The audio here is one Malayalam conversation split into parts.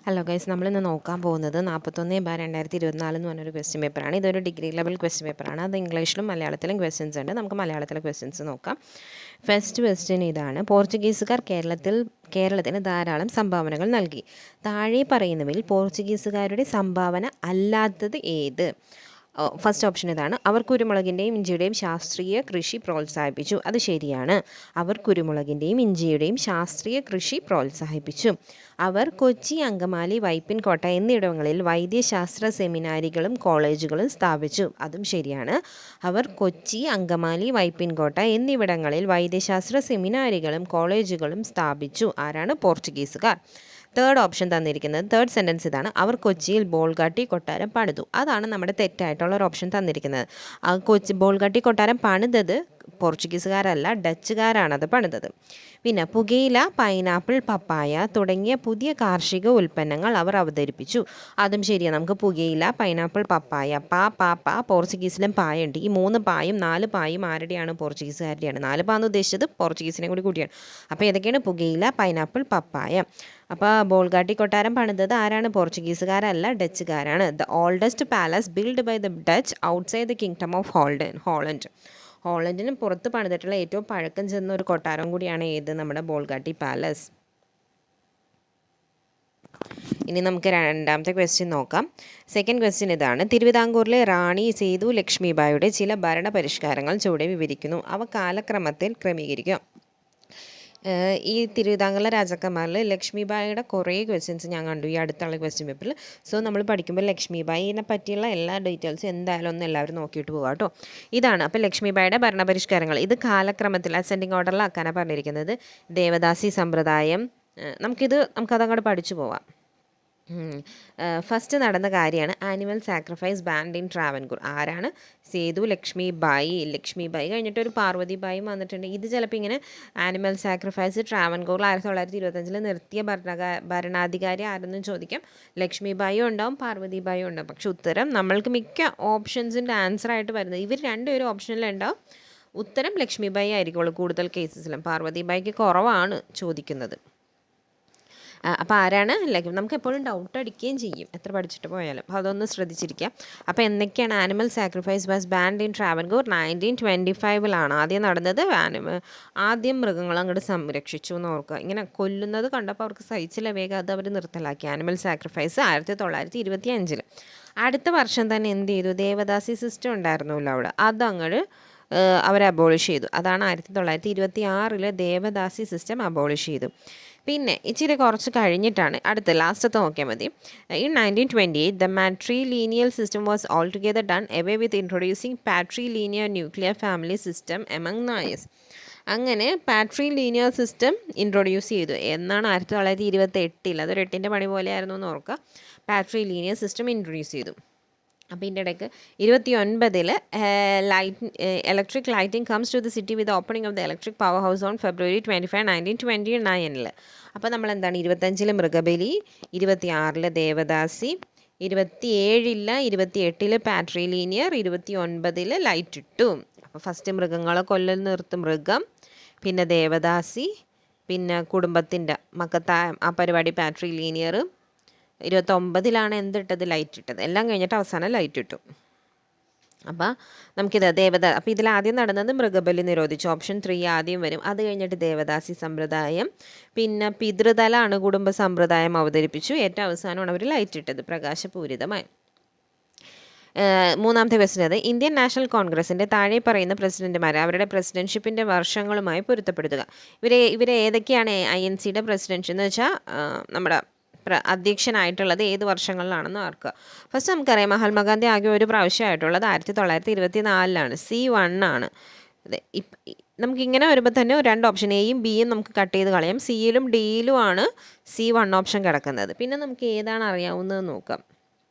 ഹലോ ഗൈസ്, നമ്മളിന്ന് നോക്കാൻ പോകുന്നത് 41/2024 എന്ന് പറഞ്ഞൊരു ക്വസ്റ്റ്യൻ പേപ്പറാണ്. ഇതൊരു ഡിഗ്രി ലെവൽ ക്വസ്റ്റ്യൻ പേപ്പറാണ്. അത് ഇംഗ്ലീഷിലും മലയാളത്തിലും ക്വസ്റ്റ്യൻസ് ഉണ്ട്. നമുക്ക് മലയാളത്തിലെ ക്വസ്റ്റ്യൻസ് നോക്കാം. ഫസ്റ്റ് ക്വസ്റ്റ്യൻ ഇതാണ്: പോർച്ചുഗീസുകാർ കേരളത്തിന് ധാരാളം സംഭാവനകൾ നൽകി. താഴെ പറയുന്നവയിൽ പോർച്ചുഗീസുകാരുടെ സംഭാവന അല്ലാത്തത് ഏത്? ഫസ്റ്റ് ഓപ്ഷൻ ഇതാണ്: അവർ കുരുമുളകിൻ്റെയും ഇഞ്ചിയുടെയും ശാസ്ത്രീയ കൃഷി പ്രോത്സാഹിപ്പിച്ചു. അത് ശരിയാണ്. അവർ കുരുമുളകിൻ്റെയും ഇഞ്ചിയുടെയും ശാസ്ത്രീയ കൃഷി പ്രോത്സാഹിപ്പിച്ചു. അവർ കൊച്ചി, അങ്കമാലി, വൈപ്പിൻകോട്ട എന്നിവിടങ്ങളിൽ വൈദ്യശാസ്ത്ര സെമിനാരികളും കോളേജുകളും സ്ഥാപിച്ചു. അതും ശരിയാണ്. അവർ കൊച്ചി, അങ്കമാലി, വൈപ്പിൻകോട്ട എന്നിവിടങ്ങളിൽ വൈദ്യശാസ്ത്ര സെമിനാരികളും കോളേജുകളും സ്ഥാപിച്ചു. ആരാണ്? പോർച്ചുഗീസുകാർ. തേർഡ് ഓപ്ഷൻ തന്നിരിക്കുന്നത്, തേർഡ് സെൻറ്റൻസ് ഇതാണ്: അവർ കൊച്ചിയിൽ ബോൾഗാട്ടി കൊട്ടാരം പണിതു. അതാണ് നമ്മുടെ തെറ്റായിട്ടുള്ള ഒരു ഓപ്ഷൻ തന്നിരിക്കുന്നത്. ബോൾഗാട്ടി കൊട്ടാരം പണിതത് പോർച്ചുഗീസുകാരല്ല, ഡച്ചുകാരാണത് പണിതത്. പിന്നെ പുകയില, പൈനാപ്പിൾ, പപ്പായ തുടങ്ങിയ പുതിയ കാർഷിക ഉൽപ്പന്നങ്ങൾ അവർ അവതരിപ്പിച്ചു. അതും ശരിയാണ്. നമുക്ക് പുകയില, പൈനാപ്പിൾ, പപ്പായ, പാ പോർച്ചുഗീസിലും പായുണ്ട്. ഈ 3 പായും 4 പായും ആരുടെയാണ്? പോർച്ചുഗീസുകാരുടെയാണ്. 4 പാന്ന് ഉദ്ദേശിച്ചത് പോർച്ചുഗീസിനെ കൂടിയാണ്. അപ്പോൾ ഏതൊക്കെയാണ്? പുകയില, പൈനാപ്പിൾ, പപ്പായ. അപ്പോൾ ബോൾഗാട്ടി കൊട്ടാരം പണിതത് ആരാണ്? പോർച്ചുഗീസുകാരല്ല, ഡച്ചുകാരാണ്. The oldest palace build by the Dutch outside the kingdom of Holland. ഹോളണ്ടിന് പുറത്ത് പണിതിട്ടുള്ള ഏറ്റവും പഴക്കം ചെന്ന ഒരു കൊട്ടാരം കൂടിയാണ് ഏത്? നമ്മുടെ ബോൾഗാട്ടി പാലസ്. ഇനി നമുക്ക് രണ്ടാമത്തെ ക്വസ്റ്റ്യൻ നോക്കാം. സെക്കൻഡ് ക്വസ്റ്റ്യൻ ഇതാണ്: തിരുവിതാംകൂറിലെ റാണി സേതു ലക്ഷ്മിബായിയുടെ ചില ഭരണ പരിഷ്കാരങ്ങൾ ചുവടെ വിവരിക്കുന്നു. അവ കാലക്രമത്തിൽ ക്രമീകരിക്കുക. ഈ തിരുവിതാംകൂറിലെ രാജാക്കന്മാരിൽ ലക്ഷ്മിബായിയുടെ കുറേ ക്വസ്റ്റ്യൻസ് ഞാൻ കണ്ടു ഈ അടുത്തുള്ള ക്വസ്റ്റ്യൻ പേപ്പറിൽ. സോ നമ്മൾ പഠിക്കുമ്പോൾ ലക്ഷ്മിബായിനെ പറ്റിയുള്ള എല്ലാ ഡീറ്റെയിൽസും എന്തായാലും ഒന്ന് എല്ലാവരും നോക്കിയിട്ട് പോകാം കേട്ടോ. ഇതാണ് അപ്പോൾ ലക്ഷ്മിബായിയുടെ ഭരണപരിഷ്കാരങ്ങൾ. ഇത് കാലക്രമത്തിൽ അസെൻഡിങ് ഓർഡറിലാക്കാനാണ് പറഞ്ഞിരിക്കുന്നത്. ദേവദാസി സമ്പ്രദായം, നമുക്കതങ്ങോട്ട് പഠിച്ചു പോവാം. ഫസ്റ്റ് നടന്ന കാര്യമാണ് animal sacrifice band in Travancore. ആരാണ്? സേതു ലക്ഷ്മിബായി. ലക്ഷ്മിബായി കഴിഞ്ഞിട്ട് ഒരു പാർവതിബായി വന്നിട്ടുണ്ട്. ഇത് ചിലപ്പോൾ ഇങ്ങനെ ആനിമൽ സാക്രിഫൈസ് ട്രാവൻകൂറിൽ 1925 നിർത്തിയ ഭരണാധികാരി ആരെന്നും ചോദിക്കാം. ലക്ഷ്മിബായിയും ഉണ്ടാവും, പാർവതിബായിയും ഉണ്ടാവും. പക്ഷെ ഉത്തരം നമ്മൾക്ക് മിക്ക ഓപ്ഷൻസിൻ്റെ ആൻസർ ആയിട്ട് വരുന്നത് ഇവർ രണ്ടുപേരും ഓപ്ഷനിലുണ്ടാവും. ഉത്തരം ലക്ഷ്മിബായി ആയിരിക്കുള്ളൂ കൂടുതൽ കേസസിലും. പാർവതിബായിക്ക് കുറവാണ് ചോദിക്കുന്നത്. അപ്പോൾ ആരാണ്? നമുക്ക് എപ്പോഴും ഡൗട്ട് അടിക്കുകയും ചെയ്യും എത്ര പഠിച്ചിട്ട് പോയാലും. അപ്പോൾ അതൊന്ന് ശ്രദ്ധിച്ചിരിക്കുക. അപ്പോൾ എന്തൊക്കെയാണ്? Animal sacrifice was band in Travancore 1925 ആദ്യം നടന്നത്. ആദ്യം മൃഗങ്ങൾ അങ്ങോട്ട് സംരക്ഷിച്ചു എന്ന് ഓർക്കുക. ഇങ്ങനെ കൊല്ലുന്നത് കണ്ടപ്പോൾ അവർക്ക് സഹിച്ചില്ല, വേഗം അത് അവർ നിർത്തലാക്കി. Animal sacrifice 1925. അടുത്ത വർഷം തന്നെ എന്ത് ചെയ്തു? ദേവദാസി സിസ്റ്റം ഉണ്ടായിരുന്നല്ലോ അവിടെ, അതങ്ങോട്ട് അവർ അബോളിഷ് ചെയ്തു. അതാണ് 1926 ദേവദാസി സിസ്റ്റം അബോളിഷ് ചെയ്തു. പിന്നെ ഇച്ചിരി കുറച്ച് കഴിഞ്ഞിട്ടാണ് അടുത്ത ലാസ്റ്റത്തെ നോക്കിയാൽ മതി. In 1928 the matrilineal system was altogether done away with introducing patrilinear nuclear family system among Nairs. അങ്ങനെ പാട്രിലീനിയർ സിസ്റ്റം ഇൻട്രൊഡ്യൂസ് ചെയ്തു എന്നാണ് 1928. അതൊരു 8ൻ്റെ പണി പോലെയായിരുന്നു എന്ന് ഓർക്കുക. പാട്രിലീനിയർ സിസ്റ്റം ഇൻട്രൊഡ്യൂസ് ചെയ്തു. അപ്പോൾ ഇതിൻ്റെ ഇടയ്ക്ക് 1929 electric lighting comes to the city with opening of the electric power house on February 25, 1929. അപ്പോൾ നമ്മൾ എന്താണ്? 25 മൃഗബലി, 26 ദേവദാസി, 27 28 പാട്രിലീനിയർ, 29 ലൈറ്റ് ഇട്ടു. അപ്പോൾ ഫസ്റ്റ് മൃഗങ്ങളെ കൊല്ലൽ നിർത്തും മൃഗം, പിന്നെ ദേവദാസി, പിന്നെ കുടുംബത്തിൻ്റെ മക്കത്തായം ആ പരിപാടി പാട്രിലീനിയർ. 29 എന്തിട്ടത്? ലൈറ്റ് ഇട്ടത്. എല്ലാം കഴിഞ്ഞിട്ട് അവസാനം ലൈറ്റ് ഇട്ടു. അപ്പോൾ നമുക്കിത് അപ്പോൾ ഇതിലാദ്യം നടന്നത് മൃഗബലി നിരോധിച്ചു. ഓപ്ഷൻ 3 ആദ്യം വരും. അത് കഴിഞ്ഞിട്ട് ദേവദാസി സമ്പ്രദായം, പിന്നെ പിതൃതല അണുകുടുംബ സമ്പ്രദായം അവതരിപ്പിച്ചു. ഏറ്റവും അവസാനമാണ് അവർ ലൈറ്റ് ഇട്ടത് പ്രകാശപൂരിതമായി. മൂന്നാമത്തെ ക്വസ്റ്റ്യൻ അത്: ഇന്ത്യൻ നാഷണൽ കോൺഗ്രസിൻ്റെ താഴെ പറയുന്ന പ്രസിഡന്റുമാരെ അവരുടെ പ്രസിഡൻഷിപ്പിൻ്റെ വർഷങ്ങളുമായി പൊരുത്തപ്പെടുത്തുക. ഇവരെ ഏതൊക്കെയാണ് INCയുടെ പ്രസിഡൻഷ്യൽ എന്ന് വെച്ചാൽ നമ്മുടെ അധ്യക്ഷനായിട്ടുള്ളത് ഏത് വർഷങ്ങളിലാണെന്ന് ഓർക്കുക. ഫസ്റ്റ് നമുക്കറിയാം മഹാത്മാഗാന്ധി ആകെ ഒരു പ്രാവശ്യമായിട്ടുള്ളത് 1924 C1 ആണ്. നമുക്കിങ്ങനെ വരുമ്പോൾ തന്നെ 2 ഓപ്ഷൻ എയും ബിയും നമുക്ക് കട്ട് ചെയ്ത് കളയാം. സിയിലും ഡിയിലും ആണ് C1 ഓപ്ഷൻ കിടക്കുന്നത്. പിന്നെ നമുക്ക് ഏതാണ് അറിയാവുന്നത് നോക്കാം.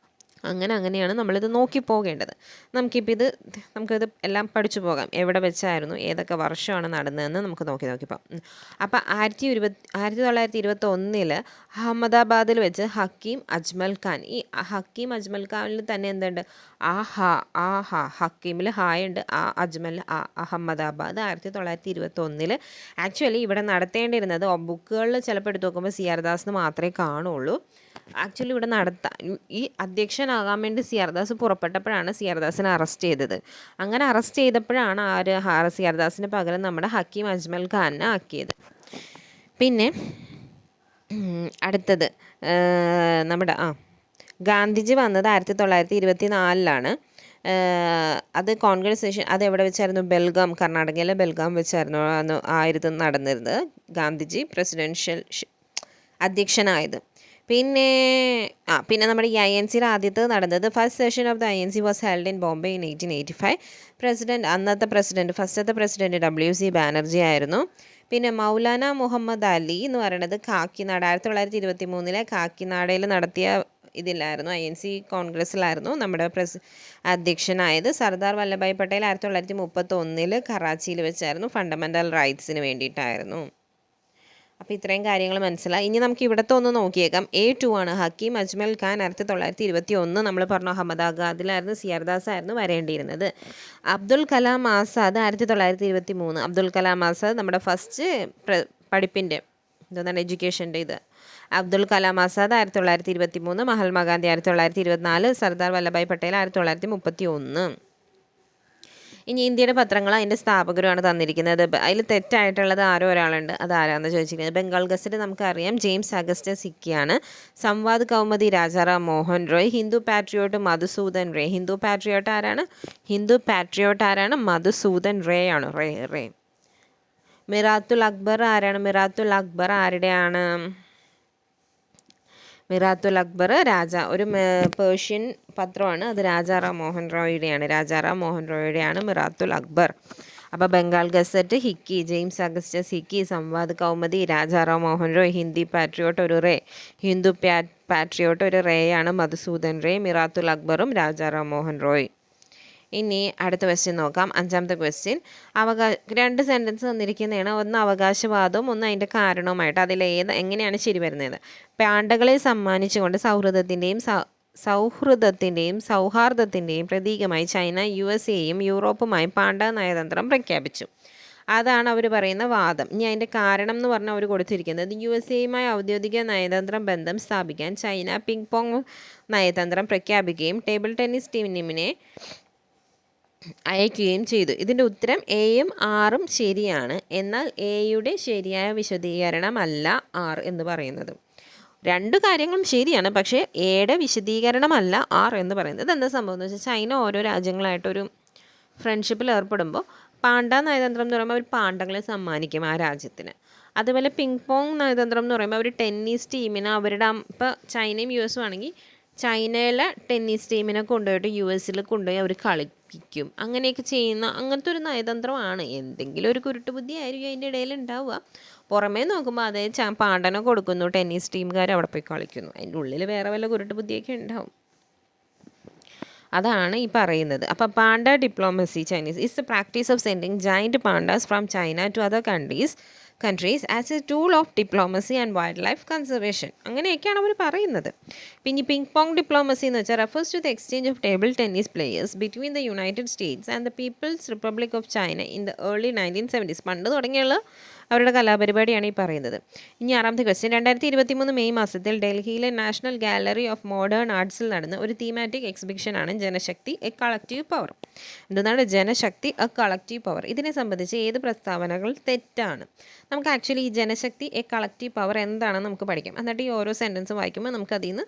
അങ്ങനെയാണ് നമ്മളിത് നോക്കി പോകേണ്ടത്. നമുക്കിത് എല്ലാം പഠിച്ചു പോകാം. എവിടെ വെച്ചായിരുന്നു, ഏതൊക്കെ വർഷമാണ് നടന്നതെന്ന് നമുക്ക് നോക്കിപ്പോൾ. അപ്പോൾ 1921 അഹമ്മദാബാദിൽ വെച്ച് ഹക്കീം അജ്മൽ ഖാൻ. ഈ ഹക്കീം അജ്മൽ ഖാനിൽ തന്നെ എന്തുണ്ട്? ഹക്കീമിൽ ഹായുണ്ട്, അജ്മൽ അഹമ്മദാബാദ് 1921. ആക്ച്വലി ഇവിടെ നടത്തേണ്ടിയിരുന്നത് ബുക്കുകളിൽ ചിലപ്പോൾ എടുത്ത് നോക്കുമ്പോൾ CR ദാസ് മാത്രമേ കാണുള്ളൂ. ആക്ച്വലി ഇവിടെ ഈ അധ്യക്ഷനാകാൻ വേണ്ടി സിയാർദാസ് പുറപ്പെട്ടപ്പോഴാണ് സിയാർദാസിനെ അറസ്റ്റ് ചെയ്തത്. അങ്ങനെ അറസ്റ്റ് ചെയ്തപ്പോഴാണ് സിയാർദാസിന് പകരം നമ്മുടെ ഹക്കീം അജ്മൽ ഖാനെ ആക്കിയത്. പിന്നെ അടുത്തത് നമ്മുടെ ഗാന്ധിജി വന്നത് 1924 അത് കോൺഗ്രസേഷൻ അത് എവിടെ വെച്ചായിരുന്നു? ബെൽഗാം, കർണാടകയിലെ ബെൽഗാം വെച്ചായിരുന്നു നടന്നിരുന്നത് ഗാന്ധിജി അധ്യക്ഷനായത്. പിന്നെ നമ്മുടെ ഈ INCയുടെ ആദ്യത്തെ നടന്നത് first session of the INC was held in Bombay in 1885. ഫസ്റ്റത്തെ പ്രസിഡന്റ് WC ബാനർജി ആയിരുന്നു. പിന്നെ മൗലാന മുഹമ്മദ് അലി എന്ന് പറയുന്നത് കാക്കിനാട് 1923 കാക്കിനാടയിൽ നടത്തിയ ഇതിലായിരുന്നു INC കോൺഗ്രസ്സിലായിരുന്നു നമ്മുടെ അധ്യക്ഷനായത്. സർദാർ വല്ലഭായ് പട്ടേൽ 1931 കറാച്ചിയിൽ വെച്ചായിരുന്നു. ഫണ്ടമെൻ്റൽ റൈറ്റ്സിന് വേണ്ടിയിട്ടായിരുന്നു. അപ്പോൾ ഇത്രയും കാര്യങ്ങൾ മനസ്സിലായി. ഇനി നമുക്ക് ഇവിടുത്തെ ഒന്ന് നോക്കിയേക്കാം. A2 ആണ്. ഹക്കീം അജ്മൽ ഖാൻ 1921 നമ്മൾ പറഞ്ഞു അഹമ്മദാബാദിലായിരുന്നു. സിയാർദാസ് ആയിരുന്നു വരേണ്ടിയിരുന്നത്. അബ്ദുൽ കലാം ആസാദ് 1923. അബ്ദുൽ കലാം ആസാദ് നമ്മുടെ ഫസ്റ്റ് പഠിപ്പിൻ്റെ എഡ്യൂക്കേഷൻ്റെ അബ്ദുൽ കലാം ആസാദ് 1923, മഹാത്മാഗാന്ധി 1924, സർദാർ വല്ലഭായ് പട്ടേൽ 1931. ഇനി ഇന്ത്യയുടെ പത്രങ്ങൾ അതിൻ്റെ സ്ഥാപകരുമാണ് തന്നിരിക്കുന്നത്. അതിൽ തെറ്റായിട്ടുള്ളത് ഒരാളുണ്ട്. അത് ആരാണെന്ന് ചോദിച്ചിരിക്കുന്നത്. ബംഗാൾ ഗസറ്റ് നമുക്കറിയാം, ജെയിംസ് അഗസ്റ്റസ് ഹിക്കിയാണ്. സംവാദ് കൗമുദി രാജാറാം മോഹൻ റോയ്. ഹിന്ദു പാട്രിയോട്ട് മധുസൂദൻ റേ. ഹിന്ദു പാട്രിയോട്ട് ആരാണ്? മധുസൂദൻ റേ ആണ്. റേ. മിറാത്തുൽ അക്ബർ ആരാണ്? മിറാത്തുൽ അക്ബർ ആരുടെയാണ്? മിറാത്തുൽ അക്ബർ ഒരു പേർഷ്യൻ പത്രമാണ്. അത് രാജാറാം മോഹൻ റോയിയുടെയാണ് മിറാത്തുൽ അക്ബർ. അപ്പോൾ Bengal Gazette Hicky, James Augustus Hicky. Sambad Kaumudi Rajaram Mohan Roy. Hindu Patriot ഒരു റേയാണ് മധുസൂദൻ റേ. മിറാത്തുൽ അക്ബറും രാജാറാം മോഹൻ റോയ്. ഇനി അടുത്ത ക്വസ്റ്റ്യൻ നോക്കാം. 5ാമത്തെ ക്വസ്റ്റ്യൻ. 2 സെൻറ്റൻസ് തന്നിരിക്കുന്നതാണ്. ഒന്ന് അവകാശവാദവും ഒന്ന് അതിൻ്റെ കാരണവുമായിട്ട്. എങ്ങനെയാണ് ശരി വരുന്നത്? പാണ്ഡകളെ സമ്മാനിച്ചുകൊണ്ട് സൗഹാർദ്ദത്തിൻ്റെയും പ്രതീകമായി ചൈന USA-യും യൂറോപ്പുമായി പാണ്ഡ നയതന്ത്രം പ്രഖ്യാപിച്ചു. അതാണ് അവർ പറയുന്ന വാദം. ഇനി അതിൻ്റെ കാരണം എന്ന് പറഞ്ഞാൽ അവർ കൊടുത്തിരിക്കുന്നത് USA-യുമായി ഔദ്യോഗിക നയതന്ത്ര ബന്ധം സ്ഥാപിക്കാൻ ചൈന പിങ് പോങ് നയതന്ത്രം പ്രഖ്യാപിക്കുകയും ടേബിൾ ടെന്നീസ് ടീമിനെ അയക്കുകയും ചെയ്തു. ഇതിൻ്റെ ഉത്തരം Aയും Rഉം ശരിയാണ്. എന്നാൽ Aയുടെ ശരിയായ വിശദീകരണമല്ല R എന്ന് പറയുന്നത്. 2 കാര്യങ്ങളും ശരിയാണ്, പക്ഷേ Aയുടെ വിശദീകരണമല്ല R എന്ന് പറയുന്നത്. എന്താ സംഭവം എന്ന് വെച്ചാൽ ചൈന ഓരോ രാജ്യങ്ങളായിട്ടൊരു ഫ്രണ്ട്ഷിപ്പിൽ ഏർപ്പെടുമ്പോൾ പാണ്ഡ നയതന്ത്രം എന്ന് പറയുമ്പോൾ അവർ പാണ്ഡകളെ സമ്മാനിക്കും ആ രാജ്യത്തിന്. അതുപോലെ പിങ് പോങ് നയതന്ത്രം എന്ന് പറയുമ്പോൾ അവർ ടെന്നീസ് ടീമിന് ഇപ്പോൾ ചൈനയും US ആണെങ്കിൽ ചൈനയിലെ ടെന്നീസ് ടീമിനെ കൊണ്ടുപോയിട്ട് US കൊണ്ടുപോയി അവർ കളിപ്പിക്കും. അങ്ങനെയൊക്കെ ചെയ്യുന്ന അങ്ങനത്തെ ഒരു നയതന്ത്രമാണ്. എന്തെങ്കിലും ഒരു കുരുട്ടുബുദ്ധി ആയിരിക്കും അതിൻ്റെ ഇടയിൽ ഉണ്ടാവുക. പുറമേ നോക്കുമ്പോൾ അതേ പാണ്ഡനെ കൊടുക്കുന്നു, ടെന്നീസ് ടീമുകാർ അവിടെ പോയി കളിക്കുന്നു. അതിൻ്റെ ഉള്ളിൽ വേറെ വല്ല കുരുട്ടുബുദ്ധിയൊക്കെ ഉണ്ടാവും. അതാണ് ഈ പറയുന്നത്. അപ്പോൾ panda diplomacy Chinese is the practice of sending giant pandas from China to other countries as a tool of diplomacy and wildlife conservation. അങ്ങനെയൊക്കെയാണ് അവർ പറയുന്നത്. പിന്നെ പിങ് പോങ് ഡിപ്ലോമസി എന്ന് വെച്ചാൽ refers to the exchange of table tennis players between the United States and the People's Republic of China in the early 1970s. പണ്ട് തുടങ്ങിയുള്ള അവരുടെ കലാപരിപാടിയാണ് ഈ പറയുന്നത്. ഇനി 6ാമത്തെ ക്വസ്റ്റ്യൻ. 2023 മെയ് മാസത്തിൽ ഡൽഹിയിലെ നാഷണൽ ഗാലറി ഓഫ് മോഡേൺ ആർട്സിൽ നടന്ന ഒരു തീമാറ്റിക് എക്സിബിഷനാണ് ജനശക്തി എ കളക്റ്റീവ് പവർ. എന്താണ് ജനശക്തി എ കളക്റ്റീവ് പവർ? ഇതിനെ സംബന്ധിച്ച് ഏത് പ്രസ്താവനകൾ തെറ്റാണ്? നമുക്ക് ആക്ച്വലി ഈ ജനശക്തി എ കളക്റ്റീവ് പവർ എന്താണെന്ന് നമുക്ക് പഠിക്കാം. എന്നിട്ട് ഈ ഓരോ സെൻറ്റൻസും വായിക്കുമ്പോൾ നമുക്ക് അതിൽ നിന്ന്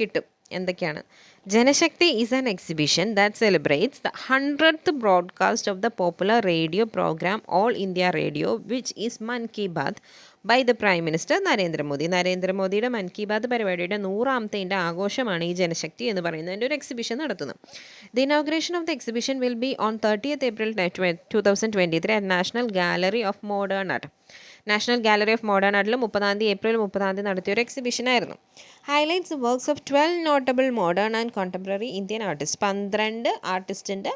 കിട്ടും എന്തൊക്കെയാണ്. Janashakti is an exhibition that celebrates the 100th broadcast of the popular radio programme all India radio which is Mann ki Baat by the prime minister Narendra Modi. നരേന്ദ്രമോദിയുടെ മൻ കി ബാത്ത് പരിപാടിയുടെ 100ാമത്തെ ആഘോഷമാണ് ഈ ജനശക്തി എന്ന് പറയുന്നതിൻ്റെ ഒരു എക്സിബിഷൻ നടത്തുന്നത്. The inauguration of the exhibition will be on 30th April 2023 at national gallery of modern art. National gallery of modern ആർട്ടിൽ April 30 നടത്തിയ ഒരു എക്സിബിഷനായിരുന്നു. Highlights works of 12 notable modern and contemporary Indian artist. 12 ആർട്ടിസ്റ്റിൻ്റെ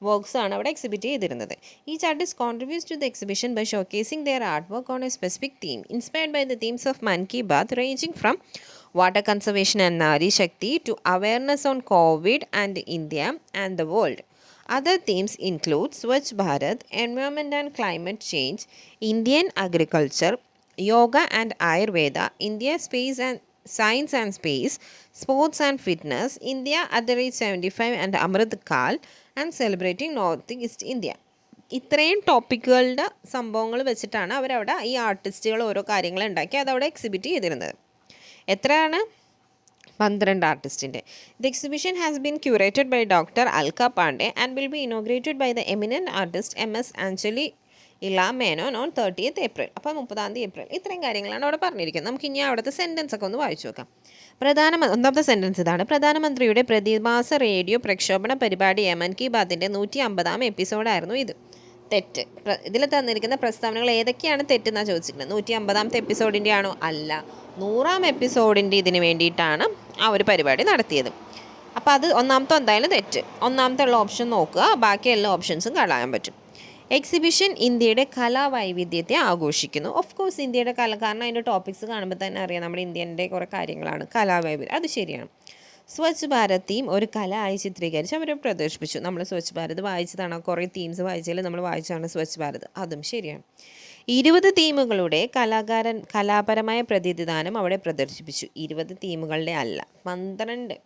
വർക്ക്സ് ആണ് അവിടെ എക്സിബിറ്റ് ചെയ്തിരുന്നത്. Each artist contributes to the exhibition by showcasing their art work on a specific theme inspired by the themes of Mann ki Baat ranging from water conservation and Nari Shakti to awareness on COVID and India and the world. Other themes include Swachh Bharat, environment and climate change, Indian agriculture, yoga and Ayurveda, India, science and space, sports and fitness, India at the rate 75 and Amrit Kaal and celebrating north east India. ഇത്രയും ടോപ്പിക്കുകളുടെ സംഭവങ്ങൾ വെച്ചിട്ടാണ് അവരവിടെ ഈ ആർട്ടിസ്റ്റുകൾ ഓരോ കാര്യങ്ങൾ ഉണ്ടാക്കി അതവിടെ എക്സിബിറ്റ് ചെയ്തിരുന്നത്. എത്രയാണ്? 12 ആർട്ടിസ്റ്റിൻ്റെ. The exhibition has been curated by doctor Alka Pandey and will be inaugurated by the eminent artist MS Anjolie Ela Menon on 30th April. അപ്പോൾ 30 ഏപ്രിൽ. ഇത്രയും കാര്യങ്ങളാണ് അവിടെ പറഞ്ഞിരിക്കുന്നത്. നമുക്ക് ഇനി അവിടുത്തെ സെൻറ്റൻസ് ഒക്കെ ഒന്ന് വായിച്ചു നോക്കാം. ഒന്നാമത്തെ സെൻറ്റൻസ് ഇതാണ്: പ്രധാനമന്ത്രിയുടെ പ്രതിമാസ റേഡിയോ പ്രക്ഷോഭണ പരിപാടി മൻ കി ബാത്തിൻ്റെ 150ാം എപ്പിസോഡായിരുന്നു ഇത്. തെറ്റ്. ഇതിൽ തന്നിരിക്കുന്ന പ്രസ്താവനകൾ ഏതൊക്കെയാണ് തെറ്റെന്നാണ് ചോദിച്ചിരിക്കുന്നത്. 150ാമത്തെ എപ്പിസോഡിൻ്റെ ആണോ? അല്ല, 100ാം എപ്പിസോഡിൻ്റെ ഇതിന് വേണ്ടിയിട്ടാണ് ആ ഒരു പരിപാടി നടത്തിയത്. അപ്പോൾ അത് ഒന്നാമത്തെ എന്തായാലും തെറ്റ്. ഒന്നാമത്തെ ഉള്ള ഓപ്ഷൻ നോക്കുക, ബാക്കി എല്ലാ ഓപ്ഷൻസും കളയാൻ പറ്റും. എക്സിബിഷൻ ഇന്ത്യയുടെ കലാവൈവിധ്യത്തെ ആഘോഷിക്കുന്നു. ഓഫ് കോഴ്സ് ഇന്ത്യയുടെ കാരണം അതിൻ്റെ ടോപ്പിക്സ് കാണുമ്പോൾ തന്നെ അറിയാം നമ്മുടെ ഇന്ത്യൻ്റെ കുറേ കാര്യങ്ങളാണ് കലാവൈവിധ്യം. അത് ശരിയാണ്. സ്വച്ഛ് ഭാരത് തീം ഒരു കല ആയി ചിത്രീകരിച്ച് അവർ പ്രദർശിപ്പിച്ചു. നമ്മൾ സ്വച്ഛ് ഭാരത് വായിച്ചതാണ്, കുറേ തീംസ് വായിച്ചാൽ നമ്മൾ വായിച്ചതാണ് സ്വച്ഛ് ഭാരത്. അതും ശരിയാണ്. 20 തീമുകളുടെ കലാപരമായ പ്രതിനിധാനം അവിടെ പ്രദർശിപ്പിച്ചു. 20 തീമുകളുടെ അല്ല, 12.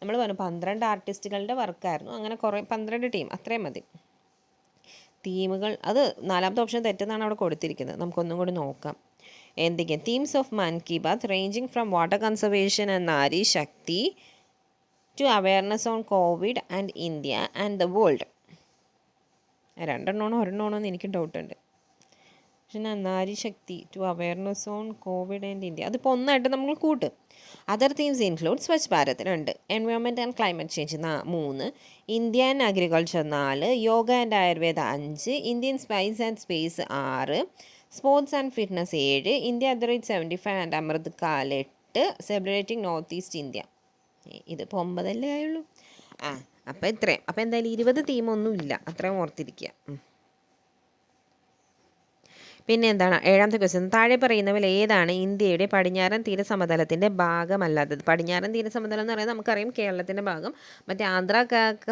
നമ്മൾ പറഞ്ഞു 12 ആർട്ടിസ്റ്റുകളുടെ വർക്കായിരുന്നു. അങ്ങനെ കുറേ 12 ടീം, അത്രയും മതി. തീമുകൾ അത് 4ാമത്തെ ഓപ്ഷൻ തെറ്റെന്നാണ് അവിടെ കൊടുത്തിരിക്കുന്നത്. നമുക്കൊന്നും കൂടി നോക്കാം എന്തൊക്കെയാണ്. Themes of Mann ki Baat ranging from water conservation and Nari Shakti to awareness on COVID and India and the world. 2 ഒരെണ്ണമാണോ എന്ന് എനിക്ക് ഡൗട്ടുണ്ട്. പക്ഷേ Nari Shakti to awareness on COVID and India അതിപ്പോൾ ഒന്നായിട്ട് നമ്മൾ കൂട്ടും. Other themes include Swachh Bharat 2, environment and climate change 3, India and agriculture 4, yoga and Ayurveda 5, Indian spice and space 6, sports and fitness 7, India at the rate 75 and Amrit കാൽ 8, സെലിബ്രേറ്റിംഗ് നോർത്ത് ഈസ്റ്റ് ഇന്ത്യ. ഇതിപ്പോൾ 9 ആയുള്ളൂ. അപ്പോൾ ഇത്രയും. അപ്പോൾ എന്തായാലും 20 തീമൊന്നും ഇല്ല, അത്രയും ഓർത്തിരിക്കുക. പിന്നെ എന്താണ് 7ാമത്തെ ക്വസ്റ്റ്യൻ? താഴെ പറയുന്നവയിൽ ഏതാണ് ഇന്ത്യയുടെ പടിഞ്ഞാറൻ തീരസമതലത്തിൻ്റെ ഭാഗമല്ലാത്തത്? പടിഞ്ഞാറൻ തീരസമതലം എന്ന് പറയുന്നത് നമുക്കറിയാം കേരളത്തിൻ്റെ ഭാഗം, മറ്റേ ആന്ധ്ര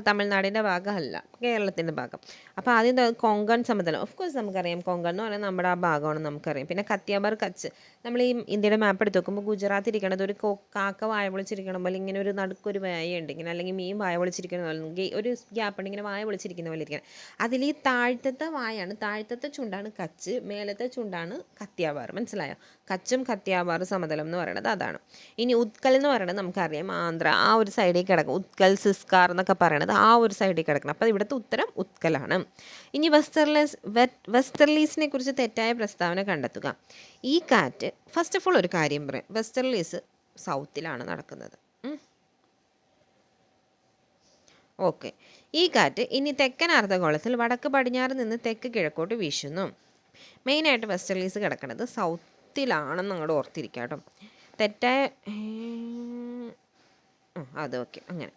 തമിഴ്നാടിൻ്റെ ഭാഗമല്ല, കേരളത്തിൻ്റെ ഭാഗം. അപ്പോൾ ആദ്യം കൊങ്കൺ സമതലം. ഓഫ് കോഴ്സ് നമുക്കറിയാം കൊങ്കൺ എന്ന് പറയുന്നത് നമ്മുടെ ആ ഭാഗമാണ് നമുക്കറിയാം. പിന്നെ കത്തിയാബാർ കച്ച്. നമ്മൾ ഈ ഇന്ത്യയുടെ മാപ്പ് എടുത്ത് നോക്കുമ്പോൾ ഗുജറാത്ത് ഇരിക്കണത് ഒരു കാക്ക വായ പൊളിച്ചിരിക്കണം പോലെ ഇങ്ങനെ ഒരു നടുക്കൊരു വായുണ്ട് ഇങ്ങനെ, അല്ലെങ്കിൽ മീൻ വായ പൊളിച്ചിരിക്കുന്ന പോലെ ഒരു ഗ്യാപ്പ് ഉണ്ട് ഇങ്ങനെ വായ പൊളിച്ചിരിക്കുന്ന പോലെ ഇരിക്കണം. അതിൽ ഈ താഴത്തെ വായാണ്, താഴത്തെ ചുണ്ടാണ് കച്ച്, മേലത്തെ ചുണ്ടാണ് കത്തിയാവാർ. മനസ്സിലായോ? കച്ചും കത്തിയാവാർ സമതലം എന്ന് പറയുന്നത് അതാണ്. ഇനി ഉത്കൽ എന്ന് പറയുന്നത് നമുക്കറിയാം ആന്ധ്ര ആ ഒരു സൈഡിൽ കിടക്കും. ഉത്കൽ സിസ്കാർ എന്നൊക്കെ പറയണത് ആ ഒരു സൈഡിൽ കിടക്കണം. അപ്പോൾ ഇവിടുത്തെ ഉത്തരം ഉത്കലാണ്. ഇനി വെസ്റ്റർലീസിനെ കുറിച്ച് തെറ്റായ പ്രസ്താവന കണ്ടെത്തുക. ഈ കാറ്റ് ഫസ്റ്റ് ഓഫ് ഓൾ ഒരു കാര്യം പറയാം, വെസ്റ്റർലീസ് സൗത്തിലാണ് നടക്കുന്നത്. ഓക്കെ. ഈ കാറ്റ് ഇനി തെക്കൻ അർദ്ധഗോളത്തിൽ വടക്ക് പടിഞ്ഞാറ് നിന്ന് തെക്ക് കിഴക്കോട്ട് വീശുന്നു. മെയിനായിട്ട് വെസ്റ്റർലീസ് കിടക്കുന്നത് സൗത്തിലാണെന്ന് അങ്ങോട്ട് ഓർത്തിരിക്കുക കേട്ടോ. തെറ്റായ അത് ഓക്കെ. അങ്ങനെ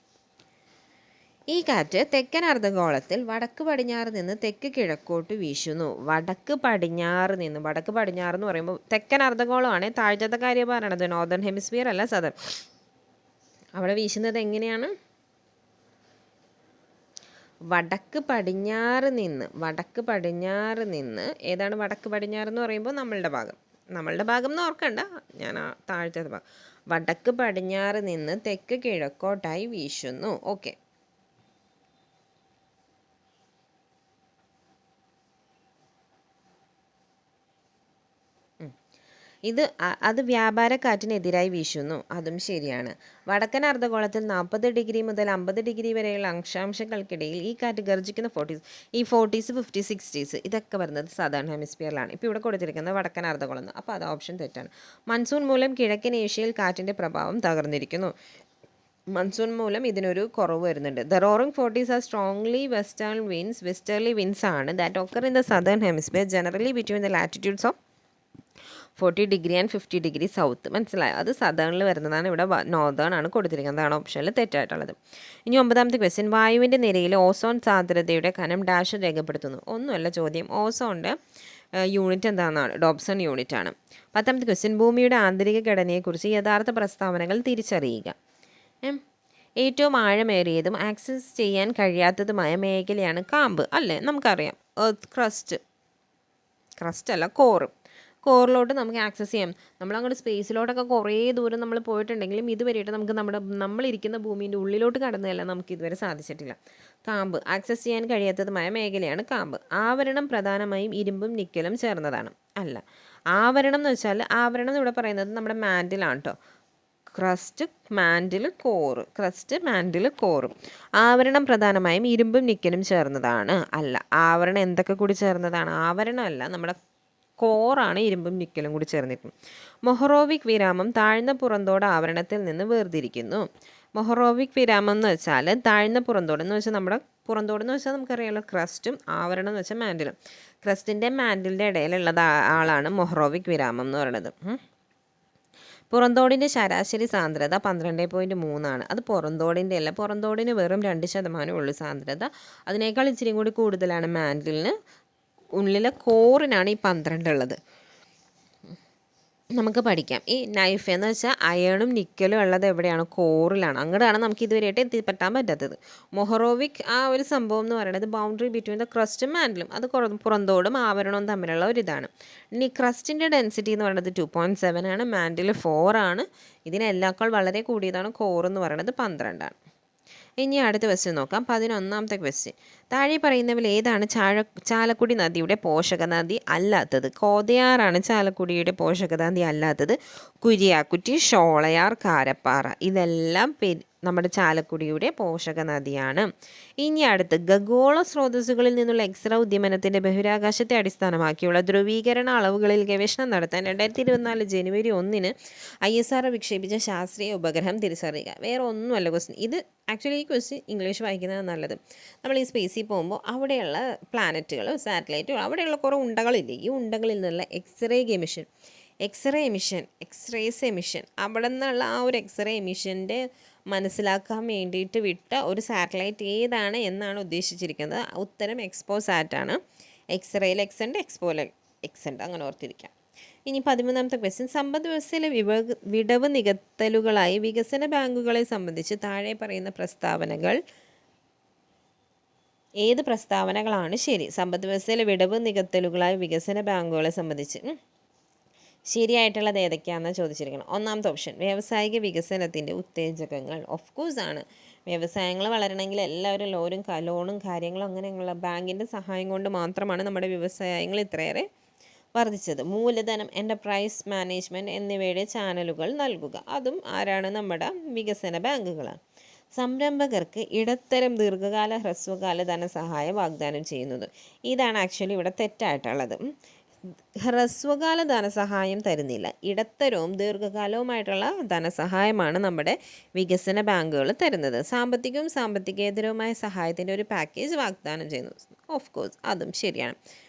ഈ കാറ്റ് തെക്കൻ അർദ്ധഗോളത്തിൽ വടക്ക് പടിഞ്ഞാറ് നിന്ന് തെക്ക് കിഴക്കോട്ട് വീശുന്നു. വടക്ക് പടിഞ്ഞാറ് എന്ന് പറയുമ്പോൾ തെക്കൻ അർദ്ധഗോളമാണ്. താഴത്തെ കാര്യം പറയണത് നോർത്തേൺ ഹെമിസ്ഫിയർ അല്ല സദർ. അവിടെ വീശുന്നത് എങ്ങനെയാണ്? വടക്ക് പടിഞ്ഞാറ് നിന്ന് ഏതാണ് വടക്ക് പടിഞ്ഞാറ് എന്ന് പറയുമ്പോൾ നമ്മളുടെ ഭാഗം എന്ന് ഓർക്കണ്ട, ഞാൻ ആ താഴത്തെ ഭാഗം. വടക്ക് പടിഞ്ഞാറ് നിന്ന് തെക്ക് കിഴക്കോട്ടായി വീശുന്നു. ഓക്കെ. അത് വ്യാപാരക്കാറ്റിനെതിരായി വീശുന്നു. അതും ശരിയാണ്. വടക്കൻ അർദ്ധഗോളത്തിൽ 40 ഡിഗ്രി മുതൽ 50 ഡിഗ്രി വരെയുള്ള അക്ഷാംശങ്ങൾക്കിടയിൽ ഈ കാറ്റ് ഗർജിക്കുന്ന 40s, ഈ 40s 50s 60s ഇതൊക്കെ വരുന്നത് സദേൺ ഹെമിസ്ഫിയറിലാണ്. ഇപ്പോൾ ഇവിടെ കൊടുത്തിരിക്കുന്നത് വടക്കൻ അർദ്ധഗോളം. അപ്പോൾ അത് ഓപ്ഷൻ തെറ്റാണ്. മൺസൂൺ മൂലം കിഴക്കൻ ഏഷ്യയിൽ കാറ്റിൻ്റെ പ്രഭാവം തകർന്നിരിക്കുന്നു. മൺസൂൺ മൂലം ഇതിനൊരു കുറവ് വരുന്നുണ്ട്. The roaring 40s are strongly westerly winds ആണ് that occur in the southern hemisphere generally between the latitudes of 40 degree and 50 degree south. മനസ്സിലായോ? അത് സദേണിൽ വരുന്നതാണ്. ഇവിടെ നോർത്തേൺ ആണ് കൊടുത്തിരിക്കുന്നത്. അതാണ് ഓപ്ഷനിൽ തെറ്റായിട്ടുള്ളത്. ഇനി 9ാമത്തെ ക്വസ്റ്റ്യൻ. വായുവിൻ്റെ നിരയിൽ ഓസോൺ സാന്ദ്രതയുടെ കനം ഡാഷ് രേഖപ്പെടുത്തുന്നു. ഒന്നുമല്ല ചോദ്യം. ഓസോണിൻ്റെ യൂണിറ്റ് എന്താണെന്നാണ്? ഡോബ്സൺ യൂണിറ്റ് ആണ്. 10ാമത്തെ ക്വസ്റ്റ്യൻ. ഭൂമിയുടെ ആന്തരിക ഘടനയെക്കുറിച്ച് യഥാർത്ഥ പ്രസ്താവനകൾ തിരിച്ചറിയുക. ഏറ്റവും ആഴമേറിയതും ആക്സസ് ചെയ്യാൻ കഴിയാത്തതുമായ മേഖലയാണ് കാമ്പ് അല്ലേ? നമുക്കറിയാം. എർത്ത് ക്രസ്റ്റ് അല്ല, കോറ്. കോറിലോട്ട് നമുക്ക് ആക്സസ് ചെയ്യാം. നമ്മളങ്ങോട്ട് സ്പേസിലോട്ടൊക്കെ കുറേ ദൂരം നമ്മൾ പോയിട്ടുണ്ടെങ്കിലും ഇതുവരെയായിട്ട് നമുക്ക് നമ്മളിരിക്കുന്ന ഭൂമിൻ്റെ ഉള്ളിലോട്ട് കടന്നതല്ല നമുക്ക് ഇതുവരെ സാധിച്ചിട്ടില്ല. കാമ്പ് ആക്സസ് ചെയ്യാൻ കഴിയാത്തതുമായ മേഖലയാണ് കാമ്പ്. ആവരണം പ്രധാനമായും ഇരുമ്പും നിക്കലും ചേർന്നതാണ്. അല്ല, ആവരണം എന്ന് വെച്ചാൽ ആവരണം എന്ന് ഇവിടെ പറയുന്നത് നമ്മുടെ മാൻഡിലാണ് കേട്ടോ. Crest, mantle, core. Crest, mantle, core. ആവരണം പ്രധാനമായും ഇരുമ്പും നിക്കലും ചേർന്നതാണ്. അല്ല, ആവരണം എന്തൊക്കെ കൂടി ചേർന്നതാണ്? ആവരണമല്ല, നമ്മുടെ കോറാണ് ഇരുമ്പും നിക്കലും കൂടി ചേർന്നിരിക്കും. മൊഹറോവിക് വിരാമം താഴ്ന്ന പുറന്തോട് ആവരണത്തിൽ നിന്ന് വേർതിരിക്കുന്നു. മൊഹറോവിക് വിരാമം എന്ന് വെച്ചാൽ താഴ്ന്ന പുറന്തോട് എന്ന് വെച്ചാൽ നമ്മുടെ പുറന്തോട് എന്ന് വെച്ചാൽ നമുക്കറിയാമല്ലോ ക്രസ്റ്റും, ആവരണം എന്ന് വെച്ചാൽ മാൻഡിലും. ക്രസ്റ്റിൻ്റെ മാൻഡിലിൻ്റെ ഇടയിലുള്ളത് ആളാണ് മൊഹറോവിക് വിരാമം എന്ന് പറയുന്നത്. പുറന്തോടിൻ്റെ ശരാശരി സാന്ദ്രത 12.3 അത് പുറന്തോടിൻ്റെ അല്ല. പുറന്തോടിന് വെറും 2% ഉള്ളൂ സാന്ദ്രത. അതിനേക്കാൾ ഇച്ചിരി കൂടി കൂടുതലാണ് മാൻഡിലിന്. ഉള്ളിലെ കോറിനാണ് ഈ 12 ഉള്ളത്. നമുക്ക് പഠിക്കാം. ഈ നൈഫ് എന്ന് വെച്ചാൽ അയണും നിക്കലും ഉള്ളത് എവിടെയാണ്? കോറിലാണ്. അങ്ങോട്ടാണ് നമുക്ക് ഇതുവരെയായിട്ട് എത്തിപ്പെട്ടാൻ പറ്റാത്തത്. മൊഹറോവിക് ആ ഒരു സംഭവം എന്ന് പറയുന്നത് ബൗണ്ടറി ബിറ്റ്വീൻ ദ ക്രസ്റ്റും മാൻഡിലും, അത് പുറന്തോടും ആവരണവും തമ്മിലുള്ള ഒരിതാണ്. ഇനി ക്രസ്റ്റിൻ്റെ ഡെൻസിറ്റി എന്ന് പറയുന്നത് 2.7 ആണ്, മാൻഡിൽ 4 ആണ്. ഇതിനെല്ലാക്കാൾ വളരെ കൂടിയതാണ് കോർ എന്ന് പറയുന്നത് 12 ആണ്. ഇനി അടുത്ത ക്വസ്റ്റ്യൻ നോക്കാം. 11ാമത്തെ ക്വസ്റ്റ്യൻ. താഴെ പറയുന്നവയിൽ ഏതാണ് ചാലക്കുടി നദിയുടെ പോഷക നദി അല്ലാത്തത്? കോതയാറാണ് ചാലക്കുടിയുടെ പോഷക നദി അല്ലാത്തത്. കുരിയാക്കുറ്റി, ഷോളയാർ, കാരപ്പാറ ഇതെല്ലാം നമ്മുടെ ചാലക്കുടിയുടെ പോഷക നദിയാണ്. ഇനി അടുത്ത് ഖഗോള സ്രോതസ്സുകളിൽ നിന്നുള്ള എക്സ്റേ ഉദ്യമനത്തിൻ്റെ ബഹിരാകാശത്തെ അടിസ്ഥാനമാക്കിയുള്ള ധ്രുവീകരണ അളവുകളിൽ ഗവേഷണം നടത്താൻ 2024 ജനുവരി 1 ISRO വിക്ഷേപിച്ച ശാസ്ത്രീയ ഉപഗ്രഹം തിരിച്ചറിയുക. വേറെ ഒന്നുമല്ല ക്വസ്റ്റ്യൻ. ഇത് ആക്ച്വലി ഈ ക്വസ്റ്റ്യൻ ഇംഗ്ലീഷ് വായിക്കുന്നതാണ് നല്ലത്. നമ്മൾ ഈ സ്പേസിൽ പോകുമ്പോൾ അവിടെയുള്ള പ്ലാനറ്റുകൾ, സാറ്റലൈറ്റുകൾ, അവിടെയുള്ള കുറേ ഉണ്ടകളില്ലേ, ഈ ഉണ്ടകളിൽ നിന്നുള്ള എക്സ്റേസ് എമിഷൻ അവിടെ നിന്നുള്ള ആ ഒരു എക്സ്റേ എമിഷൻ്റെ മനസ്സിലാക്കാൻ വേണ്ടിയിട്ട് വിട്ട ഒരു സാറ്റലൈറ്റ് ഏതാണ് എന്നാണ് ഉദ്ദേശിച്ചിരിക്കുന്നത്. ഉത്തരം എക്സ്പോസാറ്റാണ്. എക്സ്റേയിൽ എക്സ് ഉണ്ട്, എക്സ്പോയിൽ എക്സ് ഉണ്ട്, അങ്ങനെ ഓർത്തിരിക്കാം. ഇനി 13ാമത്തെ ക്വസ്റ്റ്യൻ. സമ്പദ് വ്യവസ്ഥയിലെ വിടവ് നികത്തലുകളായി വികസന ബാങ്കുകളെ സംബന്ധിച്ച് താഴെ പറയുന്ന പ്രസ്താവനകൾ ഏത് പ്രസ്താവനകളാണ് ശരി? സമ്പദ് വ്യവസ്ഥയിലെ വിടവ് നികത്തലുകളായി വികസന ബാങ്കുകളെ സംബന്ധിച്ച് ശരിയായിട്ടുള്ളത് ഏതൊക്കെയാണെന്ന് ചോദിച്ചിരിക്കണം. 1ാമത്തെ ഓപ്ഷൻ വ്യാവസായിക വികസനത്തിൻ്റെ ഉത്തേജകങ്ങൾ. ഓഫ് കോഴ്സ് ആണ്. വ്യവസായങ്ങൾ വളരണമെങ്കിൽ എല്ലാവരും ലോണും കാര്യങ്ങളും അങ്ങനെയുള്ള ബാങ്കിൻ്റെ സഹായം കൊണ്ട് മാത്രമാണ് നമ്മുടെ വ്യവസായങ്ങൾ ഇത്രയേറെ വർദ്ധിച്ചത്. മൂലധനം, എൻ്റർപ്രൈസ് മാനേജ്മെൻറ്റ് എന്നിവയുടെ ചാനലുകൾ നൽകുക. അതും ആരാണ്? നമ്മുടെ വികസന ബാങ്കുകളാണ്. സംരംഭകർക്ക് ഇടത്തരം ദീർഘകാല ഹ്രസ്വകാല ധനസഹായം വാഗ്ദാനം ചെയ്യുന്നത്. ഇതാണ് ആക്ച്വലി ഇവിടെ തെറ്റായിട്ടുള്ളത്. ഹ്രസ്വകാല ധനസഹായം തരുന്നില്ല. ഇടത്തരവും ദീർഘകാലവുമായിട്ടുള്ള ധനസഹായമാണ് നമ്മുടെ വികസന ബാങ്കുകൾ തരുന്നത്. സാമ്പത്തികവും സാമ്പത്തികേതരവുമായ സഹായത്തിൻ്റെ ഒരു പാക്കേജ് വാഗ്ദാനം ചെയ്യുന്നു. ഓഫ് കോഴ്സ് അതും ശരിയാണ്.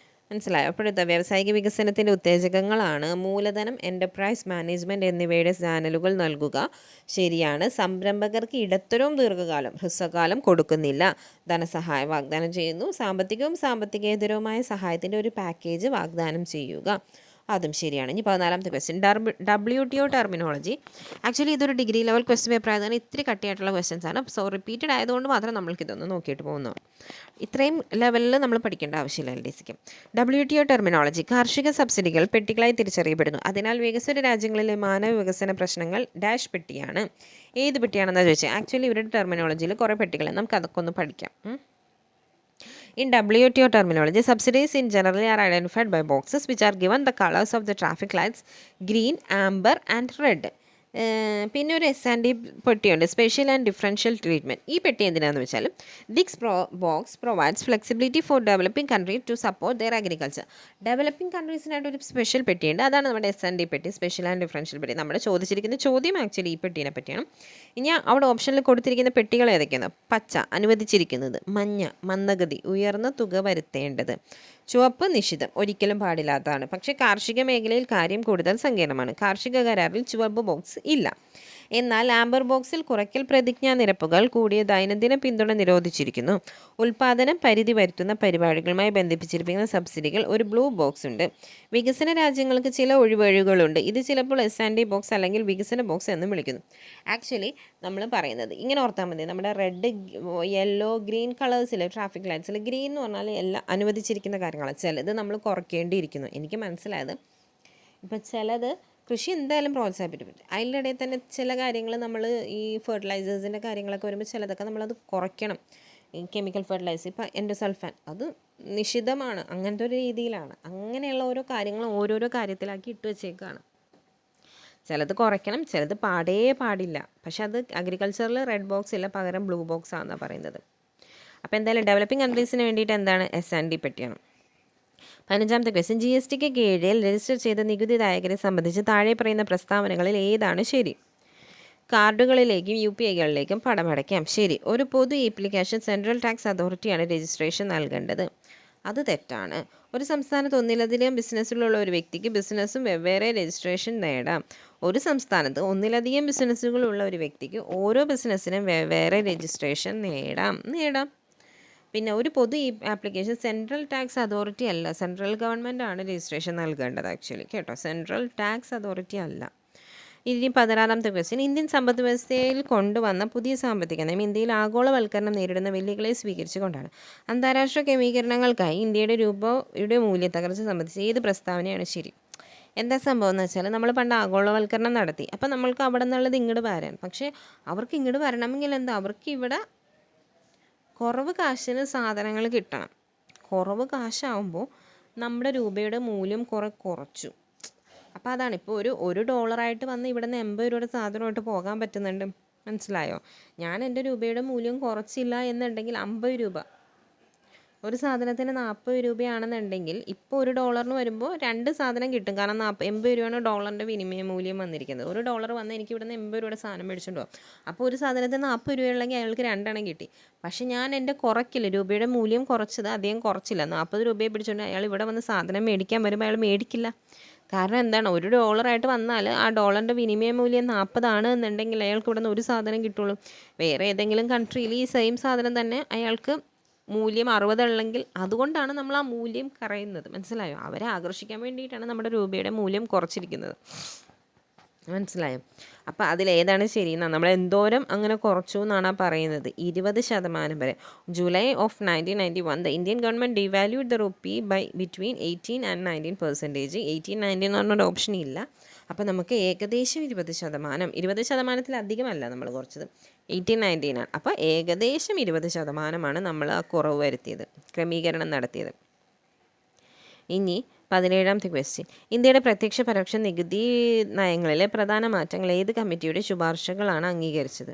മനസ്സിലായോ? അപ്പോഴത്തെ വ്യാവസായിക വികസനത്തിൻ്റെ ഉത്തേജകങ്ങളാണ് മൂലധനം, എൻ്റർപ്രൈസ് മാനേജ്മെൻറ്റ് എന്നിവയുടെ ചാനലുകൾ നൽകുക. ശരിയാണ്. സംരംഭകർക്ക് ഇടത്തരവും ദീർഘകാലം ഹ്രസ്വകാലം കൊടുക്കുന്നില്ല, ധനസഹായം വാഗ്ദാനം ചെയ്യുന്നു. സാമ്പത്തികവും സാമ്പത്തികേതരവുമായ സഹായത്തിൻ്റെ ഒരു പാക്കേജ് വാഗ്ദാനം ചെയ്യുക. അതും ശരിയാണ്. ഇനി 14ാമത്തെ ക്വസ്റ്റ്യൻ. WTO terminology. ആക്ച്വലി ഇതൊരു ഡിഗ്രി ലെവൽ ക്വസ്റ്റ്യൻ പേപ്പർ ആയതാണ്. ഇത്തിരി കട്ടിയായിട്ടുള്ള ക്വസ്റ്റ്യൻസ് ആണ്. സോ റിപ്പീറ്റഡ് ആയതുകൊണ്ട് മാത്രം നമ്മൾക്കിതൊന്ന് നോക്കിയിട്ട് പോകുന്നു. ഇത്രയും ലെവലിൽ നമ്മൾ പഠിക്കേണ്ട ആവശ്യമില്ല LDCക്ക്. WTO terminology. കാർഷിക സബ്സിഡികൾ പെട്ടികളായി തിരിച്ചറിയപ്പെടുന്നു. അതിനാൽ വികസ്വര രാജ്യങ്ങളിലെ മാനവ വികസന പ്രശ്നങ്ങൾ ഡാഷ് പെട്ടിയാണ്. ഏത് പെട്ടിയാണെന്നാണ് ചോദിച്ചത്. ആക്ച്വലി ഇവരുടെ ടെർമിനോളജിയിൽ കുറേ പെട്ടികളാണ്. നമുക്ക് അതൊക്കെ ഒന്ന് പഠിക്കാം. In WTO terminology, subsidies in generally are identified by boxes which are given the colors of the traffic lights green, amber and red. പിന്നെ ഒരു S&D പെട്ടിയുണ്ട്, സ്പെഷ്യൽ ആൻഡ് ഡിഫറൻഷ്യൽ ട്രീറ്റ്മെൻറ്റ്. ഈ പെട്ടി എന്തിനാണെന്ന് വെച്ചാൽ this box provides flexibility for developing country to support their agriculture. Developing കൺട്രീസിനായിട്ട് ഒരു സ്പെഷ്യൽ പെട്ടിയുണ്ട്. അതാണ് നമ്മുടെ S&D പെട്ടി, സ്പെഷ്യൽ ആൻഡ് ഡിഫറൻഷ്യൽ പെട്ടി. നമ്മുടെ ചോദിച്ചിരിക്കുന്ന ചോദ്യം ആക്ച്വലി ഈ പെട്ടീനെ പറ്റിയാണ്. ഇനി അവിടെ ഓപ്ഷനിൽ കൊടുത്തിരിക്കുന്ന പെട്ടികൾ ഏതൊക്കെയാണ്? പച്ച അനുവദിച്ചിരിക്കുന്നത്, മഞ്ഞ മന്ദഗതി ഉയർന്ന തുക വരുത്തേണ്ടത്, ചുവപ്പ് നിഷിദ്ധം ഒരിക്കലും പാടില്ലാത്തതാണ്. പക്ഷേ കാർഷിക മേഖലയിൽ കാര്യം കൂടുതൽ സങ്കീർണമാണ്. കാർഷിക കരാറിൽ ചുവപ്പ് ബോക്സ് ഇല്ല. എന്നാൽ ആംബർ ബോക്സിൽ കുറയ്ക്കൽ പ്രതിജ്ഞാ നിരപ്പുകൾ കൂടിയ ദൈനംദിന പിന്തുണ നിരോധിച്ചിരിക്കുന്നു. ഉൽപ്പാദനം പരിധി വരുത്തുന്ന പരിപാടികളുമായി ബന്ധിപ്പിച്ചിരിക്കുന്ന സബ്സിഡികൾ ഒരു ബ്ലൂ ബോക്സ് ഉണ്ട്. വികസന രാജ്യങ്ങൾക്ക് ചില ഒഴിവഴികളുണ്ട്. ഇത് ചിലപ്പോൾ S&D ബോക്സ് അല്ലെങ്കിൽ വികസന ബോക്സ് എന്നും വിളിക്കുന്നു. ആക്ച്വലി നമ്മൾ പറയുന്നത് ഇങ്ങനെ ഓർത്താൽ മതി. നമ്മുടെ റെഡ്, യെല്ലോ, ഗ്രീൻ കളേഴ്സിൽ ട്രാഫിക് ലൈറ്റ്സിൽ ഗ്രീൻ എന്ന് പറഞ്ഞാൽ എല്ലാം അനുവദിച്ചിരിക്കുന്ന കാര്യങ്ങളാണ്. ചിലത് നമ്മൾ കുറയ്ക്കേണ്ടിയിരിക്കുന്നു. എനിക്ക് മനസ്സിലായത് ഇപ്പം ചിലത് കൃഷി എന്തായാലും പ്രോത്സാഹിപ്പിക്കും. അതിൻ്റെ ഇടയിൽ തന്നെ ചില കാര്യങ്ങൾ നമ്മൾ ഈ ഫെർട്ടിലൈസേഴ്സിൻ്റെ കാര്യങ്ങളൊക്കെ വരുമ്പോൾ ചിലതൊക്കെ നമ്മളത് കുറയ്ക്കണം. ഈ കെമിക്കൽ ഫെർട്ടിലൈസർ ഇപ്പം എൻഡോസൾഫാൻ അത് നിഷിദ്ധമാണ്, അങ്ങനത്തെ ഒരു രീതിയിലാണ്. അങ്ങനെയുള്ള ഓരോ കാര്യങ്ങളും ഓരോരോ കാര്യത്തിലാക്കി ഇട്ട് വെച്ചേക്കാണ്. ചിലത് കുറയ്ക്കണം, ചിലത് പാടില്ല. പക്ഷെ അത് അഗ്രികൾച്ചറിൽ റെഡ് ബോക്സ് ഇല്ല, പകരം ബ്ലൂ ബോക്സ് ആണെന്നാണ് പറയുന്നത്. അപ്പോൾ എന്തായാലും ഡെവലപ്പിംഗ് കൺട്രീസിന് വേണ്ടിയിട്ട് എന്താണ് S&D പെട്ടിയാണ്. 15ാമത്തെ ക്വസ്റ്റ്യൻ, GSTക്ക് കീഴിൽ രജിസ്റ്റർ ചെയ്ത നികുതിദായകരെ സംബന്ധിച്ച് താഴെ പറയുന്ന പ്രസ്താവനകളിൽ ഏതാണ് ശരി? കാർഡുകളിലേക്കും UPIകളിലേക്കും പണമടയ്ക്കാം. ശരി. ഒരു പൊതു ആപ്ലിക്കേഷൻ സെൻട്രൽ ടാക്സ് അതോറിറ്റിയാണ് രജിസ്ട്രേഷൻ നൽകേണ്ടത്. അത് തെറ്റാണ്. ഒരു സംസ്ഥാനത്ത് ഒന്നിലധികം ബിസിനസ്സുകളുള്ള ഒരു വ്യക്തിക്ക് ബിസിനസ്സും വെവ്വേറെ രജിസ്ട്രേഷൻ നേടാം. ഒരു സംസ്ഥാനത്ത് ഒന്നിലധികം ബിസിനസ്സുകളുള്ള ഒരു വ്യക്തിക്ക് ഓരോ ബിസിനസ്സിനും വെവ്വേറെ രജിസ്ട്രേഷൻ നേടാം. പിന്നെ ഒരു പൊതു ആപ്ലിക്കേഷൻ സെൻട്രൽ ടാക്സ് അതോറിറ്റി അല്ല, സെൻട്രൽ ഗവൺമെൻറ് ആണ് രജിസ്ട്രേഷൻ നൽകേണ്ടത് ആക്ച്വലി കേട്ടോ, സെൻട്രൽ ടാക്സ് അതോറിറ്റി അല്ല. ഇനി 16ാമത്തെ ക്വസ്റ്റ്യൻ, ഇന്ത്യൻ സമ്പദ് വ്യവസ്ഥയിൽ കൊണ്ടുവന്ന പുതിയ സാമ്പത്തിക നയം ഇന്ത്യയിൽ ആഗോളവൽക്കരണം നേരിടുന്ന വെല്ലുവിളികളെ സ്വീകരിച്ചുകൊണ്ടാണ്. അന്താരാഷ്ട്ര ക്രമീകരണങ്ങൾക്കായി ഇന്ത്യയുടെ രൂപയുടെ മൂല്യത്തകർച്ച സംബന്ധിച്ച് ഏത് പ്രസ്താവനയാണ് ശരി? എന്താ സംഭവം എന്ന് വെച്ചാൽ നമ്മൾ പണ്ട് ആഗോളവൽക്കരണം നടത്തി, അപ്പം നമ്മൾക്ക് അവിടെ നിന്നുള്ളത് ഇങ്ങോട്ട് വരാൻ. പക്ഷേ അവർക്ക് ഇങ്ങോട്ട് വരണമെങ്കിൽ എന്താ, അവർക്ക് ഇവിടെ കുറവ് കാശിന് സാധനങ്ങൾ കിട്ടണം. കുറവ് കാശാവുമ്പോൾ നമ്മുടെ രൂപയുടെ മൂല്യം കുറച്ചു. അപ്പോൾ അതാണ് ഇപ്പോൾ ഒരു ഡോളറായിട്ട് വന്ന് ഇവിടെ നിന്ന് 80 രൂപയുടെ സാധനമായിട്ട് പോകാൻ പറ്റുന്നുണ്ട്. മനസ്സിലായോ? ഞാൻ എൻ്റെ രൂപയുടെ മൂല്യം കുറച്ചില്ല എന്നുണ്ടെങ്കിൽ 50 രൂപ, ഒരു സാധനത്തിന് 40 രൂപയാണെന്നുണ്ടെങ്കിൽ ഇപ്പോൾ ഒരു ഡോളറിന് വരുമ്പോൾ 2 സാധനം കിട്ടും. കാരണം 80 രൂപയാണ് ഡോളറിൻ്റെ വിനിമയ മൂല്യം വന്നിരിക്കുന്നത്. ഒരു ഡോളർ വന്ന് എനിക്ക് ഇവിടെ നിന്ന് 80 രൂപയുടെ സാധനം മേടിച്ചുകൊണ്ട് പോകും. അപ്പോൾ ഒരു സാധനത്തിന് 40 രൂപയുള്ളെങ്കിൽ അയാൾക്ക് 2 എണ്ണം കിട്ടി. പക്ഷെ ഞാൻ എൻ്റെ കുറയ്ക്കില്ല, രൂപയുടെ മൂല്യം കുറച്ചത് അധികം കുറച്ചില്ല. 40 രൂപയെ പിടിച്ചുകൊണ്ട് അയാൾ ഇവിടെ വന്ന് സാധനം മേടിക്കാൻ വരുമ്പോൾ അയാൾ മേടിക്കില്ല. കാരണം എന്താണ്, ഒരു ഡോളറായിട്ട് വന്നാൽ ആ ഡോളറിൻ്റെ വിനിമയ മൂല്യം 40 ആണ് എന്നുണ്ടെങ്കിൽ അയാൾക്ക് ഇവിടെ നിന്ന് ഒരു സാധനം കിട്ടുള്ളൂ. വേറെ ഏതെങ്കിലും കൺട്രിയിൽ ഈ സെയിം സാധനം തന്നെ അയാൾക്ക് മൂല്യം 60 ഉള്ളെങ്കിൽ അതുകൊണ്ടാണ് നമ്മൾ ആ മൂല്യം കുറയുന്നത്. മനസ്സിലായോ? അവരെ ആകർഷിക്കാൻ വേണ്ടിയിട്ടാണ് നമ്മുടെ രൂപയുടെ മൂല്യം കുറച്ചിരിക്കുന്നത്. മനസ്സിലായോ? അപ്പോൾ അതിലേതാണ് ശരിയെന്നാണ്, നമ്മൾ എന്തോരം അങ്ങനെ കുറച്ചു എന്നാണ് പറയുന്നത്. 20% വരെ. July of 1991 the Indian government devalued the rupee by between 18 and 19%. 18-19 എന്ന് പറഞ്ഞൊരു ഓപ്ഷൻ ഇല്ല. അപ്പോൾ നമുക്ക് ഏകദേശം 20%, 20%-അധികമല്ല നമ്മൾ കുറച്ചത്, 18-19 ആണ്. അപ്പോൾ ഏകദേശം 20%-ആണ് നമ്മൾ ആ കുറവ് വരുത്തിയത്, ക്രമീകരണം നടത്തിയത്. ഇനി 17ാമത്തെ ക്വസ്റ്റ്യൻ, ഇന്ത്യയുടെ പ്രത്യക്ഷ പരോക്ഷ നികുതി നയങ്ങളിലെ പ്രധാന മാറ്റങ്ങൾ ഏത് കമ്മിറ്റിയുടെ ശുപാർശകളാണ് അംഗീകരിച്ചത്?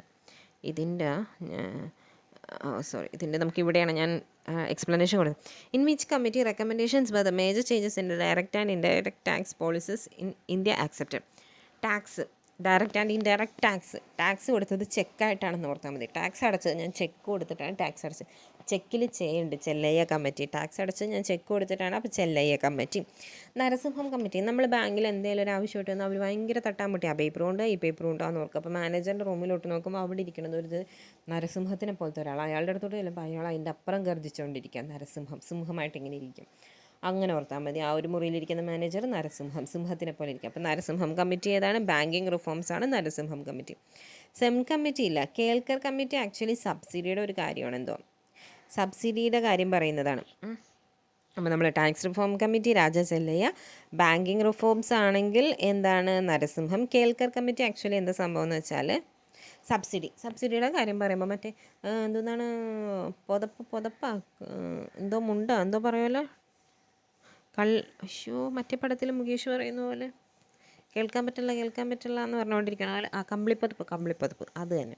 ഇതിൻ്റെ നമുക്ക് ഇവിടെയാണ് ഞാൻ എക്സ്പ്ലനേഷൻ കൊടുത്തത്. In which committee recommendations were the major changes in direct and indirect tax policies in India accepted? Tax, direct and indirect tax കൊടുത്തത് ചെക്കായിട്ടാണെന്ന് ഓർത്താൽ മതി. ടാക്സ് അടച്ചത് ഞാൻ ചെക്ക് കൊടുത്തിട്ടാണ് ടാക്സ് അടച്ചത്. ചെക്കിൽ ചെയ്യുന്നുണ്ട് ചെല്ലയ്യ കമ്മിറ്റി. ടാക്സ് അടച്ചത് ഞാൻ ചെക്ക് കൊടുത്തിട്ടാണ്, അപ്പോൾ ചെല്ലയ്യ കമ്മിറ്റി. നരസിംഹം കമ്മിറ്റി, നമ്മൾ ബാങ്കിൽ എന്തെങ്കിലും ഒരു ആവശ്യമായിട്ട് വന്നാൽ അവർ ഭയങ്കര തട്ടാൻ ആ പേപ്പർ കൊണ്ട് ഈ പേപ്പർ കൊണ്ടാന്ന് ഓർക്കുക. അപ്പോൾ മാനേജറിൻ്റെ റൂമിലോട്ട് നോക്കുമ്പോൾ അവിടെ ഇരിക്കുന്നത് ഒരു നരസിംഹത്തിനെ പോലത്തെ ഒരാൾ. അയാളുടെ അടുത്തോട്ട് ചെല്ലുമ്പോൾ അയാൾ അതിൻ്റെ അപ്പുറം ഗർജിച്ചുകൊണ്ടിരിക്കുക. സിംഹമായിട്ട് ഇങ്ങനെ ഇരിക്കും. അങ്ങനെ ഓർത്താൽ മതി. ആ ഒരു മുറിയിലിരിക്കുന്ന മാനേജർ സിംഹത്തിനെ പോലെ ഇരിക്കും. അപ്പോൾ നരസിംഹം കമ്മിറ്റി ഏതാണ്? ബാങ്കിങ് റിഫോംസ് ആണ് നരസിംഹം കമ്മിറ്റി. സെം കമ്മിറ്റി ഇല്ല. കേൽക്കർ കമ്മിറ്റി ആക്ച്വലി സബ്സിഡിയുടെ ഒരു കാര്യമാണ്, എന്തോ സബ്സിഡിയുടെ കാര്യം പറയുന്നതാണ്. അപ്പോൾ നമ്മൾ ടാക്സ് റിഫോം കമ്മിറ്റി രാജ ചെല്ലയ്യ, ബാങ്കിങ് റിഫോംസ് ആണെങ്കിൽ എന്താണ് നരസിംഹം. കേൽക്കർ കമ്മിറ്റി ആക്ച്വലി എന്താ സംഭവം എന്ന് വെച്ചാൽ സബ്സിഡിയുടെ കാര്യം പറയുമ്പോൾ മറ്റേ എന്താണ് പുതപ്പ എന്തോ എന്തോ പറയുമല്ലോ, മറ്റേ പടത്തിൽ മുകേഷ് പറയുന്ന പോലെ കേൾക്കാൻ പറ്റില്ല എന്ന് പറഞ്ഞുകൊണ്ടിരിക്കണം. ആ കമ്പിളിപ്പതുപ്പ് അത് തന്നെ.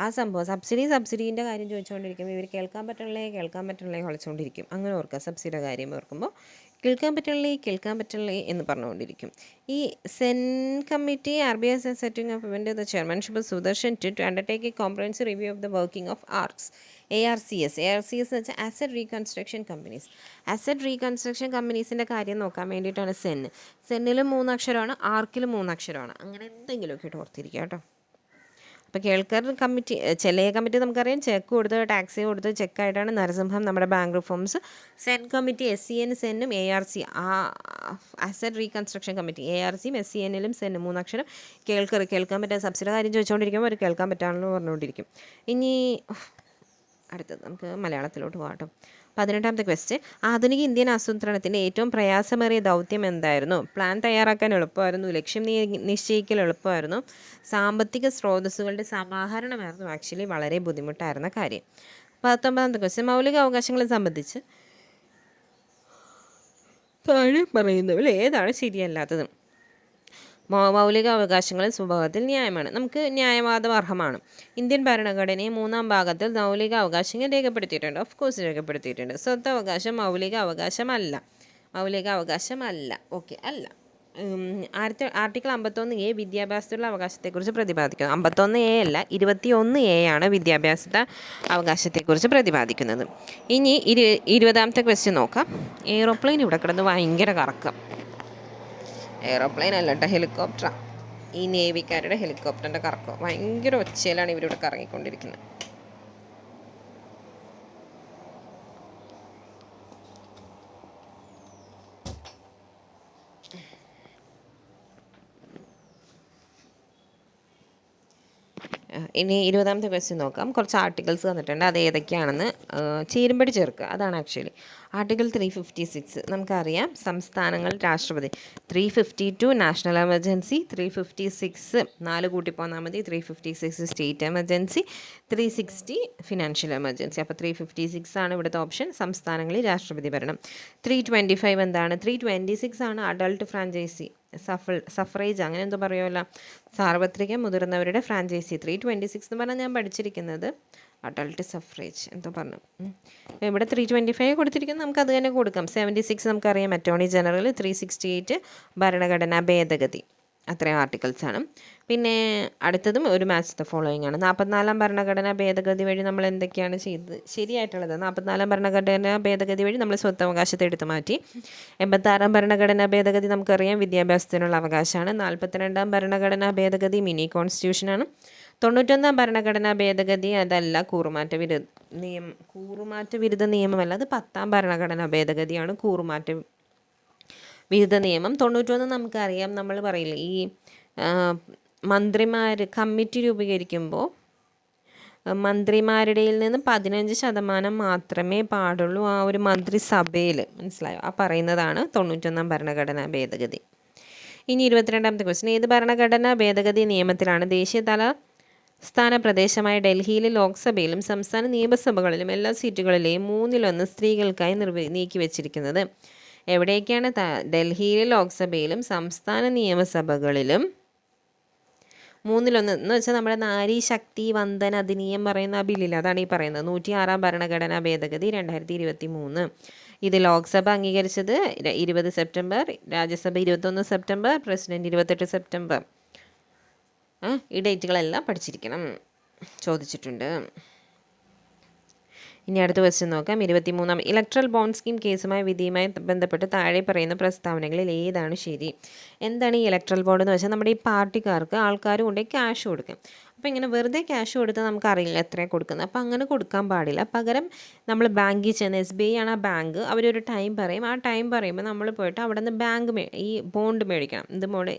ആ സംഭവം സബ്സിഡീൻ്റെ കാര്യം ചോദിച്ചുകൊണ്ടിരിക്കുമ്പോൾ ഇവർ കേൾക്കാൻ പറ്റണല്ലേ കളിച്ചുകൊണ്ടിരിക്കും. അങ്ങനെ ഓർക്കുക, സബ്സിഡിയുടെ കാര്യം ഓർക്കുമ്പോൾ കേൾക്കാൻ പറ്റണല്ലേ എന്ന് പറഞ്ഞുകൊണ്ടിരിക്കും. ഈ Sen committee RBI setting of event the chairmanship Sudarshan to undertake a comprehensive review of the working of ARCS എന്ന് വെച്ചാൽ അസറ്റ് റീകൺസ്ട്രക്ഷൻ കമ്പനീസിൻ്റെ കാര്യം നോക്കാൻ വേണ്ടിയിട്ടാണ് സെന്നിലും 3 അക്ഷരമാണ്, ആർക്കിലും 3 അക്ഷരമാണ്. അങ്ങനെ എന്തെങ്കിലുമൊക്കെ ഇട്ട് ഓർത്തിരിക്കുക കേട്ടോ. അപ്പോൾ കേൾക്കർ കമ്മിറ്റി, ചെല്ലയ്യ കമ്മിറ്റി നമുക്കറിയാം, ചെക്ക് കൊടുത്ത് ടാക്സ് കൊടുത്ത് ചെക്കായിട്ടാണ്. നരസിംഹം നമ്മുടെ bank reforms. Sen committee SCN സെന്നും ARC അസറ്റ് റീകൺസ്ട്രക്ഷൻ കമ്മിറ്റി ARCയും SCNലും സെന്നും 3 അക്ഷരം. കേൾക്കാൻ പറ്റാത്ത സബ്സിഡി കാര്യം ചോദിച്ചുകൊണ്ടിരിക്കുമ്പോൾ അവർ കേൾക്കാൻ പറ്റാണെന്ന് പറഞ്ഞുകൊണ്ടിരിക്കും. ഇനി അടുത്തത് നമുക്ക് മലയാളത്തിലോട്ട് പോകാം കേട്ടോ. 18ാമത്തെ ക്വസ്റ്റ്യൻ, ആധുനിക ഇന്ത്യൻ ആസൂത്രണത്തിൻ്റെ ഏറ്റവും പ്രയാസമേറിയ ദൗത്യം എന്തായിരുന്നു? പ്ലാൻ തയ്യാറാക്കാൻ എളുപ്പമായിരുന്നു, ലക്ഷ്യം നിശ്ചയിക്കൽ എളുപ്പമായിരുന്നു, സാമ്പത്തിക സ്രോതസ്സുകളുടെ സമാഹരണമായിരുന്നു ആക്ച്വലി വളരെ ബുദ്ധിമുട്ടായിരുന്ന കാര്യം. 19ാമത്തെ ക്വസ്റ്റ്യൻ, മൗലിക അവകാശങ്ങളെ സംബന്ധിച്ച് താഴെ പറയുന്നവയിൽ ഏതാണ് ശരിയല്ലാത്തത്? മൗലിക അവകാശങ്ങൾ സ്വഭാവത്തിൽ ന്യായമാണ്. നമുക്ക് ന്യായവാദം അർഹമാണ്. ഇന്ത്യൻ ഭരണഘടനയെ 3-ാം ഭാഗത്തിൽ മൗലിക അവകാശങ്ങൾ രേഖപ്പെടുത്തിയിട്ടുണ്ട്. ഓഫ് കോഴ്സ് രേഖപ്പെടുത്തിയിട്ടുണ്ട്. സ്വത്തവകാശം മൗലിക അവകാശമല്ല. ഓക്കെ, അല്ല. Article 51A വിദ്യാഭ്യാസത്തിലുള്ള അവകാശത്തെക്കുറിച്ച് പ്രതിപാദിക്കുന്നു. 51A അല്ല, 21A ആണ് വിദ്യാഭ്യാസ അവകാശത്തെക്കുറിച്ച് പ്രതിപാദിക്കുന്നത്. ഇനി 20ാമത്തെ ക്വസ്റ്റ്യൻ നോക്കാം. എയ്റോപ്ലെയിൻ ഇവിടെ കിടന്ന് ഭയങ്കര കറക്കം. എയ്റോപ്ലെയിൻ അല്ല കേട്ടോ, ഹെലികോപ്റ്ററാണ്. ഈ നേവിക്കാരുടെ ഹെലികോപ്റ്ററിൻ്റെ കറക്കം ഭയങ്കര ഒച്ചയിലാണ് ഇവരിവിടെ കറങ്ങിക്കൊണ്ടിരിക്കുന്നത്. ഇനി 20ാമത്തെ ക്വസ്റ്റ്യൻ നോക്കാം. കുറച്ച് ആർട്ടിക്കിൾസ് തന്നിട്ടുണ്ട്, അത് ഏതൊക്കെയാണെന്ന് ചേരുമ്പടി ചേർക്കുക. അതാണ് ആക്ച്വലി ആർട്ടിക്കിൾ 356. നമുക്കറിയാം സംസ്ഥാനങ്ങൾ രാഷ്ട്രപതി. 352 നാഷണൽ എമർജൻസി, 356 4 കൂട്ടി പോന്നാൽ മതി, 356 സ്റ്റേറ്റ് എമർജൻസി, 360 ഫിനാൻഷ്യൽ എമർജൻസി. അപ്പോൾ 356 ആണ് ഇവിടുത്തെ ഓപ്ഷൻ, സംസ്ഥാനങ്ങളിൽ രാഷ്ട്രപതി ഭരണം. 325 എന്താണ്? 326 ആണ് അഡൾട്ട് ഫ്രാഞ്ചൈസി, സഫറേജ് അങ്ങനെ എന്തോ പറയുമല്ലോ, സാർവത്രിക മുതിർന്നവരുടെ ഫ്രാഞ്ചൈസി. 326 എന്ന് പറഞ്ഞാൽ ഞാൻ പഠിച്ചിരിക്കുന്നത് അഡൾട്ട് സഫറേജ് എന്തോ പറഞ്ഞു. ഇവിടെ 325 കൊടുത്തിരിക്കുന്നത്, നമുക്ക് അത് തന്നെ കൊടുക്കാം. 76 നമുക്കറിയാം അറ്റോർണി ജനറൽ, 368 ഭരണഘടനാ ഭേദഗതി. അത്രയും ആർട്ടിക്കിൾസാണ്. പിന്നെ അടുത്തതും ഒരു മാച്ച് ദ ഫോളോയിങ് ആണ്. 44-ാം ഭരണഘടനാ ഭേദഗതി വഴി നമ്മൾ എന്തൊക്കെയാണ് ചെയ്തത് ശരിയായിട്ടുള്ളത്? 44-ാം ഭരണഘടനാ ഭേദഗതി വഴി നമ്മൾ സ്വത്തവകാശത്തെ എടുത്തു മാറ്റി. 86-ാം ഭരണഘടനാ ഭേദഗതി നമുക്കറിയാം വിദ്യാഭ്യാസത്തിനുള്ള അവകാശമാണ്. 42-ാം ഭരണഘടനാ ഭേദഗതി മിനി കോൺസ്റ്റിറ്റ്യൂഷനാണ്. 91-ാം ഭരണഘടനാ ഭേദഗതി അതല്ല, കൂറുമാറ്റ വിരുദ്ധ നിയമമല്ല, അത് 10-ാം ഭരണഘടനാ ഭേദഗതിയാണ്, കൂറുമാറ്റ വിരുദ്ധ നിയമം. 91 നമുക്കറിയാം, നമ്മൾ പറയില്ല ഈ മന്ത്രിമാർ കമ്മിറ്റി രൂപീകരിക്കുമ്പോൾ മന്ത്രിമാരുടെയിൽ നിന്ന് 15% മാത്രമേ പാടുള്ളൂ ആ ഒരു മന്ത്രിസഭയിൽ, മനസ്സിലായോ? ആ പറയുന്നതാണ് 91-ാം ഭരണഘടനാ ഭേദഗതി. ഇനി 22ാമത്തെ ക്വസ്റ്റ്യൻ, ഏത് ഭരണഘടനാ ഭേദഗതി നിയമത്തിലാണ് ദേശീയ തലസ്ഥാന പ്രദേശമായ ഡൽഹിയിലെ ലോക്സഭയിലും സംസ്ഥാന നിയമസഭകളിലും എല്ലാ സീറ്റുകളിലെയും 1/3 സ്ത്രീകൾക്കായി നീക്കി വച്ചിരിക്കുന്നത്? എവിടെയൊക്കെയാണ്? ഡൽഹിയിലെ ലോക്സഭയിലും സംസ്ഥാന നിയമസഭകളിലും 1/3 എന്ന് വെച്ചാൽ നമ്മുടെ നാരി ശക്തി വന്ദന അധിനിയം പറയുന്ന ആ ബില്ലിൽ, അതാണ് ഈ പറയുന്നത്. 106-ാം ഭരണഘടനാ ഭേദഗതി 2023. ഇത് ലോക്സഭ അംഗീകരിച്ചത് 20 September, Rajya Sabha 21 September, president 28 September. ഈ ഡേറ്റുകളെല്ലാം പഠിച്ചിരിക്കണം, ചോദിച്ചിട്ടുണ്ട്. ഇനി അടുത്ത ക്വസ്റ്റ്യൻ നോക്കാം. 23-ാം ഇലക്ട്രൽ ബോണ്ട് സ്കീം കേസുമായി വിധിയുമായി ബന്ധപ്പെട്ട് താഴെ പറയുന്ന പ്രസ്താവനകളിൽ ഏതാണ് ശരി? എന്താണ് ഈ ഇലക്ട്രൽ ബോണ്ട് എന്ന് വെച്ചാൽ നമ്മുടെ ഈ പാർട്ടിക്കാർക്ക് ആൾക്കാർ കൊണ്ടുപോയി ക്യാഷ് കൊടുക്കും. അപ്പോൾ ഇങ്ങനെ വെറുതെ ക്യാഷ് കൊടുത്താൽ നമുക്കറിയില്ല എത്രയാണ് കൊടുക്കുന്നത്. അപ്പോൾ അങ്ങനെ കൊടുക്കാൻ പാടില്ല. പകരം നമ്മൾ ബാങ്കിൽ ചെന്ന്, SBI ആണ് ആ ബാങ്ക്, അവരൊരു ടൈം പറയും. ആ ടൈം പറയുമ്പോൾ നമ്മൾ പോയിട്ട് അവിടെ നിന്ന് ഈ ബോണ്ട് മേടിക്കണം.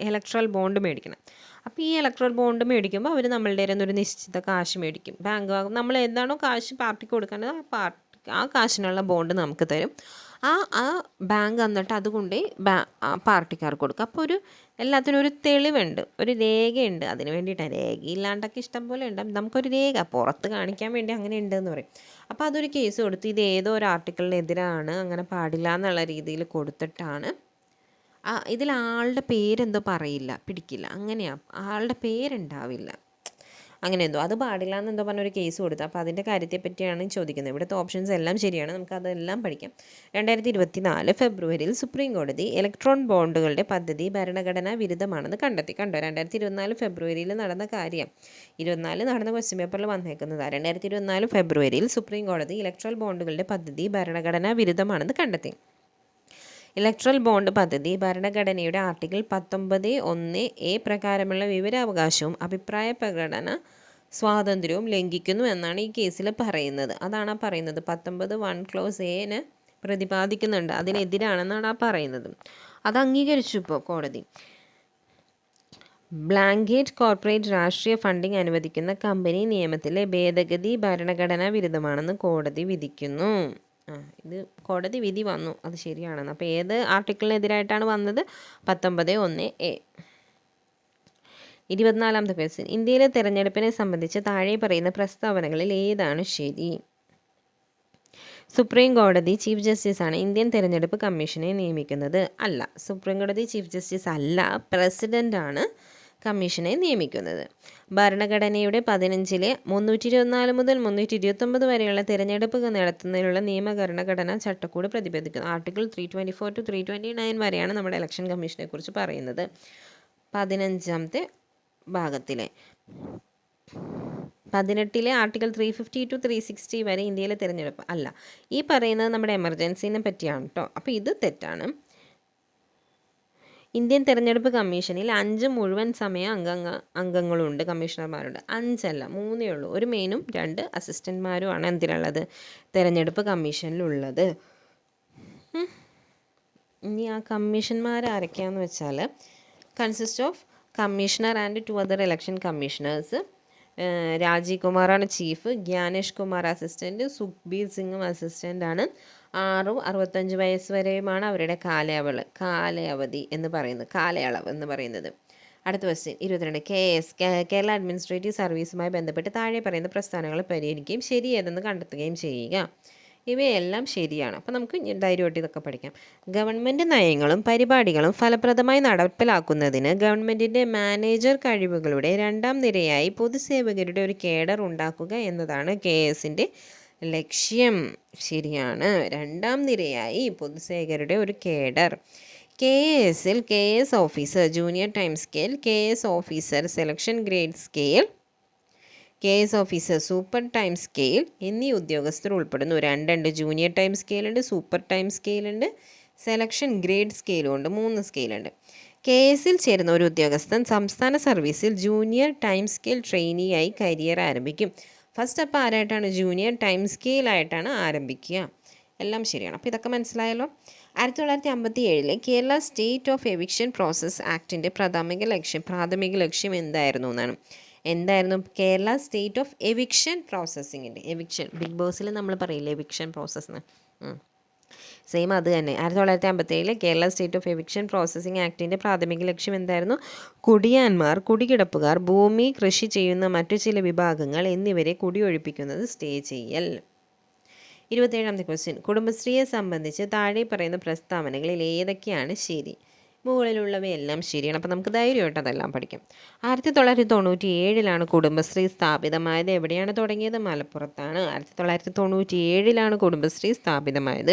ഇലക്ട്രൽ ബോണ്ട് മേടിക്കണം. അപ്പോൾ ഈ ഇലക്ട്രൽ ബോണ്ട് മേടിക്കുമ്പോൾ അവർ നമ്മളുടെ ഒരു നിശ്ചിത കാശ് മേടിക്കും. ബാങ്ക് നമ്മൾ എന്താണോ കാശ് പാർട്ടിക്ക് കൊടുക്കേണ്ടത് ആ കാശിനുള്ള ബോണ്ട് നമുക്ക് തരും. ആ ബാങ്ക് എന്നിട്ട് അതുകൊണ്ട് പാർട്ടിക്കാർക്ക് കൊടുക്കുക. അപ്പോൾ എല്ലാത്തിനും ഒരു തെളിവുണ്ട്, ഒരു രേഖയുണ്ട്. അതിന് വേണ്ടിയിട്ടാണ്, രേഖയില്ലാണ്ടൊക്കെ ഇഷ്ടം പോലെ ഉണ്ട്. നമുക്കൊരു രേഖ പുറത്ത് കാണിക്കാൻ വേണ്ടി അങ്ങനെ ഉണ്ടെന്ന് പറയും. അപ്പോൾ അതൊരു കേസ് കൊടുത്ത് ഇത് ഏതോ ഒരു ആർട്ടിക്കിളിനെതിരാണ്, അങ്ങനെ പാടില്ല എന്നുള്ള രീതിയിൽ കൊടുത്തിട്ടാണ്. ഇതിൽ ആളുടെ പേരെന്തോ പറയില്ല, പിടിക്കില്ല, അങ്ങനെയാണ്, ആളുടെ പേരുണ്ടാവില്ല, അങ്ങനെ എന്തോ, അത് പാടില്ല എന്നെന്തോ പറഞ്ഞൊരു കേസ് കൊടുത്തു. അപ്പോൾ അതിൻ്റെ കാര്യത്തെ പറ്റിയാണ് ചോദിക്കുന്നത്. ഇവിടുത്തെ ഓപ്ഷൻസ് എല്ലാം ശരിയാണ്, നമുക്കതെല്ലാം പഠിക്കാം. 2024 ഫെബ്രുവരിയിൽ സുപ്രീം കോടതി ഇലക്ട്രോൺ ബോണ്ടുകളുടെ പദ്ധതി ഭരണഘടനാ വിരുദ്ധമാണെന്ന് കണ്ടെത്തി. 2024 ഫെബ്രുവരിയിൽ നടന്ന കാര്യം, 24 നടന്ന ക്വസ്റ്റ്യൻ പേപ്പറിൽ വന്നേക്കുന്നതാണ്. 2024 ഫെബ്രുവരിയിൽ സുപ്രീം കോടതി ഇലക്ട്രോൺ ബോണ്ടുകളുടെ പദ്ധതി ഭരണഘടനാ വിരുദ്ധമാണെന്ന് കണ്ടെത്തി. ഇലക്ട്രൽ ബോണ്ട് പദ്ധതി ഭരണഘടനയുടെ ആർട്ടിക്കിൾ 19(1)A പ്രകാരമുള്ള വിവരാവകാശവും അഭിപ്രായ പ്രകടന സ്വാതന്ത്ര്യവും ലംഘിക്കുന്നു എന്നാണ് ഈ കേസിൽ പറയുന്നത്. അതാണ് പറയുന്നത്. 19(1) ക്ലോസ് A പ്രതിപാദിക്കുന്നുണ്ട്, അതിനെതിരാണെന്നാണ് പറയുന്നത്. അത് അംഗീകരിച്ചു ഇപ്പോൾ കോടതി. ബ്ലാങ്കറ്റ് കോർപ്പറേറ്റ് രാഷ്ട്രീയ ഫണ്ടിംഗ് അനുവദിക്കുന്ന കമ്പനി നിയമത്തിലെ ഭേദഗതി ഭരണഘടനാ വിരുദ്ധമാണെന്ന് കോടതി വിധിക്കുന്നു. ഇത് കോടതി വിധി വന്നു, അത് ശരിയാണെന്ന്. അപ്പോൾ ഏത് ആർട്ടിക്കിളിനെതിരായിട്ടാണ് വന്നത്? 19(1)(a). 24ാമത്തെ ക്വസ്റ്റ്യൻ, ഇന്ത്യയിലെ തെരഞ്ഞെടുപ്പിനെ സംബന്ധിച്ച് താഴെ പറയുന്ന പ്രസ്താവനകളിൽ ഏതാണ് ശരി? സുപ്രീം കോടതി ചീഫ് ജസ്റ്റിസാണ് ഇന്ത്യൻ തെരഞ്ഞെടുപ്പ് കമ്മീഷനെ നിയമിക്കുന്നത്. അല്ല, സുപ്രീം കോടതി ചീഫ് ജസ്റ്റിസ് അല്ല, പ്രസിഡൻ്റാണ് കമ്മീഷനെ നിയമിക്കുന്നത്. ഭരണഘടനയുടെ 15-ലെ 324 മുതൽ 329 വരെയുള്ള തിരഞ്ഞെടുപ്പ് നടത്തുന്നതിനുള്ള നിയമഘടനാ ചട്ടക്കൂട് പ്രതിപാദിക്കുന്നു. ആർട്ടിക്കിൾ 324 to 329 വരെയാണ് നമ്മുടെ ഇലക്ഷൻ കമ്മീഷനെ കുറിച്ച് പറയുന്നത്. 15ാമത്തെ ഭാഗത്തിലെ 18-ലെ ആർട്ടിക്കിൾ 350 to 360 വരെ ഇന്ത്യയിലെ തിരഞ്ഞെടുപ്പ് അല്ല. ഈ പറയുന്നത് നമ്മുടെ എമർജൻസിനെ പറ്റിയാണ് കേട്ടോ. അപ്പോൾ ഇത് തെറ്റാണ്. ഇന്ത്യൻ തെരഞ്ഞെടുപ്പ് കമ്മീഷനിൽ 5 മുഴുവൻ സമയ അംഗങ്ങളുണ്ട്, കമ്മീഷണർമാരുണ്ട്. 5 അല്ല, 3 ഉള്ളൂ. ഒരു മെയിനും 2 അസിസ്റ്റന്റ്മാരുമാണ് എന്തിനുള്ളത്? തെരഞ്ഞെടുപ്പ് കമ്മീഷനിലുള്ളത്. ഇനി ആ കമ്മീഷന്മാർ ആരൊക്കെയാണെന്ന് വെച്ചാൽ, consist of commissioner and 2 other election commissioners. Rajiv കുമാറാണ് ചീഫ്, ജ്ഞാനേഷ് കുമാർ അസിസ്റ്റൻറ്റ്, സുഖ്ബീർ സിംഗും അസിസ്റ്റൻ്റാണ്. 6-65 വയസ്സ് വരെയുമാണ് അവരുടെ കാലയളവ് എന്ന് പറയുന്നത്. അടുത്ത ക്വസ്റ്റ്യൻ 22. കേരള അഡ്മിനിസ്ട്രേറ്റീവ് സർവീസുമായി ബന്ധപ്പെട്ട് താഴെ പറയുന്ന പ്രസ്ഥാനങ്ങൾ പരിഹരിക്കുകയും ശരി ഏതെന്ന് കണ്ടെത്തുകയും ചെയ്യുക. ഇവയെല്ലാം ശരിയാണ്. അപ്പോൾ നമുക്ക് ധൈര്യമായിട്ട് ഇതൊക്കെ പഠിക്കാം. ഗവൺമെൻറ് നയങ്ങളും പരിപാടികളും ഫലപ്രദമായി നടപ്പിലാക്കുന്നതിന് ഗവൺമെൻറ്റിൻ്റെ മാനേജർ കഴിവുകളുടെ 2ാം നിരയായി പൊതുസേവകരുടെ ഒരു കേഡർ ഉണ്ടാക്കുക എന്നതാണ് KSൻ്റെ ലക്ഷ്യം. ശരിയാണ്. 2ാം നിരയായി പൊതുസേവകരുടെ ഒരു കേഡർ. KSൽ KS officer, junior time scale, KS officer selection grade scale, KS officer super time scale എന്നീ ഉദ്യോഗസ്ഥർ ഉൾപ്പെടുന്നു. 2 ജൂനിയർ ടൈം സ്കെയിലുണ്ട്, സൂപ്പർ ടൈം സ്കെയിലുണ്ട്, സെലക്ഷൻ ഗ്രേഡ് സ്കെയിലും ഉണ്ട്. 3 സ്കെയിലുണ്ട്. KSൽ ചേരുന്ന ഒരു ഉദ്യോഗസ്ഥൻ സംസ്ഥാന സർവീസിൽ ജൂനിയർ ടൈം സ്കെയിൽ ട്രെയിനിയായി കരിയർ ആരംഭിക്കും. ഫസ്റ്റ് അപ്പോൾ ആരായിട്ടാണ്? ജൂനിയർ ടൈം സ്കെയിലായിട്ടാണ് ആരംഭിക്കുക. എല്ലാം ശരിയാണ്. അപ്പോൾ ഇതൊക്കെ മനസ്സിലായല്ലോ. 1957 Kerala state of eviction process ആക്ടിൻ്റെ പ്രാഥമിക ലക്ഷ്യം എന്തായിരുന്നു? കേരള സ്റ്റേറ്റ് ഓഫ് എവിക്ഷൻ പ്രോസസ്സിങ്ങിൻ്റെ ബിഗ് ബോസിൽ നമ്മൾ പറയില്ലേ എവിക്ഷൻ പ്രോസസ്സ് സെയിം അത് തന്നെ. 1957 Kerala state of eviction processing ആക്ടിൻ്റെ പ്രാഥമിക ലക്ഷ്യം എന്തായിരുന്നു? കുടിയാന്മാർ, കുടികിടപ്പുകാർ, ഭൂമി കൃഷി ചെയ്യുന്ന മറ്റു ചില വിഭാഗങ്ങൾ എന്നിവരെ കുടിയൊഴിപ്പിക്കുന്നത് സ്റ്റേ ചെയ്യൽ. 27ാമത്തെ ക്വസ്റ്റ്യൻ, കുടുംബശ്രീയെ സംബന്ധിച്ച് താഴെ പറയുന്ന പ്രസ്താവനകളിൽ ഏതൊക്കെയാണ് ശരി? മുകളിലുള്ളവയെല്ലാം ശരിയാണ്. അപ്പോൾ നമുക്ക് ധൈര്യമായിട്ട് അതെല്ലാം പഠിക്കാം. 1997 കുടുംബശ്രീ സ്ഥാപിതമായത്. എവിടെയാണ് തുടങ്ങിയത്? മലപ്പുറത്താണ്. 1997 കുടുംബശ്രീ സ്ഥാപിതമായത്.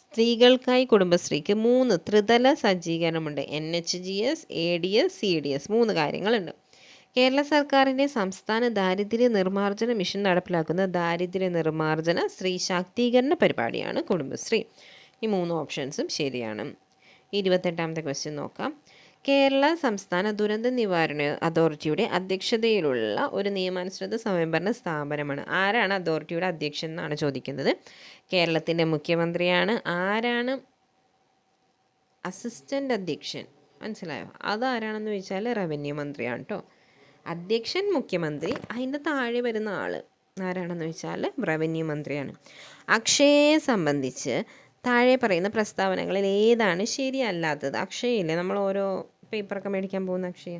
സ്ത്രീകൾക്കായി കുടുംബശ്രീക്ക് 3 ത്രിതല സജ്ജീകരണമുണ്ട്. NHGS, ADS, CDS 3 കാര്യങ്ങളുണ്ട്. കേരള സർക്കാരിൻ്റെ സംസ്ഥാന ദാരിദ്ര്യ നിർമ്മാർജ്ജന മിഷൻ നടപ്പിലാക്കുന്ന ദാരിദ്ര്യ നിർമ്മാർജ്ജന സ്ത്രീ ശാക്തീകരണ പരിപാടിയാണ് കുടുംബശ്രീ. ഈ 3 ഓപ്ഷൻസും ശരിയാണ്. 28ാമത്തെ ക്വസ്റ്റ്യൻ നോക്കാം. കേരള സംസ്ഥാന ദുരന്ത നിവാരണ അതോറിറ്റിയുടെ അധ്യക്ഷതയിലുള്ള ഒരു നിയമാനുസൃത സ്വയംഭരണ സ്ഥാപനമാണ്. ആരാണ് അതോറിറ്റിയുടെ അധ്യക്ഷൻ എന്നാണ് ചോദിക്കുന്നത്. കേരളത്തിൻ്റെ മുഖ്യമന്ത്രിയാണ്. ആരാണ് അസിസ്റ്റൻ്റ് അധ്യക്ഷൻ? മനസ്സിലായോ? അതാരാണെന്ന് ചോദിച്ചാൽ റവന്യൂ മന്ത്രിയാണ് കേട്ടോ. അധ്യക്ഷൻ മുഖ്യമന്ത്രി, അതിൻ്റെ താഴെ വരുന്ന ആൾ ആരാണെന്ന് വെച്ചാൽ റവന്യൂ മന്ത്രിയാണ്. അക്ഷയയെ സംബന്ധിച്ച് താഴെ പറയുന്ന പ്രസ്താവനകളിൽ ഏതാണ് ശരിയല്ലാത്തത്? അക്ഷയയില്ലേ, നമ്മൾ ഓരോ പേപ്പറൊക്കെ മേടിക്കാൻ പോകുന്ന അക്ഷയ.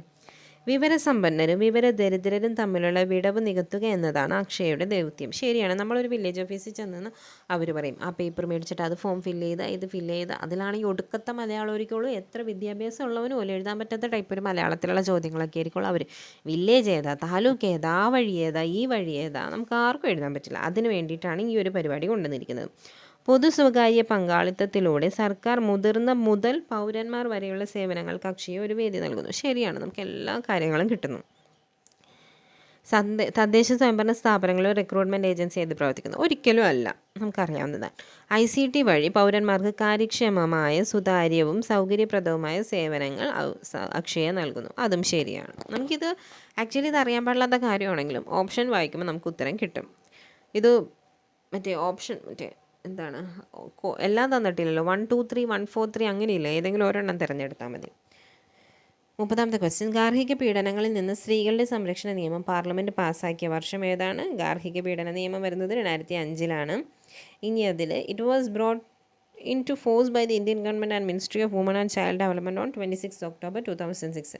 വിവരസമ്പന്നരും വിവരദരിദ്രരും തമ്മിലുള്ള വിടവ് നികത്തുക എന്നതാണ് അക്ഷയയുടെ ദൗത്യം. ശരിയാണ്. നമ്മളൊരു വില്ലേജ് ഓഫീസിൽ ചെന്ന് അവർ പറയും ആ പേപ്പർ മേടിച്ചിട്ട് അത് ഫോം ഫില്ല് ചെയ്താൽ ഇത് ഫില്ല് ചെയ്താൽ അതിലാണെങ്കിൽ ഒടുക്കത്തെ മലയാളം ഒരിക്കലും എത്ര വിദ്യാഭ്യാസം ഉള്ളവനും പോലും എഴുതാൻ പറ്റാത്ത ടൈപ്പ് ഒരു മലയാളത്തിലുള്ള ചോദ്യങ്ങളൊക്കെ ആയിരിക്കും അവർ. വില്ലേജ് ഏതാ, താലൂക്ക് ഏതാ, ആ വഴി ഏതാ, ഈ വഴി ഏതാ, നമുക്ക് ആർക്കും എഴുതാൻ പറ്റില്ല. അതിന് വേണ്ടിയിട്ടാണ് ഈ ഒരു പരിപാടി കൊണ്ടുവന്നിരിക്കുന്നത്. പൊതു സ്വകാര്യ പങ്കാളിത്തത്തിലൂടെ സർക്കാർ മുതിർന്ന മുതൽ പൗരന്മാർ വരെയുള്ള സേവനങ്ങൾക്ക് അക്ഷയ ഒരു വേദി നൽകുന്നു. ശരിയാണ്. നമുക്ക് എല്ലാ കാര്യങ്ങളും കിട്ടുന്നു. തദ്ദേശ സ്വയംഭരണ സ്ഥാപനങ്ങളിൽ റിക്രൂട്ട്മെൻറ്റ് ഏജൻസി ആയിട്ട് പ്രവർത്തിക്കുന്നു? ഒരിക്കലും അല്ല. നമുക്കറിയാവുന്നതാണ്. ICT വഴി പൗരന്മാർക്ക് കാര്യക്ഷമമായ സുതാര്യവും സൗകര്യപ്രദവുമായ സേവനങ്ങൾ അക്ഷയ നൽകുന്നു. അതും ശരിയാണ്. നമുക്കിത് ആക്ച്വലി ഇത് അറിയാൻ പാടില്ലാത്ത കാര്യമാണെങ്കിലും ഓപ്ഷൻ വായിക്കുമ്പോൾ നമുക്ക് ഉത്തരം കിട്ടും. ഇത് ഓപ്ഷൻ എന്താണ് എല്ലാം തന്നിട്ടില്ലല്ലോ. 1 2 3 1 4 3 അങ്ങനെയില്ല. ഏതെങ്കിലും ഒരെണ്ണം തിരഞ്ഞെടുത്താൽ മതി. 30ാമത്തെ ക്വസ്റ്റ്യൻ, ഗാർഹിക പീഡനങ്ങളിൽ നിന്ന് സ്ത്രീകളുടെ സംരക്ഷണ നിയമം പാർലമെൻറ്റ് പാസ്സാക്കിയ വർഷം ഏതാണ്? ഗാർഹിക പീഡന നിയമം വരുന്നത് 2005 ഇനി അതിൽ it was brought into force by the Indian government and ministry of woman and child development on 26 October 2006.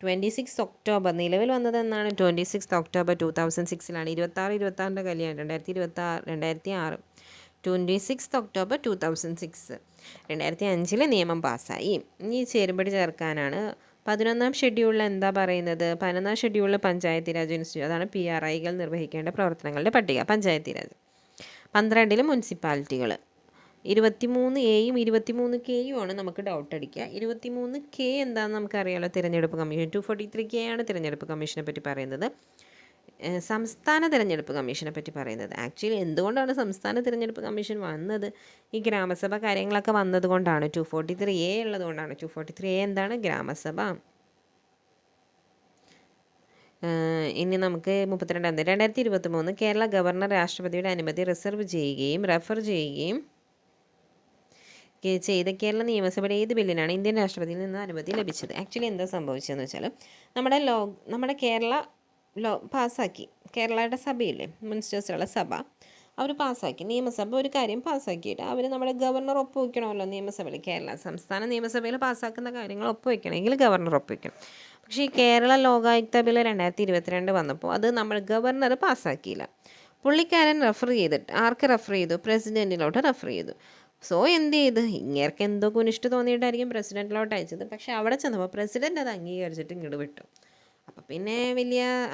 26 October നിലവിൽ വന്നത് എന്നാണ്? 26 October 2006 26 കല്യാണം 2006 26 October 2006. 2005 നിയമം പാസ്സായി. ഇനി ചേരുംപടി ചേർക്കാനാണ്. 11ാം ഷെഡ്യൂളിൽ എന്താ പറയുന്നത്? 11ാം ഷെഡ്യൂളിൽ പഞ്ചായത്തി രാജ് ഇൻസ്റ്റിറ്റ്യൂട്ട്, അതാണ് PRIകൾ നിർവഹിക്കേണ്ട പ്രവർത്തനങ്ങളുടെ പട്ടിക, പഞ്ചായത്തി രാജ്. 12 മുനിസിപ്പാലിറ്റികൾ. 23A-യും 23K-യും ആണ് നമുക്ക് ഡൗട്ട് അടിക്കുക. 23K എന്താണെന്ന് നമുക്കറിയാലോ, തിരഞ്ഞെടുപ്പ് കമ്മീഷൻ. 243K ആണ് തിരഞ്ഞെടുപ്പ് കമ്മീഷനെ പറ്റി പറയുന്നത്. സംസ്ഥാന തിരഞ്ഞെടുപ്പ് കമ്മീഷനെ പറ്റി പറയുന്നത്. ആക്ച്വലി എന്തുകൊണ്ടാണ് സംസ്ഥാന തിരഞ്ഞെടുപ്പ് കമ്മീഷൻ വന്നത്? ഈ ഗ്രാമസഭ കാര്യങ്ങളൊക്കെ വന്നത് കൊണ്ടാണ്. 243A ഉള്ളതുകൊണ്ടാണ്. 243A എന്താണ്? ഗ്രാമസഭ. ഇനി നമുക്ക് 32 2023 കേരള ഗവർണർ രാഷ്ട്രപതിയുടെ അനുമതി റിസർവ് ചെയ്യുകയും റെഫർ ചെയ്യുകയും ചെയ്ത കേരള നിയമസഭയുടെ ഏത് ബില്ലിനാണ് ഇന്ത്യൻ രാഷ്ട്രപതിയിൽ നിന്ന് അനുമതി ലഭിച്ചത്? ആക്ച്വലി എന്താ സംഭവിച്ചതെന്ന് വെച്ചാൽ നമ്മുടെ കേരള പാസ്സാക്കി. കേരളയുടെ സഭയില്ലേ, മിനിസ്റ്റേഴ്സുള്ള സഭ, അവർ പാസ്സാക്കി. നിയമസഭ ഒരു കാര്യം പാസ്സാക്കിയിട്ട് അവർ നമ്മുടെ ഗവർണർ ഒപ്പുവെക്കണമല്ലോ നിയമസഭയിൽ. കേരള സംസ്ഥാന നിയമസഭയിൽ പാസ്സാക്കുന്ന കാര്യങ്ങൾ ഒപ്പുവെക്കണമെങ്കിൽ ഗവർണർ ഒപ്പുവെക്കണം. പക്ഷേ ഈ കേരള ലോകായുക്ത ബില്ല് 2022 വന്നപ്പോൾ അത് നമ്മൾ ഗവർണർ പാസ്സാക്കിയില്ല. പുള്ളിക്കാരൻ റെഫർ ചെയ്തിട്ട് ആർക്ക് റെഫർ ചെയ്തു? പ്രസിഡൻറ്റിലോട്ട് റെഫർ ചെയ്തു. സോ എന്ത് ചെയ്ത്, ഇങ്ങേർക്ക് എന്തോ കുനിഷ്ട് തോന്നിയിട്ടായിരിക്കും പ്രസിഡൻറ്റിലോട്ട് അയച്ചത്. പക്ഷേ അവിടെ ചെന്നപ്പോൾ പ്രസിഡൻറ്റ് അത് അംഗീകരിച്ചിട്ട് ഇങ്ങോട്ട് വിട്ടു. അപ്പം പിന്നെ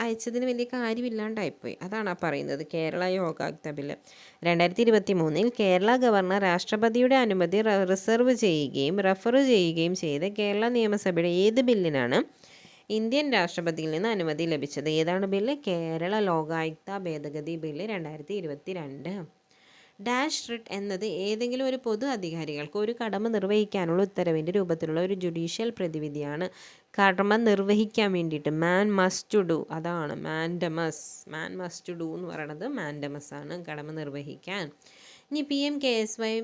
അയച്ചതിന് വലിയ കാര്യമില്ലാണ്ടായിപ്പോയി. അതാണ് ആ പറയുന്നത്. കേരള ലോകായുക്ത ബില്ല് 2023 കേരള ഗവർണർ രാഷ്ട്രപതിയുടെ അനുമതി റിസർവ് ചെയ്യുകയും റെഫർ ചെയ്യുകയും ചെയ്ത കേരള നിയമസഭയുടെ ഏത് ബില്ലിനാണ് ഇന്ത്യൻ രാഷ്ട്രപതിയിൽ നിന്ന് അനുമതി ലഭിച്ചത്? ഏതാണ് ബില്ല്? കേരള ലോകായുക്ത ഭേദഗതി ബില്ല് 2022. ഡാഷ് റിട്ട് എന്നത് ഏതെങ്കിലും ഒരു പൊതു അധികാരികൾക്ക് ഒരു കടമ നിർവഹിക്കാനുള്ള ഉത്തരവിൻ്റെ രൂപത്തിലുള്ള ഒരു ജുഡീഷ്യൽ പ്രതിവിധിയാണ്. കടമ നിർവഹിക്കാൻ വേണ്ടിയിട്ട് മാൻ മസ്റ്റ് ഡു, അതാണ് മാൻഡമസ്. മാൻ മസ്റ്റ് ഡു എന്ന് പറയുന്നത് മാൻഡമസ് ആണ്, കടമ നിർവഹിക്കാൻ. ഇനി PMKSY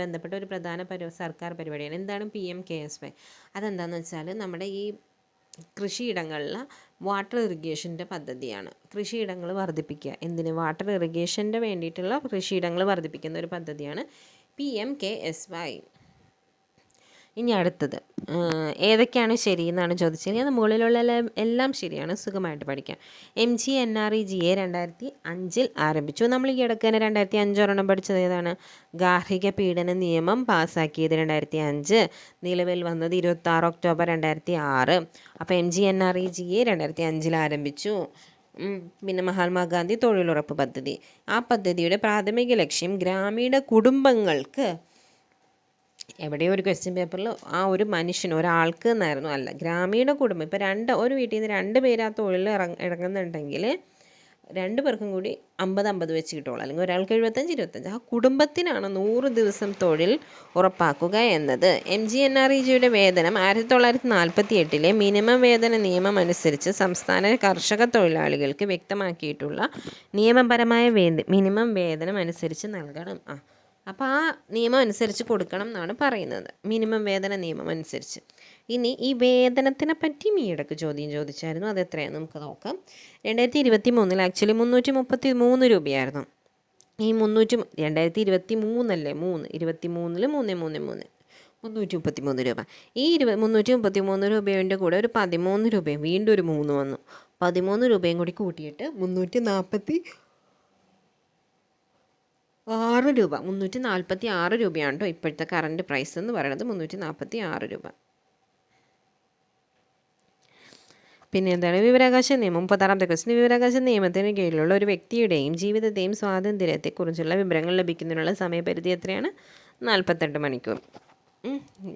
ബന്ധപ്പെട്ട ഒരു പ്രധാന സർക്കാർ പരിപാടിയാണ്. എന്താണ് PMKSY? അതെന്താണെന്ന് വെച്ചാൽ നമ്മുടെ ഈ കൃഷിയിടങ്ങളിൽ വാട്ടർ ഇറിഗേഷൻ്റെ പദ്ധതിയാണ്. കൃഷിയിടങ്ങൾ വർദ്ധിപ്പിക്കുക. എന്തിന്? വാട്ടർ ഇറിഗേഷൻ്റെ വേണ്ടിയിട്ടുള്ള കൃഷിയിടങ്ങൾ വർദ്ധിപ്പിക്കുന്ന ഒരു പദ്ധതിയാണ് PMKSY. ഇനി അടുത്തത് ഏതൊക്കെയാണ് ശരി എന്നാണ് ചോദിച്ചത്. അത് മുകളിലുള്ള എല്ലാം ശരിയാണ്, സുഖമായിട്ട് പഠിക്കാം. MGNREGA 2005 ആരംഭിച്ചു. നമ്മൾ ഈ ഇടയ്ക്ക് തന്നെ 2005 പഠിച്ചത് ഏതാണ്? ഗാർഹിക പീഡന നിയമം പാസ്സാക്കിയത് 2005, നിലവിൽ വന്നത് 26 October 2006. അപ്പോൾ MGNREGA 2005 ആരംഭിച്ചു. പിന്നെ മഹാത്മാഗാന്ധി തൊഴിലുറപ്പ് പദ്ധതി, ആ പദ്ധതിയുടെ പ്രാഥമിക ലക്ഷ്യം ഗ്രാമീണ കുടുംബങ്ങൾക്ക്, എവിടെയോ ഒരു ക്വസ്റ്റ്യൻ പേപ്പറിൽ ആ ഒരു മനുഷ്യന് ഒരാൾക്ക് എന്നായിരുന്നു, അല്ല ഗ്രാമീണ കുടുംബം. ഇപ്പോൾ ഒരു വീട്ടിൽ നിന്ന് 2 പേര് ആ തൊഴിൽ ഇറങ്ങുന്നുണ്ടെങ്കിൽ 2 പേർക്കും കൂടി 50-50 വെച്ച് കിട്ടുള്ളൂ. അല്ലെങ്കിൽ ഒരാൾക്ക് 75-25. ആ കുടുംബത്തിനാണ് 100 ദിവസം തൊഴിൽ ഉറപ്പാക്കുക എന്നത്. MGNREGയുടെ വേതനം 1948 മിനിമം വേതന നിയമം അനുസരിച്ച് സംസ്ഥാന കർഷക തൊഴിലാളികൾക്ക് വ്യക്തമാക്കിയിട്ടുള്ള നിയമപരമായ മിനിമം വേതനം അനുസരിച്ച് നൽകണം. അപ്പോൾ ആ നിയമം അനുസരിച്ച് കൊടുക്കണം എന്നാണ് പറയുന്നത്, മിനിമം വേതന നിയമം അനുസരിച്ച്. ഇനി ഈ വേതനത്തിനെ പറ്റി ഈയിടക്ക് ചോദ്യം ചോദിച്ചായിരുന്നു. അതെത്രയാണ് നമുക്ക് നോക്കാം. 2023 ആക്ച്വലി 333 രൂപയായിരുന്നു. ഈ 2023 അല്ലേ, 333 333 രൂപ. ഈ 333 രൂപയുടെ കൂടെ ഒരു 13 രൂപയും വീണ്ടും ഒരു 3 വന്നു. 13 രൂപയും കൂടി കൂട്ടിയിട്ട് 346 രൂപയാണ് കേട്ടോ ഇപ്പോഴത്തെ കറണ്ട് പ്രൈസ് എന്ന് പറയുന്നത്. 346 രൂപ. പിന്നെ എന്താണ് വിവരാവകാശ നിയമം? 36ാമത്തെ ക്വസ്റ്റ്യൻ. വിവരാവകാശ നിയമത്തിന് കീഴിലുള്ള ഒരു വ്യക്തിയുടെയും ജീവിതത്തെയും സ്വാതന്ത്ര്യത്തെക്കുറിച്ചുള്ള വിവരങ്ങൾ ലഭിക്കുന്നതിനുള്ള സമയപരിധി എത്രയാണ്? 48 മണിക്കൂർ.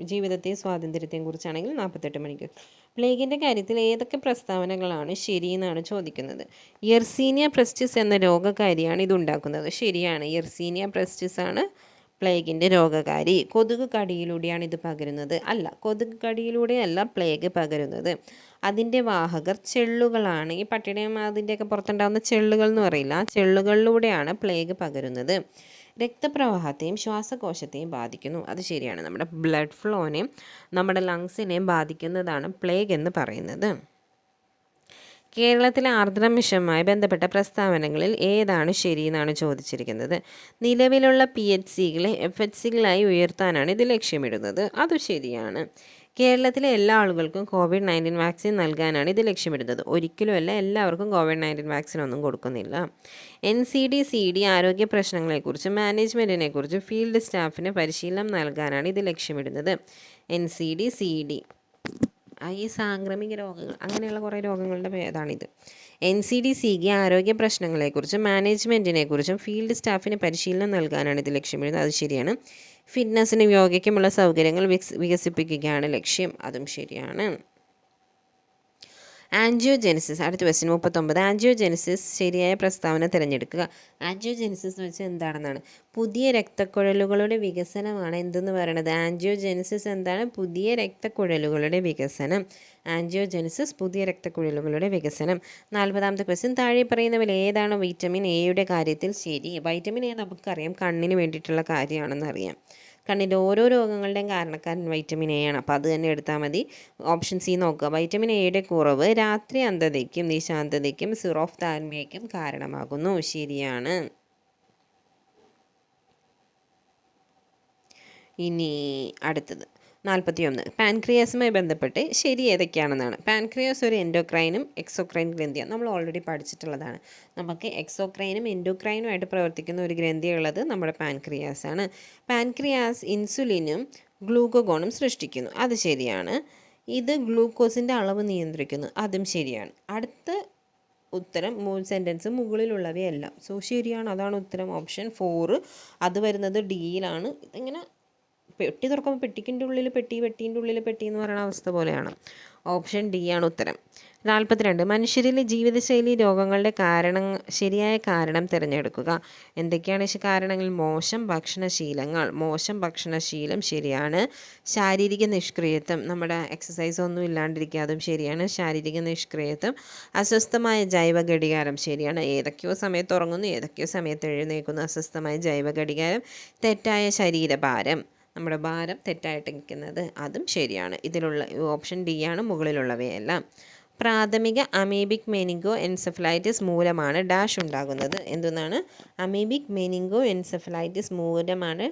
ജീവിതത്തെയും സ്വാതന്ത്ര്യത്തെയും കുറിച്ചാണെങ്കിൽ 48 മണിക്കൂർ. പ്ലേഗിൻ്റെ കാര്യത്തിൽ ഏതൊക്കെ പ്രസ്താവനകളാണ് ശരിയെന്നാണ് ചോദിക്കുന്നത്. യെർസീനിയ പെസ്റ്റിസ് എന്ന രോഗകാരിയാണ് ഇതുണ്ടാക്കുന്നത്. ശരിയാണ്, യെർസീനിയ പെസ്റ്റിസ് ആണ് പ്ലേഗിൻ്റെ രോഗകാരി. കൊതുക് കടിയിലൂടെയാണ് ഇത് പകരുന്നത്? അല്ല, കൊതുക് കടിയിലൂടെയല്ല പ്ലേഗ് പകരുന്നത്. അതിൻ്റെ വാഹകർ ചെള്ളുകളാണ്. ഈ പട്ടിയുടെയും അതിൻ്റെയൊക്കെ പുറത്തുണ്ടാകുന്ന ചെള്ളുകൾ എന്ന് പറയില്ല, ആ ചെള്ളുകളിലൂടെയാണ് പ്ലേഗ് പകരുന്നത്. രക്തപ്രവാഹത്തെയും ശ്വാസകോശത്തെയും ബാധിക്കുന്നു. അത് ശരിയാണ്. നമ്മുടെ ബ്ലഡ് ഫ്ലോനെയും നമ്മുടെ ലങ്സിനെയും ബാധിക്കുന്നതാണ് പ്ലേഗ് എന്ന് പറയുന്നത്. കേരളത്തിലെ ആർദ്ര മിഷനുമായി ബന്ധപ്പെട്ട പ്രസ്താവനകളിൽ ഏതാണ് ശരിയെന്നാണ് ചോദിച്ചിരിക്കുന്നത്. നിലവിലുള്ള PHCകളെ FHCകളായി ഉയർത്താനാണ് ഇത് ലക്ഷ്യമിടുന്നത്. അത് ശരിയാണ്. കേരളത്തിലെ എല്ലാ ആളുകൾക്കും COVID-19 വാക്സിൻ നൽകാനാണ് ഇത് ലക്ഷ്യമിടുന്നത്. ഒരിക്കലുമല്ല, എല്ലാവർക്കും COVID-19 വാക്സിൻ ഒന്നും കൊടുക്കുന്നില്ല. NCD-CD ആരോഗ്യ പ്രശ്നങ്ങളെക്കുറിച്ചും മാനേജ്മെൻറ്റിനെക്കുറിച്ചും ഫീൽഡ് സ്റ്റാഫിന് പരിശീലനം നൽകാനാണ് ഇത് ലക്ഷ്യമിടുന്നത്. NCD-CD ഈ സാംക്രമിക രോഗങ്ങൾ അങ്ങനെയുള്ള കുറേ രോഗങ്ങളുടെ ഭേദമാണിത്. NCD-CD ആരോഗ്യ പ്രശ്നങ്ങളെക്കുറിച്ചും മാനേജ്മെൻറ്റിനെക്കുറിച്ചും ഫീൽഡ് സ്റ്റാഫിന് പരിശീലനം നൽകാനാണ് ഇത് ലക്ഷ്യമിടുന്നത്. അത് ശരിയാണ്. ഫിറ്റ്നസ്സിനും യോഗയ്ക്കുമുള്ള സൗകര്യങ്ങൾ വികസിപ്പിക്കുകയാണ് ലക്ഷ്യം. അതും ശരിയാണ്. ആൻജിയോജെനിസിസ്, അടുത്ത ക്വസ്റ്റ്യൻ 39. ആൻജിയോജെനിസിസ് ശരിയായ പ്രസ്താവന തിരഞ്ഞെടുക്കുക. ആൻജിയോജെനിസിസ് എന്ന് വെച്ചാൽ എന്താണെന്നാണ്? പുതിയ രക്തക്കുഴലുകളുടെ വികസനമാണ് എന്തെന്ന് പറയുന്നത്. ആൻജിയോജെനിസിസ് എന്താണ്? പുതിയ രക്തക്കുഴലുകളുടെ വികസനം. ആൻജിയോജെനിസിസ് പുതിയ രക്തക്കുഴലുകളുടെ വികസനം. 40ാമത്തെ ക്വസ്റ്റ്യൻ, താഴെ പറയുന്നവയിൽ ഏതാണ് വിറ്റമിൻ എയുടെ കാര്യത്തിൽ ശരി? വൈറ്റമിൻ എ നമുക്കറിയാം കണ്ണിന് വേണ്ടിയിട്ടുള്ള കാര്യമാണെന്ന് അറിയാം. കണ്ണിൻ്റെ ഓരോ രോഗങ്ങളുടെയും കാരണക്കാരൻ വൈറ്റമിൻ എ ആണ്. അപ്പോൾ അത് തന്നെ എടുത്താൽ മതി. ഓപ്ഷൻ സി നോക്കുക. വൈറ്റമിൻ എയുടെ കുറവ് രാത്രി അന്ധതയ്ക്കും നിശാന്തതയ്ക്കും സിറോഫ്താൽമിയയ്ക്കും കാരണമാകുന്നു. ശരിയാണ്. ഇനി അടുത്തത് 41. പാൻക്രിയാസുമായി ബന്ധപ്പെട്ട് ശരി ഏതൊക്കെയാണെന്നാണ്. പാൻക്രിയാസ് ഒരു എൻഡോക്രൈനും എക്സോക്രൈൻ ഗ്രന്ഥിയാണ്. നമ്മൾ ഓൾറെഡി പഠിച്ചിട്ടുള്ളതാണ്. നമുക്ക് എക്സോക്രൈനും എൻഡോക്രൈനുമായിട്ട് പ്രവർത്തിക്കുന്ന ഒരു ഗ്രന്ഥിയുള്ളത് നമ്മുടെ പാൻക്രിയാസ് ആണ്. പാൻക്രിയാസ് ഇൻസുലിനും ഗ്ലൂക്കോഗോണും സൃഷ്ടിക്കുന്നു. അത് ശരിയാണ്. ഇത് ഗ്ലൂക്കോസിൻ്റെ അളവ് നിയന്ത്രിക്കുന്നു. അതും ശരിയാണ്. അടുത്ത ഉത്തരം സെൻറ്റൻസ് മുകളിലുള്ളവയെല്ലാം. സോ ശരിയാണ്. അതാണ് ഉത്തരം. ഓപ്ഷൻ 4 അത് വരുന്നത് ഡിയിലാണ്. ഇതിങ്ങനെ പെട്ടി തുറക്കുമ്പോൾ പെട്ടീൻ്റെ ഉള്ളിൽ പെട്ടി എന്ന് പറയുന്ന അവസ്ഥ പോലെയാണ്. ഓപ്ഷൻ ഡി ആണ് ഉത്തരം. 42. മനുഷ്യരിലെ ജീവിതശൈലി രോഗങ്ങളുടെ ശരിയായ കാരണം തിരഞ്ഞെടുക്കുക. എന്തൊക്കെയാണ് കാരണങ്ങൾ? മോശം ഭക്ഷണശീലം ശരിയാണ്. ശാരീരിക നിഷ്ക്രിയത്വം, നമ്മുടെ എക്സസൈസ് ഒന്നും ഇല്ലാണ്ടിരിക്കുക, അതും ശരിയാണ്. ശാരീരിക നിഷ്ക്രിയത്വം. അസ്വസ്ഥമായ ജൈവ ഘടികാരം ശരിയാണ്. ഏതൊക്കെയോ സമയത്ത് ഉറങ്ങുന്നു, ഏതൊക്കെയോ സമയത്ത് എഴുന്നേൽക്കുന്നു. അസ്വസ്ഥമായ ജൈവ ഘടികാരം. തെറ്റായ ശരീരഭാരം, നമ്മുടെ ഭാരം തെറ്റായിട്ട് നിൽക്കുന്നത്, അതും ശരിയാണ്. ഇതിലുള്ള ഓപ്ഷൻ ഡി ആണ് മുകളിലുള്ളവയെല്ലാം. പ്രാഥമിക അമീബിക് മെനിങ്കോ എൻസെഫലൈറ്റിസ് മൂലമാണ് ഡാഷ് ഉണ്ടാകുന്നത്. എന്തെന്നാണ്? അമീബിക് മെനിങ്കോ എൻസെഫലൈറ്റിസ് മൂലമാണ്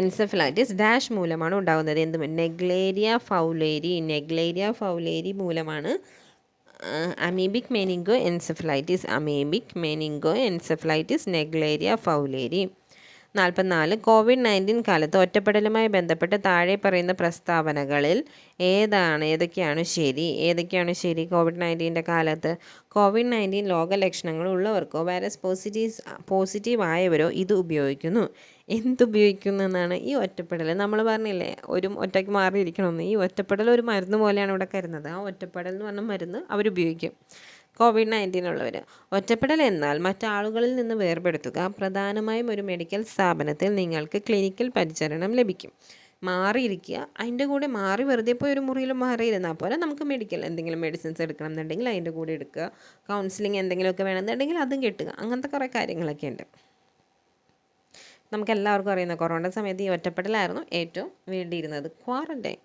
എൻസെഫലൈറ്റിസ് ഡാഷ് മൂലമാണ് ഉണ്ടാകുന്നത്. എന്ത്? നെഗ്ലേരിയ ഫൗലേരി മൂലമാണ് amoebic meningoencephalitis Naegleria fowleri. 44. COVID-19 കാലത്ത് ഒറ്റപ്പെടലുമായി ബന്ധപ്പെട്ട് താഴെ പറയുന്ന പ്രസ്താവനകളിൽ ഏതൊക്കെയാണ് ശരി? COVID-19 കാലത്ത് COVID-19 രോഗലക്ഷണങ്ങൾ ഉള്ളവർക്കോ വൈറസ് പോസിറ്റീവ് ആയവരോ ഇത് ഉപയോഗിക്കുന്നു. എന്തുപയോഗിക്കുന്നു എന്നാണ്? ഈ ഒറ്റപ്പെടൽ. നമ്മൾ പറഞ്ഞില്ലേ ഒറ്റയ്ക്ക് മാറിയിരിക്കണമെന്ന്. ഈ ഒറ്റപ്പെടൽ ഒരു മരുന്ന് പോലെയാണ് ഇവിടെ കരുതുന്നത്. ആ ഒറ്റപ്പെടൽ എന്ന് പറഞ്ഞ മരുന്ന് അവരുപയോഗിക്കും. COVID-19 ഉള്ളവർ. ഒറ്റപ്പെടൽ എന്നാൽ മറ്റാളുകളിൽ നിന്ന് വേർപെടുത്തുക. പ്രധാനമായും ഒരു മെഡിക്കൽ സ്ഥാപനത്തിൽ നിങ്ങൾക്ക് ക്ലിനിക്കൽ പരിചരണം ലഭിക്കും. മാറിയിരിക്കുക, അതിൻ്റെ കൂടെ വെറുതെ പോയി ഒരു മുറിയിൽ മാറിയിരുന്നാൽ പോലെ നമുക്ക് എന്തെങ്കിലും മെഡിസിൻസ് എടുക്കണം എന്നുണ്ടെങ്കിൽ അതിൻ്റെ കൂടെ എടുക്കുക. കൗൺസിലിംഗ് എന്തെങ്കിലുമൊക്കെ വേണമെന്നുണ്ടെങ്കിൽ അതും കിട്ടുക. അങ്ങനത്തെ കുറേ കാര്യങ്ങളൊക്കെ ഉണ്ട്. നമുക്കെല്ലാവർക്കും അറിയുന്ന കൊറോണ സമയത്ത് ഈ ഒറ്റപ്പെടലായിരുന്നു ഏറ്റവും വേണ്ടിയിരുന്നത്. ക്വാറൻറ്റൈൻ.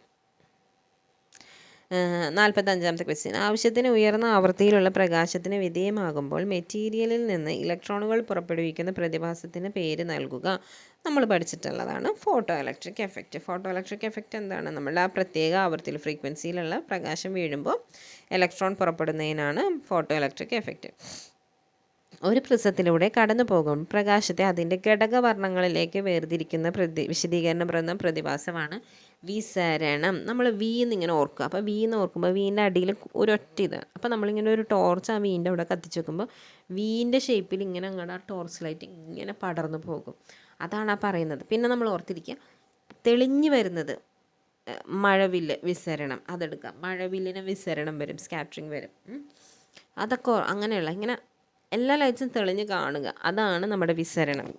45ാമത്തെ ക്വസ്റ്റ്യൻ. ആവശ്യത്തിന് ഉയർന്ന ആവൃത്തിയിലുള്ള പ്രകാശത്തിന് വിധേയമാകുമ്പോൾ മെറ്റീരിയലിൽ നിന്ന് ഇലക്ട്രോണുകൾ പുറപ്പെടുവിക്കുന്ന പ്രതിഭാസത്തിന് പേര് നൽകുക. നമ്മൾ പഠിച്ചിട്ടുള്ളതാണ് ഫോട്ടോ ഇലക്ട്രിക് എഫക്റ്റ് എന്താണ്? നമ്മളുടെ ആ പ്രത്യേക ആവൃത്തിയിൽ ഫ്രീക്വൻസിയിലുള്ള പ്രകാശം വീഴുമ്പോൾ ഇലക്ട്രോൺ പുറപ്പെടുന്നതിനാണ് ഫോട്ടോ ഇലക്ട്രിക് എഫക്റ്റ്. ഒരു പ്രിസത്തിലൂടെ കടന്നു പോകും പ്രകാശത്തെ അതിൻ്റെ ഘടകവർണ്ണങ്ങളിലേക്ക് വേർതിരിക്കുന്ന വിശദീകരണ പ്രതിഭാസമാണ് വിസരണം. നമ്മൾ വി എന്നിങ്ങനെ ഓർക്കുക. അപ്പോൾ വി എന്ന് ഓർക്കുമ്പോൾ വീൻ്റെ അടിയിൽ ഒരൊറ്റ ഇതാണ്. അപ്പോൾ നമ്മളിങ്ങനെ ഒരു ടോർച്ച് ആ വീൻ്റെ അവിടെ കത്തിച്ച് വെക്കുമ്പോൾ വീൻ്റെ ഷേപ്പിൽ ഇങ്ങനെ അങ്ങോട്ട് ആ ടോർച്ച് ലൈറ്റ് ഇങ്ങനെ പടർന്നു പോകും. അതാണ് ആ പറയുന്നത്. പിന്നെ നമ്മൾ ഓർത്തിരിക്കുക, തെളിഞ്ഞു വരുന്നത് മഴവില്ല് വിസരണം, അതെടുക്കാം. മഴവില്ലിന് വിസരണം വരും, സ്കാറ്ററിങ് വരും. അതൊക്കെ അങ്ങനെയുള്ള ഇങ്ങനെ എല്ലാ ലൈറ്റ്സും തെളിഞ്ഞ് കാണുക, അതാണ് നമ്മുടെ വിസരണം.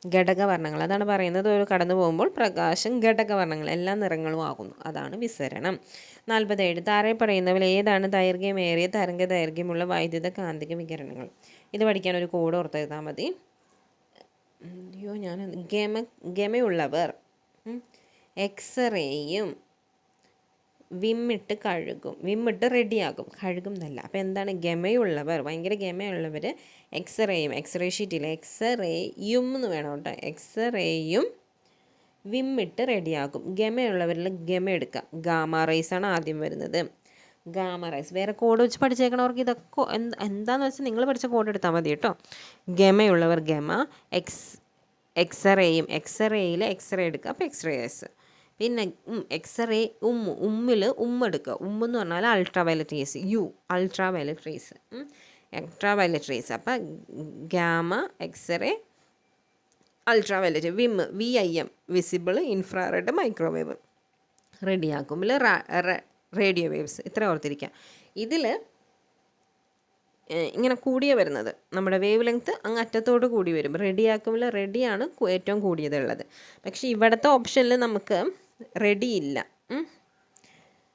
ഘടകവർണ്ണങ്ങൾ അതാണ് പറയുന്നത്. ഒരു കടന്നു പോകുമ്പോൾ പ്രകാശം ഘടകവർണ്ണങ്ങൾ എല്ലാ നിറങ്ങളും ആകുന്നു, അതാണ് വിസരണം. 47 താഴെ പറയുന്നവയിൽ ഏതാണ് ദൈർഘ്യമേറിയ തരംഗ ദൈർഘ്യമുള്ള വൈദ്യുത കാന്തിക വികിരണങ്ങൾ? ഇത് പഠിക്കാൻ ഒരു കോഡ് ഓർത്തെഴുതാൽ മതി. അയ്യോ ഞാൻ ഗമയുള്ളവർ എക്സ്റേയും വിമ്മിട്ട് കഴുകും, വിമ്മിട്ട് റെഡിയാകും, കഴുകും എന്നല്ല. അപ്പോൾ എന്താണ് ഗമയുള്ളവർ, ഭയങ്കര ഗമയുള്ളവർ എക്സ്റേയും, എക്സ്റേ ഷീറ്റിൽ എക്സ്റേയും എന്ന് വേണം കേട്ടോ, എക്സ്റേയും വിമ്മിട്ട് റെഡിയാകും. ഗമയുള്ളവരിൽ ഗമ എടുക്കാം. ഗാമ റേസാണ് ആദ്യം വരുന്നത്. ഗാമ റേസ് വേറെ കോഡ് വെച്ച് പഠിച്ചേക്കണവർക്ക് ഇതൊക്കെ എന്താണെന്ന് വെച്ചാൽ നിങ്ങൾ പഠിച്ച കോഡ് എടുത്താൽ മതി കേട്ടോ. ഗമയുള്ളവർ ഗമ, എക്സ്റേയും എക്സ്റേയിൽ എക്സ്റേ എടുക്കുക, അപ്പോൾ എക്സ്റേസ്. പിന്നെ എക്സ്റേ ഉമ്മിൽ എടുക്കുക. എന്ന് പറഞ്ഞാൽ ultraviolet rays, ultraviolet rays, ultra rays. അപ്പം gamma, X ray, ultraviolet, VIM visible, infrared, microwave. റെഡിയാക്കുമ്പോൾ റേഡിയോ വേവ്സ്. ഇത്ര ഓർത്തിരിക്കുക. ഇതിൽ ഇങ്ങനെ കൂടിയ വരുന്നത് നമ്മുടെ വേവ് ലെങ്ത്ത് അങ്ങ് അറ്റത്തോട് കൂടി വരും. റെഡിയാക്കുമ്പോൾ റെഡിയാണ് ഏറ്റവും കൂടിയതുള്ളത്. പക്ഷേ ഇവിടുത്തെ ഓപ്ഷനിൽ നമുക്ക് റെഡി ഇല്ല.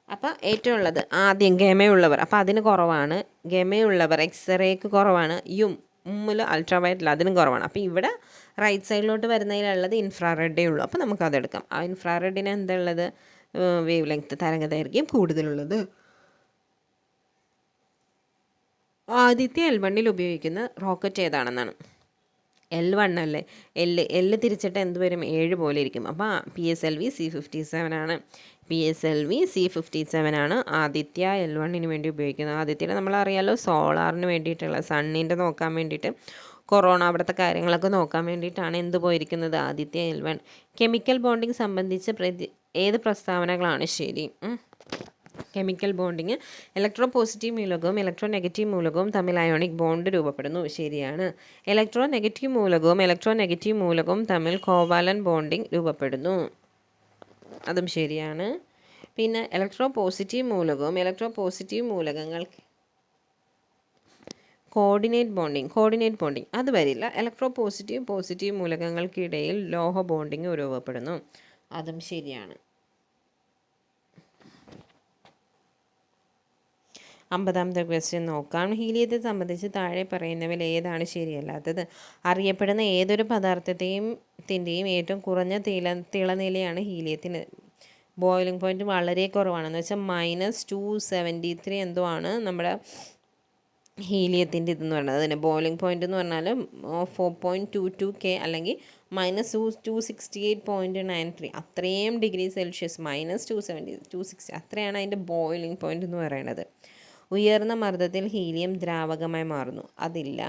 അപ്പോൾ ഏറ്റവും ഉള്ളത് ആദ്യം ഗമയുള്ളവർ, അപ്പോൾ അതിന് കുറവാണ്. ഗമയുള്ളവർ എക്സ്റേക്ക് കുറവാണ്. ഉമ്മിൽ അൾട്രാവയലറ്റിൽ അതിനും കുറവാണ്. അപ്പോൾ ഇവിടെ റൈറ്റ് സൈഡിലോട്ട് വരുന്നതിലുള്ളത് ഇൻഫ്രാറെഡേ ഉള്ളൂ. അപ്പോൾ നമുക്കതെടുക്കാം. ആ ഇൻഫ്രാറെഡിന് എന്താ ഉള്ളത്? വേവ് ലെങ്ത്ത് തരംഗദൈർഘ്യം കൂടുതലുള്ളത്. ആദ്യത്തെ L1 ഉപയോഗിക്കുന്ന റോക്കറ്റ് ഏതാണെന്നാണ്. L1 അല്ലേ, L തിരിച്ചിട്ട് എന്ത് വരും? 7 പോലെ ഇരിക്കും. അപ്പോൾ PSLV C57 ആണ്. PSLV C57 ആണ് ആദിത്യ L1 വേണ്ടി ഉപയോഗിക്കുന്നത്. ആദിത്യയുടെ നമ്മളറിയാലോ സോളാറിന് വേണ്ടിയിട്ടുള്ള സണ്ണിൻ്റെ നോക്കാൻ വേണ്ടിയിട്ട്, കൊറോണ അവിടുത്തെ കാര്യങ്ങളൊക്കെ നോക്കാൻ വേണ്ടിയിട്ടാണ് എന്ത് പോയിരിക്കുന്നത്? ആദിത്യ L1. കെമിക്കൽ ബോണ്ടിങ് സംബന്ധിച്ച് ഏത് പ്രസ്താവനകളാണ് ശരി? കെമിക്കൽ ബോണ്ടിങ് ഇലക്ട്രോ പോസിറ്റീവ് മൂലകവും ഇലക്ട്രോ നെഗറ്റീവ് മൂലകവും തമ്മിൽ അയോണിക് ബോണ്ട് രൂപപ്പെടുന്നു, ശരിയാണ്. ഇലക്ട്രോ നെഗറ്റീവ് മൂലകവും തമ്മിൽ കോവാലൻ ബോണ്ടിങ് രൂപപ്പെടുന്നു, അതും ശരിയാണ്. പിന്നെ ഇലക്ട്രോ പോസിറ്റീവ് മൂലകങ്ങൾക്ക് കോർഡിനേറ്റ് ബോണ്ടിങ് അത് വരില്ല. ഇലക്ട്രോ പോസിറ്റീവ് മൂലകങ്ങൾക്കിടയിൽ ലോഹ ബോണ്ടിങ് രൂപപ്പെടുന്നു, അതും ശരിയാണ്. 50ാമത്തെ ക്വസ്റ്റ്യൻ നോക്കാം. ഹീലിയത്തെ സംബന്ധിച്ച് താഴെ പറയുന്നവയിൽ ഏതാണ് ശരിയല്ലാത്തത്? അറിയപ്പെടുന്ന ഏതൊരു പദാർത്ഥത്തിൻ്റെയും ഏറ്റവും കുറഞ്ഞ തിളനിലയാണ് ഹീലിയത്തിന്. ബോയിലിംഗ് പോയിൻറ്റ് വളരെ കുറവാണെന്ന് വെച്ചാൽ -273 എന്തോ ആണ് നമ്മുടെ ഹീലിയത്തിൻ്റെ ഇതെന്ന് പറയുന്നത്. അതിന് ബോയിലിംഗ് പോയിൻ്റ് എന്ന് പറഞ്ഞാൽ 4.22 K അല്ലെങ്കിൽ -268.93 അത്രയും ഡിഗ്രി സെൽഷ്യസ്, -270 260 അത്രയാണ് അതിൻ്റെ ബോയിലിംഗ് പോയിൻ്റ് എന്ന് പറയുന്നത്. ഉയർന്ന മർദ്ദത്തിൽ ഹീലിയം ദ്രാവകമായി മാറുന്നു, അതില്ല.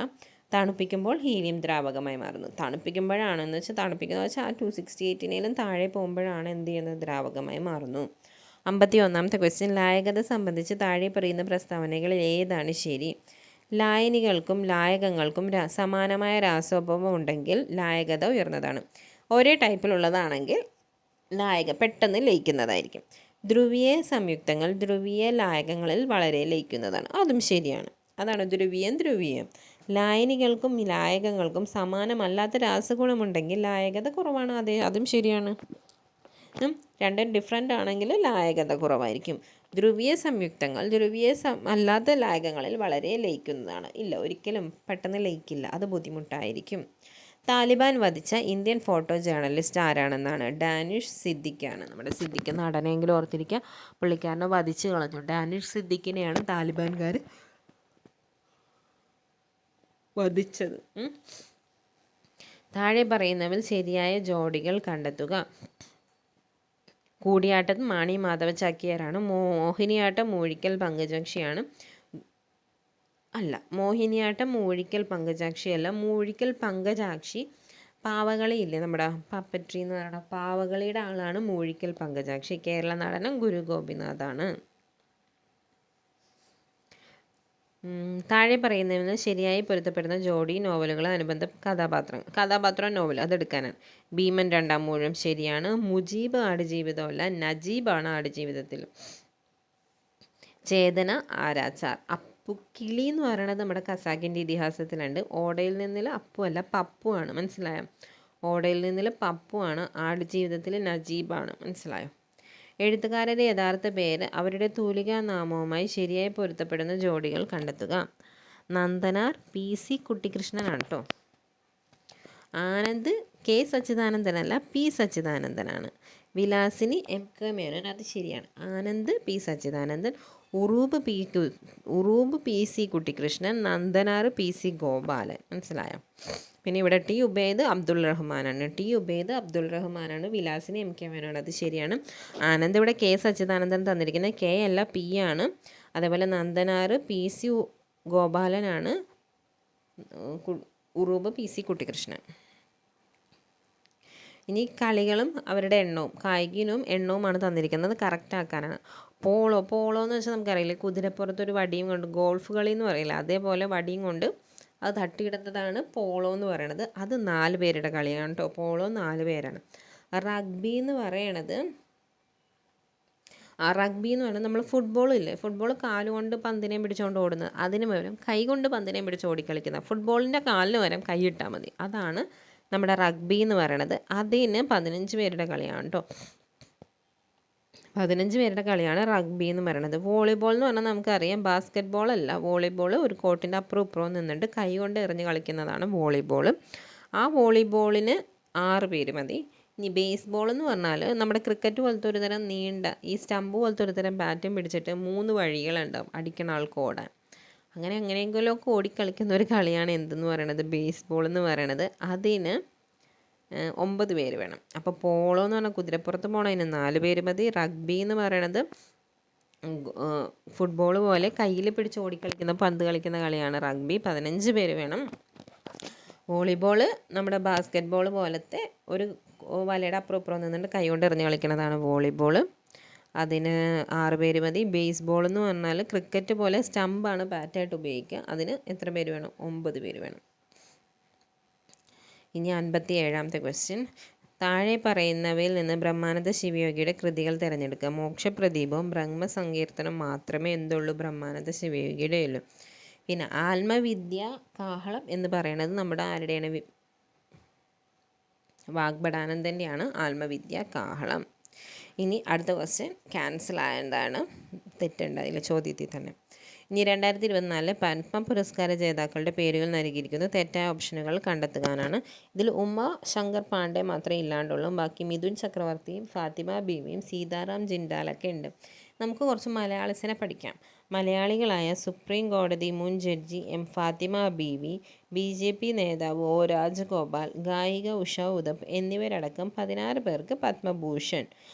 തണുപ്പിക്കുമ്പോൾ ഹീലിയം ദ്രാവകമായി മാറുന്നു. തണുപ്പിക്കുമ്പോഴാണെന്ന് വെച്ചാൽ ആ 268 താഴെ പോകുമ്പോഴാണ് എന്ത് ചെയ്യുന്നത്? ദ്രാവകമായി മാറുന്നു. 51ാമത്തെ ക്വസ്റ്റ്യൻ. ലായകത സംബന്ധിച്ച് താഴെ പറയുന്ന പ്രസ്താവനകളിൽ ഏതാണ് ശരി? ലായനികൾക്കും ലായകങ്ങൾക്കും സമാനമായ രാസോപമം ഉണ്ടെങ്കിൽ ലായകത ഉയർന്നതാണ്. ഒരേ ടൈപ്പിലുള്ളതാണെങ്കിൽ പെട്ടെന്ന് ലയിക്കുന്നതായിരിക്കും. ധ്രുവീയ സംയുക്തങ്ങൾ ധ്രുവീയ ലായകങ്ങളിൽ വളരെ ലയിക്കുന്നതാണ്, അതും ശരിയാണ്. അതാണ് ധ്രുവീയം. ലായനികൾക്കും ലായകങ്ങൾക്കും സമാനമല്ലാത്ത രാസഗുണമുണ്ടെങ്കിൽ ലായകത കുറവാണ്, അതും ശരിയാണ്. രണ്ടും ഡിഫറെൻ്റ് ആണെങ്കിൽ ലായകത കുറവായിരിക്കും. ധ്രുവീയ സംയുക്തങ്ങൾ അല്ലാത്ത ലായകങ്ങളിൽ വളരെ ലയിക്കുന്നതാണ്. ഇല്ല, ഒരിക്കലും പെട്ടെന്ന് ലയിക്കില്ല, അത് ബുദ്ധിമുട്ടായിരിക്കും. താലിബാൻ വധിച്ച ഇന്ത്യൻ ഫോട്ടോ ജേർണലിസ്റ്റ് ആരാണെന്നാണ്? ഡാനിഷ് സിദ്ദിഖാണ്. നമ്മുടെ സിദ്ദിഖ് നടനെങ്കിലും ഓർത്തിരിക്കുക, പുള്ളിക്കാരനെ വധിച്ചു കളഞ്ഞു. ഡാനിഷ് സിദ്ദിഖിനെയാണ് താലിബാൻകാർ വധിച്ചത്. താഴെ പറയുന്നവയിൽ ശരിയായ ജോഡികൾ കണ്ടെത്തുക. കൂടിയാട്ടം മാണി മാധവ ചാക്യാരാണ്. മോഹിനിയാട്ടം മൂഴിക്കൽ പങ്കജാക്ഷിയാണ്. മോഹിനിയാട്ടം മൂഴിക്കൽ പങ്കജാക്ഷിയല്ല. മൂഴിക്കൽ പങ്കജാക്ഷി പാവകളി ഇല്ലേ, നമ്മുടെ പപ്പട്രി എന്ന് പറയുന്ന പാവകളിയുടെ ആളാണ് മൂഴിക്കൽ പങ്കജാക്ഷി. കേരള നടനം ഗുരു ഗോപിനാഥാണ്. താഴെ പറയുന്നതിന് ശരിയായി പൊരുത്തപ്പെടുന്ന ജോഡി നോവലുകൾ അനുബന്ധ കഥാപാത്രം നോവൽ അതെടുക്കാനാണ്. ഭീമൻ രണ്ടാം ഊഴം ശരിയാണ്. മുജീബ് ആടുജീവിതമല്ല, നജീബാണ് ആടുജീവിതത്തിൽ. ചേതന ആരാച്ചാർ. അപ്പുക്കിളി എന്ന് പറയുന്നത് നമ്മുടെ ഖസാക്കിൻ്റെ ഇതിഹാസത്തിലുണ്ട്. ഓടയിൽ നിന്നുള്ള അപ്പു അല്ല, പപ്പു ആണ്, മനസ്സിലായോ? ഓടയിൽ നിന്നിൽ പപ്പുവാണ്. ആടുജീവിതത്തിൽ നജീബാണ്. മനസ്സിലായോ? എഴുത്തുകാരുടെ യഥാർത്ഥ പേര് അവരുടെ തൂലികാ നാമവുമായി ശരിയായി പൊരുത്തപ്പെടുന്ന ജോഡികൾ കണ്ടെത്തുക. നന്ദനാർ PC കുട്ടിക്കൃഷ്ണനാണ് കേട്ടോ. Anand K സച്ചിദാനന്ദനല്ല, P സച്ചിദാനന്ദനാണ്. Vilasini MK Menon, അത് ശരിയാണ്. Anand P Sachidanandan, Uroob PC Kuttikrishnan, Nandanar PC Gopalan. മനസ്സിലായോ? പിന്നെ ഇവിടെ ടി ഉബൈദ് അബ്ദുൾ റഹ്മാനാണ്. വിലാസിനി MK മേനോൻ, അത് ശരിയാണ്. ആനന്ദ് ഇവിടെ K സച്ചിദാനന്ദൻ തന്നിരിക്കുന്നത്, K അല്ല P ആണ്. അതേപോലെ നന്ദനാർ PC ഗോപാലനാണ്. ഉറൂബ് PC കുട്ടിക്കൃഷ്ണൻ. ഇനി കളികളും അവരുടെ എണ്ണവും, കായികവും എണ്ണവുമാണ് തന്നിരിക്കുന്നത്. കറക്റ്റ് ആക്കാനാണ്. പോളോ എന്ന് വെച്ചാൽ നമുക്കറിയില്ലേ, കുതിരപ്പുറത്തൊരു വടിയും കൊണ്ട് ഗോൾഫ് കളി എന്ന് പറയില്ല, അതേപോലെ വടിയും കൊണ്ട് അത് തട്ടിയിടുന്നതാണ് പോളോ എന്ന് പറയണത്. അത് 4 പേരുടെ കളിയാണ് കേട്ടോ. പോളോ 4 പേരാണ്. റഗ്ബി എന്ന് പറയണത് നമ്മൾ ഫുട്ബോളില്ലേ, ഫുട്ബോൾ കാലുകൊണ്ട് പന്തിനെ പിടിച്ചുകൊണ്ട് ഓടുന്നത്, അതിന് പകരം കൈ കൊണ്ട് പന്തിനെ പിടിച്ച് ഓടിക്കളിക്കുന്നത്. ഫുട്ബോളിൻ്റെ കാലിന് പകരം കൈ ഇട്ടാൽ മതി. അതാണ് നമ്മുടെ റഗ്ബി എന്ന് പറയണത്. അതിന് 15 പേരുടെ കളിയാണ് കേട്ടോ. 15 പേരുടെ കളിയാണ് റഗ്ബി എന്ന് പറയണത്. വോളിബോൾ എന്ന് പറഞ്ഞാൽ നമുക്കറിയാം ബാസ്ക്കറ്റ് ബോൾ അല്ല. വോളിബോൾ ഒരു കോർട്ടിൻ്റെ അപ്പുറവും ഇപ്പുറവും നിന്നിട്ട് കൈ കൊണ്ട് എറിഞ്ഞ് കളിക്കുന്നതാണ് വോളിബോൾ. ആ വോളിബോളിന് 6 പേര് മതി. ഇനി ബേസ്ബോൾ എന്ന് പറഞ്ഞാൽ നമ്മുടെ ക്രിക്കറ്റ് പോലത്തെ ഒരു തരം നീണ്ട ഈ സ്റ്റമ്പ് പോലത്തെ ഒരു തരം ബാറ്റും പിടിച്ചിട്ട് 3 വഴികളുണ്ടാവും അടിക്കണ ആൾക്ക് ഓടാൻ. അങ്ങനെയെങ്കിലുമൊക്കെ ഓടിക്കളിക്കുന്ന ഒരു കളിയാണ് എന്തെന്ന് പറയണത്, ബേസ്ബോൾ എന്ന് പറയണത്. അതിന് 9 പേര് വേണം. അപ്പോൾ പോളോ എന്ന് പറഞ്ഞാൽ കുതിരപ്പുറത്ത് പോണതിന് 4 പേര് മതി. റഗ്ബി എന്ന് പറയണത് ഫുട്ബോൾ പോലെ കയ്യിൽ പിടിച്ച് ഓടിക്കളിക്കുന്ന പന്ത് കളിക്കുന്ന കളിയാണ് റഗ്ബി, 15 പേര് വേണം. വോളിബോൾ നമ്മുടെ ബാസ്ക്കറ്റ് ബോൾ പോലത്തെ ഒരു വലയുടെ അപ്പുറം ഇപ്പുറം നിന്നിട്ട് കൈ കൊണ്ട് എറിഞ്ഞ് കളിക്കുന്നതാണ് വോളിബോൾ. അതിന് 6 പേര് മതി. ബേസ്ബോൾ എന്ന് പറഞ്ഞാൽ ക്രിക്കറ്റ് പോലെ സ്റ്റമ്പാണ് ബാറ്റായിട്ട് ഉപയോഗിക്കുക. അതിന് എത്ര പേര് വേണം? 9 പേര് വേണം. ഇനി 57ാമത്തെ ക്വസ്റ്റ്യൻ. താഴെ പറയുന്നവയിൽ നിന്ന് ബ്രഹ്മാനന്ദ ശിവയോഗിയുടെ കൃതികൾ തിരഞ്ഞെടുക്കുക. മോക്ഷപ്രദീപവും ബ്രഹ്മസങ്കീർത്തനം മാത്രമേ എന്തുള്ളൂ, ബ്രഹ്മാനന്ദ ശിവയോഗിയുടെ ഉള്ളൂ. പിന്നെ ആത്മവിദ്യ കാഹളം എന്ന് പറയുന്നത് നമ്മുടെ ആരുടെയാണ്? വാഗ്ഭടാനന്ദൻ്റെയാണ് ആത്മവിദ്യ കാഹളം. ഇനി അടുത്ത ക്വസ്റ്റ്യൻ ക്യാൻസൽ ആയതാണ്, തെറ്റുണ്ട് അതിൽ ചോദ്യത്തിൽ തന്നെ. ഇനി 2024 പത്മ പുരസ്കാര ജേതാക്കളുടെ പേരുകൾ നൽകിയിരിക്കുന്നു. തെറ്റായ ഓപ്ഷനുകൾ കണ്ടെത്തുവാനാണ്. ഇതിൽ ഉമ ശങ്കർ പാണ്ഡെ മാത്രമേ ഇല്ലാണ്ടുള്ളൂ. ബാക്കി മിഥുൻ ചക്രവർത്തിയും ഫാത്തിമ ബീവിയും സീതാറാം ജിൻഡാലൊക്കെ ഉണ്ട്. നമുക്ക് കുറച്ച് മലയാളീസിനെ പഠിക്കാം. മലയാളികളായ സുപ്രീം കോടതി മുൻ judge M Fathima Beevi, BJP നേതാവ് O രാജഗോപാൽ, ഗായിക ഉഷ ഉദപ്പ് എന്നിവരടക്കം 16 പേർക്ക് പത്മഭൂഷൺ.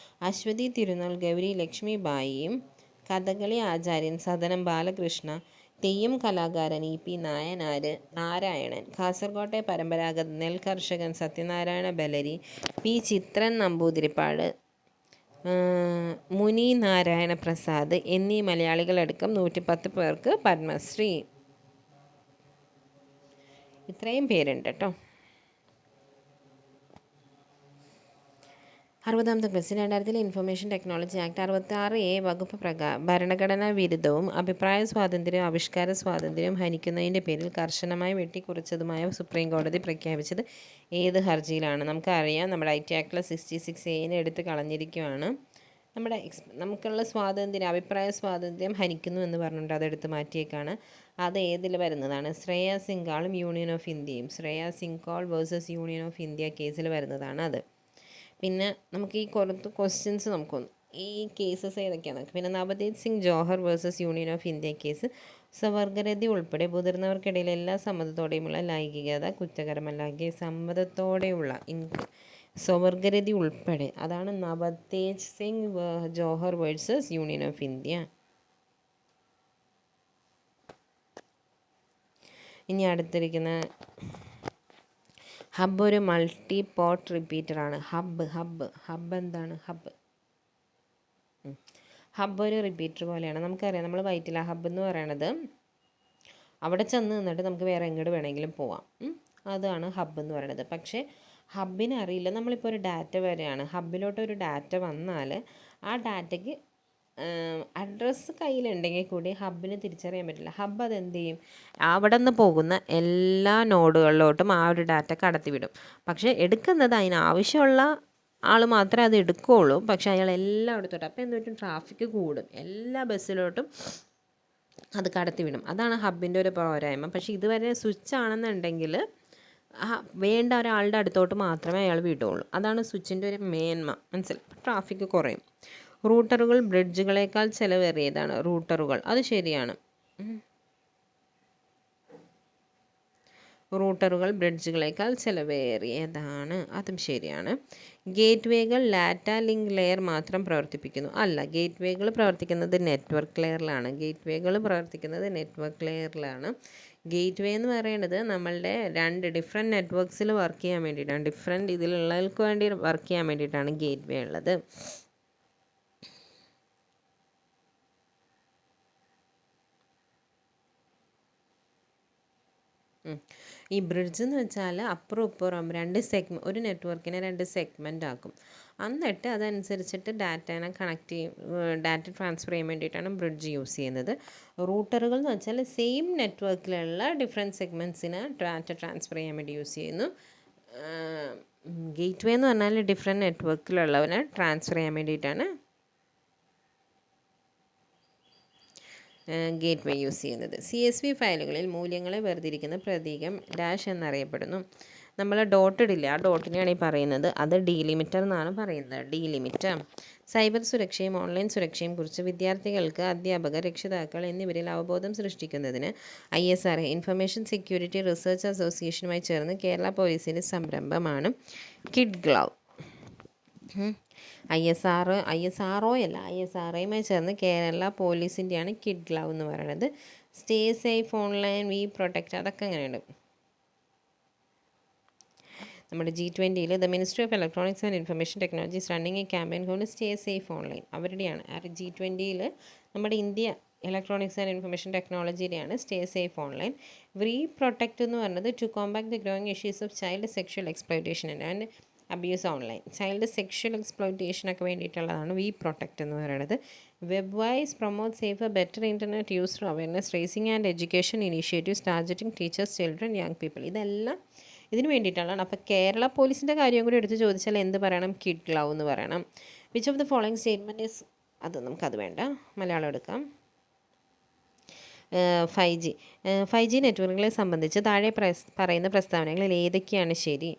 അശ്വതി തിരുനാൾ ഗൗരി ലക്ഷ്മി ബായിയും, കഥകളി ആചാര്യൻ സദനം ബാലകൃഷ്ണ, തെയ്യം കലാകാരൻ EP നാരായണൻ, കാസർകോട്ടെ പരമ്പരാഗത നെൽ കർഷകൻ സത്യനാരായണ ബലരി, P ചിത്രൻ നമ്പൂതിരിപ്പാട്, മുനി നാരായണ പ്രസാദ് എന്നീ മലയാളികളടക്കം 110 പേർക്ക് പത്മശ്രീ. ഇത്രയും പേരുണ്ട് കേട്ടോ. 60ാമത്തെ question. 2000 information technology act 66A വകുപ്പ് ഭരണഘടനാ വിരുദ്ധവും അഭിപ്രായ സ്വാതന്ത്ര്യവും ആവിഷ്കാര സ്വാതന്ത്ര്യവും ഹനിക്കുന്നതിൻ്റെ പേരിൽ കർശനമായി വെട്ടിക്കുറച്ചതുമായ സുപ്രീം കോടതി പ്രഖ്യാപിച്ചത് ഏത് ഹർജിയിലാണ്? നമുക്കറിയാം, നമ്മുടെ IT ആക്ടിലെ 66A എടുത്ത് കളഞ്ഞിരിക്കുകയാണ്. നമുക്കുള്ള സ്വാതന്ത്ര്യം, അഭിപ്രായ സ്വാതന്ത്ര്യം ഹനിക്കുന്നു എന്ന് പറഞ്ഞിട്ട് അതെടുത്ത് മാറ്റിയേക്കാണ്. അത് ഏതിൽ വരുന്നതാണ്? ശ്രേയ സിംഗാളും യൂണിയൻ ഓഫ് ഇന്ത്യയും, Shreya Singhal versus union of India കേസിൽ വരുന്നതാണ് അത്. പിന്നെ നമുക്ക് ഈ കുറച്ച് ക്വസ്റ്റ്യൻസ് നമുക്കൊന്ന് ഈ കേസസ് ഏതൊക്കെയാണ്. പിന്നെ Navdeep Singh Johar versus union of India case. സ്വവർഗരതി ഉൾപ്പെടെ മുതിർന്നവർക്കിടയിൽ എല്ലാ സമ്മതത്തോടെയുമുള്ള ലൈംഗികത കുറ്റകരമല്ലാതെ സമ്മതത്തോടെയുള്ള സ്വവർഗരതി ഉൾപ്പെടെ, അതാണ് Navtej Singh Johar versus union of India. ഇനി അടുത്തിരിക്കുന്ന ഹബ്ബ് ഒരു മൾട്ടി പോർട്ട് റിപ്പീറ്ററാണ്. ഹബ്ബ് എന്താണ്? ഹബ്ബ് ഒരു റിപ്പീറ്റർ പോലെയാണ്. നമുക്കറിയാം, നമ്മൾ വൈറ്റില ഹബ്ബ് എന്ന് പറയണത് അവിടെ ചെന്ന് നിന്നിട്ട് നമുക്ക് വേറെ എങ്ങോട്ട് വേണമെങ്കിലും പോവാം. അതാണ് ഹബ്ബ് എന്ന് പറയുന്നത്. പക്ഷേ ഹബ്ബിന് അറിയില്ല, നമ്മളിപ്പോൾ ഒരു ഡാറ്റ വരെയാണ്, ഹബ്ബിലോട്ട് ഒരു ഡാറ്റ വന്നാൽ ആ ഡാറ്റയ്ക്ക് അഡ്രസ്സ് കയ്യിലുണ്ടെങ്കിൽ കൂടി ഹബ്ബിന് തിരിച്ചറിയാൻ പറ്റില്ല. ഹബ്ബ് അതെന്ത് ചെയ്യും, അവിടെ നിന്ന് പോകുന്ന എല്ലാ നോഡുകളിലോട്ടും ആ ഒരു ഡാറ്റ കടത്തിവിടും. പക്ഷേ എടുക്കുന്നത് അതിനാവശ്യമുള്ള ആൾ മാത്രമേ അത് എടുക്കുകയുള്ളൂ. പക്ഷേ അയാൾ എല്ലായിടത്തോട്ടും, അപ്പോൾ എന്ത് പറ്റും, ട്രാഫിക് കൂടും, എല്ലാ ബസ്സിലോട്ടും അത് കടത്തിവിടും. അതാണ് ഹബ്ബിൻ്റെ ഒരു പോരായ്മ. പക്ഷേ ഇതുവരെ സ്വിച്ച് ആണെന്നുണ്ടെങ്കിൽ വേണ്ട ഒരാളുടെ അടുത്തോട്ട് മാത്രമേ അയാൾ വിടുകയുള്ളൂ. അതാണ് സ്വിച്ചിൻ്റെ ഒരു മേന്മ, മനസ്സിലായി. ട്രാഫിക് കുറയും. റൂട്ടറുകൾ ബ്രിഡ്ജുകളേക്കാൾ ചിലവേറിയതാണ്. റൂട്ടറുകൾ, അത് ശരിയാണ്. റൂട്ടറുകൾ ബ്രിഡ്ജുകളേക്കാൾ ചിലവേറിയതാണ്, അതും ശരിയാണ്. ഗേറ്റ് വേകൾ ലാറ്റ ലിങ്ക് ലെയർ മാത്രം പ്രവർത്തിപ്പിക്കുന്നു. അല്ല, ഗേറ്റ് വേകൾ പ്രവർത്തിക്കുന്നത് നെറ്റ്വർക്ക് ലെയറിലാണ്. ഗേറ്റ് വേ എന്ന് പറയുന്നത് നമ്മളുടെ 2 ഡിഫറെൻറ്റ് നെറ്റ്വർക്ക്സിൽ വർക്ക് ചെയ്യാൻ വേണ്ടിയിട്ടാണ്, ഡിഫറെൻറ്റ് ഇതിലുള്ളവർക്ക് വേണ്ടി വർക്ക് ചെയ്യാൻ വേണ്ടിയിട്ടാണ് ഗേറ്റ് വേ ഉള്ളത്. ഈ ബ്രിഡ്ജ് എന്ന് വെച്ചാൽ അപ്പുറം ഇപ്പുറം ഒരു നെറ്റ്വർക്കിനെ 2 സെഗ്മെൻ്റ് ആക്കും. എന്നിട്ട് അതനുസരിച്ചിട്ട് ഡാറ്റേനെ കണക്ട് ചെയ്യും, ഡാറ്റ ട്രാൻസ്ഫർ ചെയ്യാൻ വേണ്ടിയിട്ടാണ് ബ്രിഡ്ജ് യൂസ് ചെയ്യുന്നത്. റൂട്ടറുകൾ എന്ന് വെച്ചാൽ സെയിം നെറ്റ്വർക്കിലുള്ള ഡിഫറെൻറ്റ് സെഗ്മെൻറ്റ്സിന് ഡാറ്റ ട്രാൻസ്ഫർ ചെയ്യാൻ വേണ്ടി യൂസ് ചെയ്യുന്നു. ഗേറ്റ് വേ എന്ന് പറഞ്ഞാൽ ഡിഫറെൻറ്റ് നെറ്റ്വർക്കിലുള്ളവനെ ട്രാൻസ്ഫർ ചെയ്യാൻ വേണ്ടിയിട്ടാണ് ഗേറ്റ് വേ യൂസ് ചെയ്യുന്നത്. CSV ഫയലുകളിൽ മൂല്യങ്ങളെ വേർതിരിക്കുന്ന പ്രതീകം ഡാഷ് എന്നറിയപ്പെടുന്നു. നമ്മൾ ഡോട്ടഡ് ഇല്ല, ആ ഡോട്ടിനെയാണ് ഈ പറയുന്നത്. അത് ഡീലിമിറ്റർ എന്നാണ് പറയുന്നത്. ഡീലിമിറ്റർ. സൈബർ സുരക്ഷയും ഓൺലൈൻ സുരക്ഷയും കുറിച്ച് വിദ്യാർത്ഥികൾക്ക്, അധ്യാപകർ, രക്ഷിതാക്കൾ എന്നിവരിൽ അവബോധം സൃഷ്ടിക്കുന്നതിന് ISRA ഇൻഫർമേഷൻ സെക്യൂരിറ്റി റിസർച്ച് അസോസിയേഷനുമായി ചേർന്ന് കേരള പോലീസിൻ്റെ സംരംഭമാണ് കിഡ് ഗ്ലൗ. ISROയുമായി ചേർന്ന് കേരള പോലീസിൻ്റെയാണ് കിഡ് ഗ്ലൗ എന്ന് പറയുന്നത്. Stay safe online, we protect, അതൊക്കെ അങ്ങനെയുണ്ട്. നമ്മുടെ G20 the ministry of electronics and information technologies running a campaign called stay safe online, അവരുടെയാണ്. G20 നമ്മുടെ ഇന്ത്യ ഇലക്ട്രോണിക്സ് ആൻഡ് ഇൻഫർമേഷൻ ടെക്നോളജിയുടെയാണ് stay safe online. We protect എന്ന് പറയുന്നത് to combat the growing issues of child sexual exploitation and abuse online. Child sexual എക്സ്പ്ലോയിറ്റേഷനൊക്കെ വേണ്ടിയിട്ടുള്ളതാണ് വി പ്രൊട്ടക്റ്റ് എന്ന് പറയുന്നത്. Web wise promote safe better internet user awareness racing and education initiatives targeting teachers, children, young people, ഇതെല്ലാം ഇതിന് വേണ്ടിയിട്ടുള്ളതാണ്. അപ്പോൾ കേരള പോലീസിൻ്റെ കാര്യം കൂടി എടുത്ത് ചോദിച്ചാൽ എന്ത് പറയണം, കിഡ് ഗ്ലൗ എന്ന് പറയണം. Which of the following statement is, നമുക്കത് വേണ്ട, മലയാളം എടുക്കാം. 5G നെറ്റ്വർക്കുകളെ സംബന്ധിച്ച് താഴെ പറയുന്ന പ്രസ്താവനകളിൽ ഏതൊക്കെയാണ് ശരി?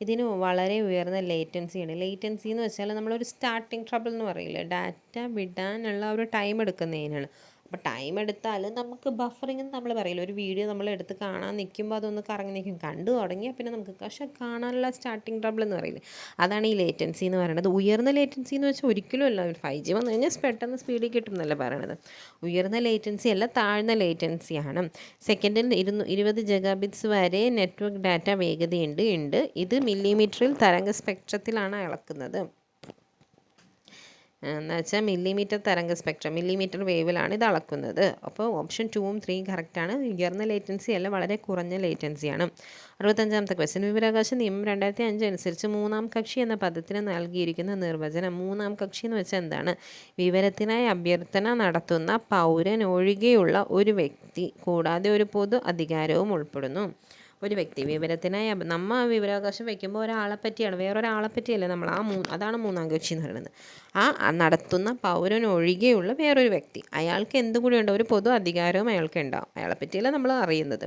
ഇതിന് വളരെ ഉയർന്ന ലേറ്റൻസിയാണ്. ലേറ്റൻസി എന്ന് വെച്ചാൽ നമ്മളൊരു സ്റ്റാർട്ടിങ് ട്രബിൾ എന്ന് പറയില്ലേ, ഡാറ്റ വിടാനുള്ള ഒരു ടൈം എടുക്കുന്നതിനാണ്. അപ്പോൾ ടൈം എടുത്താൽ നമുക്ക് ബഫറിങ് എന്ന് നമ്മൾ പറയില്ല, ഒരു വീഡിയോ നമ്മൾ എടുത്ത് കാണാൻ നിൽക്കുമ്പോൾ അതൊന്ന് കറങ്ങി നിൽക്കും, കണ്ടു തുടങ്ങിയാൽ പിന്നെ നമുക്ക് പക്ഷേ കാണാനുള്ള സ്റ്റാർട്ടിങ് ട്രബിൾ എന്ന് പറയില്ലേ, അതാണ് ഈ ലേറ്റൻസി എന്ന് പറയുന്നത്. ഉയർന്ന ലേറ്റൻസി എന്ന് വെച്ചാൽ ഒരിക്കലും അല്ല, 5G വന്നു കഴിഞ്ഞാൽ പെട്ടെന്ന് സ്പീഡിൽ കിട്ടും എന്നല്ല പറയണത്. ഉയർന്ന ലേറ്റൻസി അല്ല, താഴ്ന്ന ലേറ്റൻസിയാണ്. സെക്കൻഡിൽ 20 GB വരെ നെറ്റ്വർക്ക് ഡാറ്റ വേഗതയുണ്ട്. ഇത് മില്ലിമീറ്ററിൽ തരംഗ സ്പെക്ട്രത്തിലാണ് അളക്കുന്നത്. എന്ന് വെച്ചാൽ മില്ലിമീറ്റർ തരംഗ സ്പെക്ട്രം, മില്ലിമീറ്റർ വേവിലാണ് ഇത് അളക്കുന്നത്. അപ്പോൾ ഓപ്ഷൻ 2ഉം 3ഉം കറക്റ്റാണ്. ഉയർന്ന ലേറ്റൻസി അല്ല, വളരെ കുറഞ്ഞ ലേറ്റൻസിയാണ്. 65ാമത്തെ ക്വസ്റ്റ്യൻ. വിവരാവകാശ നിയമം 2005 അനുസരിച്ച് മൂന്നാം കക്ഷി എന്ന പദത്തിന് നൽകിയിരിക്കുന്ന നിർവചനം. മൂന്നാം കക്ഷി എന്ന് വെച്ചാൽ എന്താണ്? വിവരത്തിനായി അഭ്യർത്ഥന നടത്തുന്ന പൗരൻ ഒഴികെയുള്ള ഒരു വ്യക്തി കൂടാതെ ഒരു പൊതു അധികാരവും ഉൾപ്പെടുന്നു. ഒരു വ്യക്തി വിവരത്തിനായി നമ്മൾ വിവരാവകാശം വയ്ക്കുമ്പോൾ ഒരാളെ പറ്റിയാണ്, വേറൊരാളെ പറ്റിയല്ല നമ്മൾ അതാണ് മൂന്നാം കക്ഷി എന്ന് പറയുന്നത്. നടത്തുന്ന പൗരൻ ഒഴികെയുള്ള വേറൊരു വ്യക്തി, അയാൾക്ക് എന്തും കൂടി ഉണ്ട്, ഒരു പൊതു അധികാരവും അയാൾക്ക് ഉണ്ടാവും. അയാളെ പറ്റിയല്ല നമ്മൾ അറിയുന്നത്.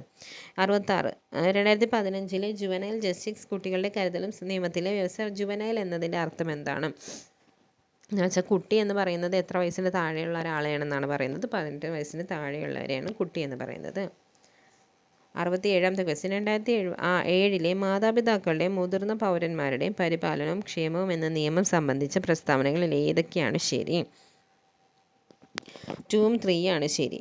66 2015 ജുവനൈൽ ജസ്റ്റിസ് കുട്ടികളുടെ കരുതലും നിയമത്തിലെ വ്യവസ്ഥ. ജുവനൈൽ എന്നതിൻ്റെ അർത്ഥം എന്താണ് എന്ന് വെച്ചാൽ കുട്ടി എന്ന് പറയുന്നത് എത്ര വയസ്സിന് താഴെയുള്ള ഒരാളെയാണെന്നാണ് പറയുന്നത്. 18 വയസ്സിന് താഴെയുള്ളവരെയാണ് കുട്ടി എന്ന് പറയുന്നത്. 67ാമത്തെ ക്വസ്റ്റ്യൻ. 2007 മാതാപിതാക്കളുടെയും മുതിർന്ന പൗരന്മാരുടെയും പരിപാലനവും ക്ഷേമവും എന്ന നിയമം സംബന്ധിച്ച പ്രസ്താവനകളിൽ ഏതൊക്കെയാണ് ശരി? 2ഉം 3യാണ് ശരി.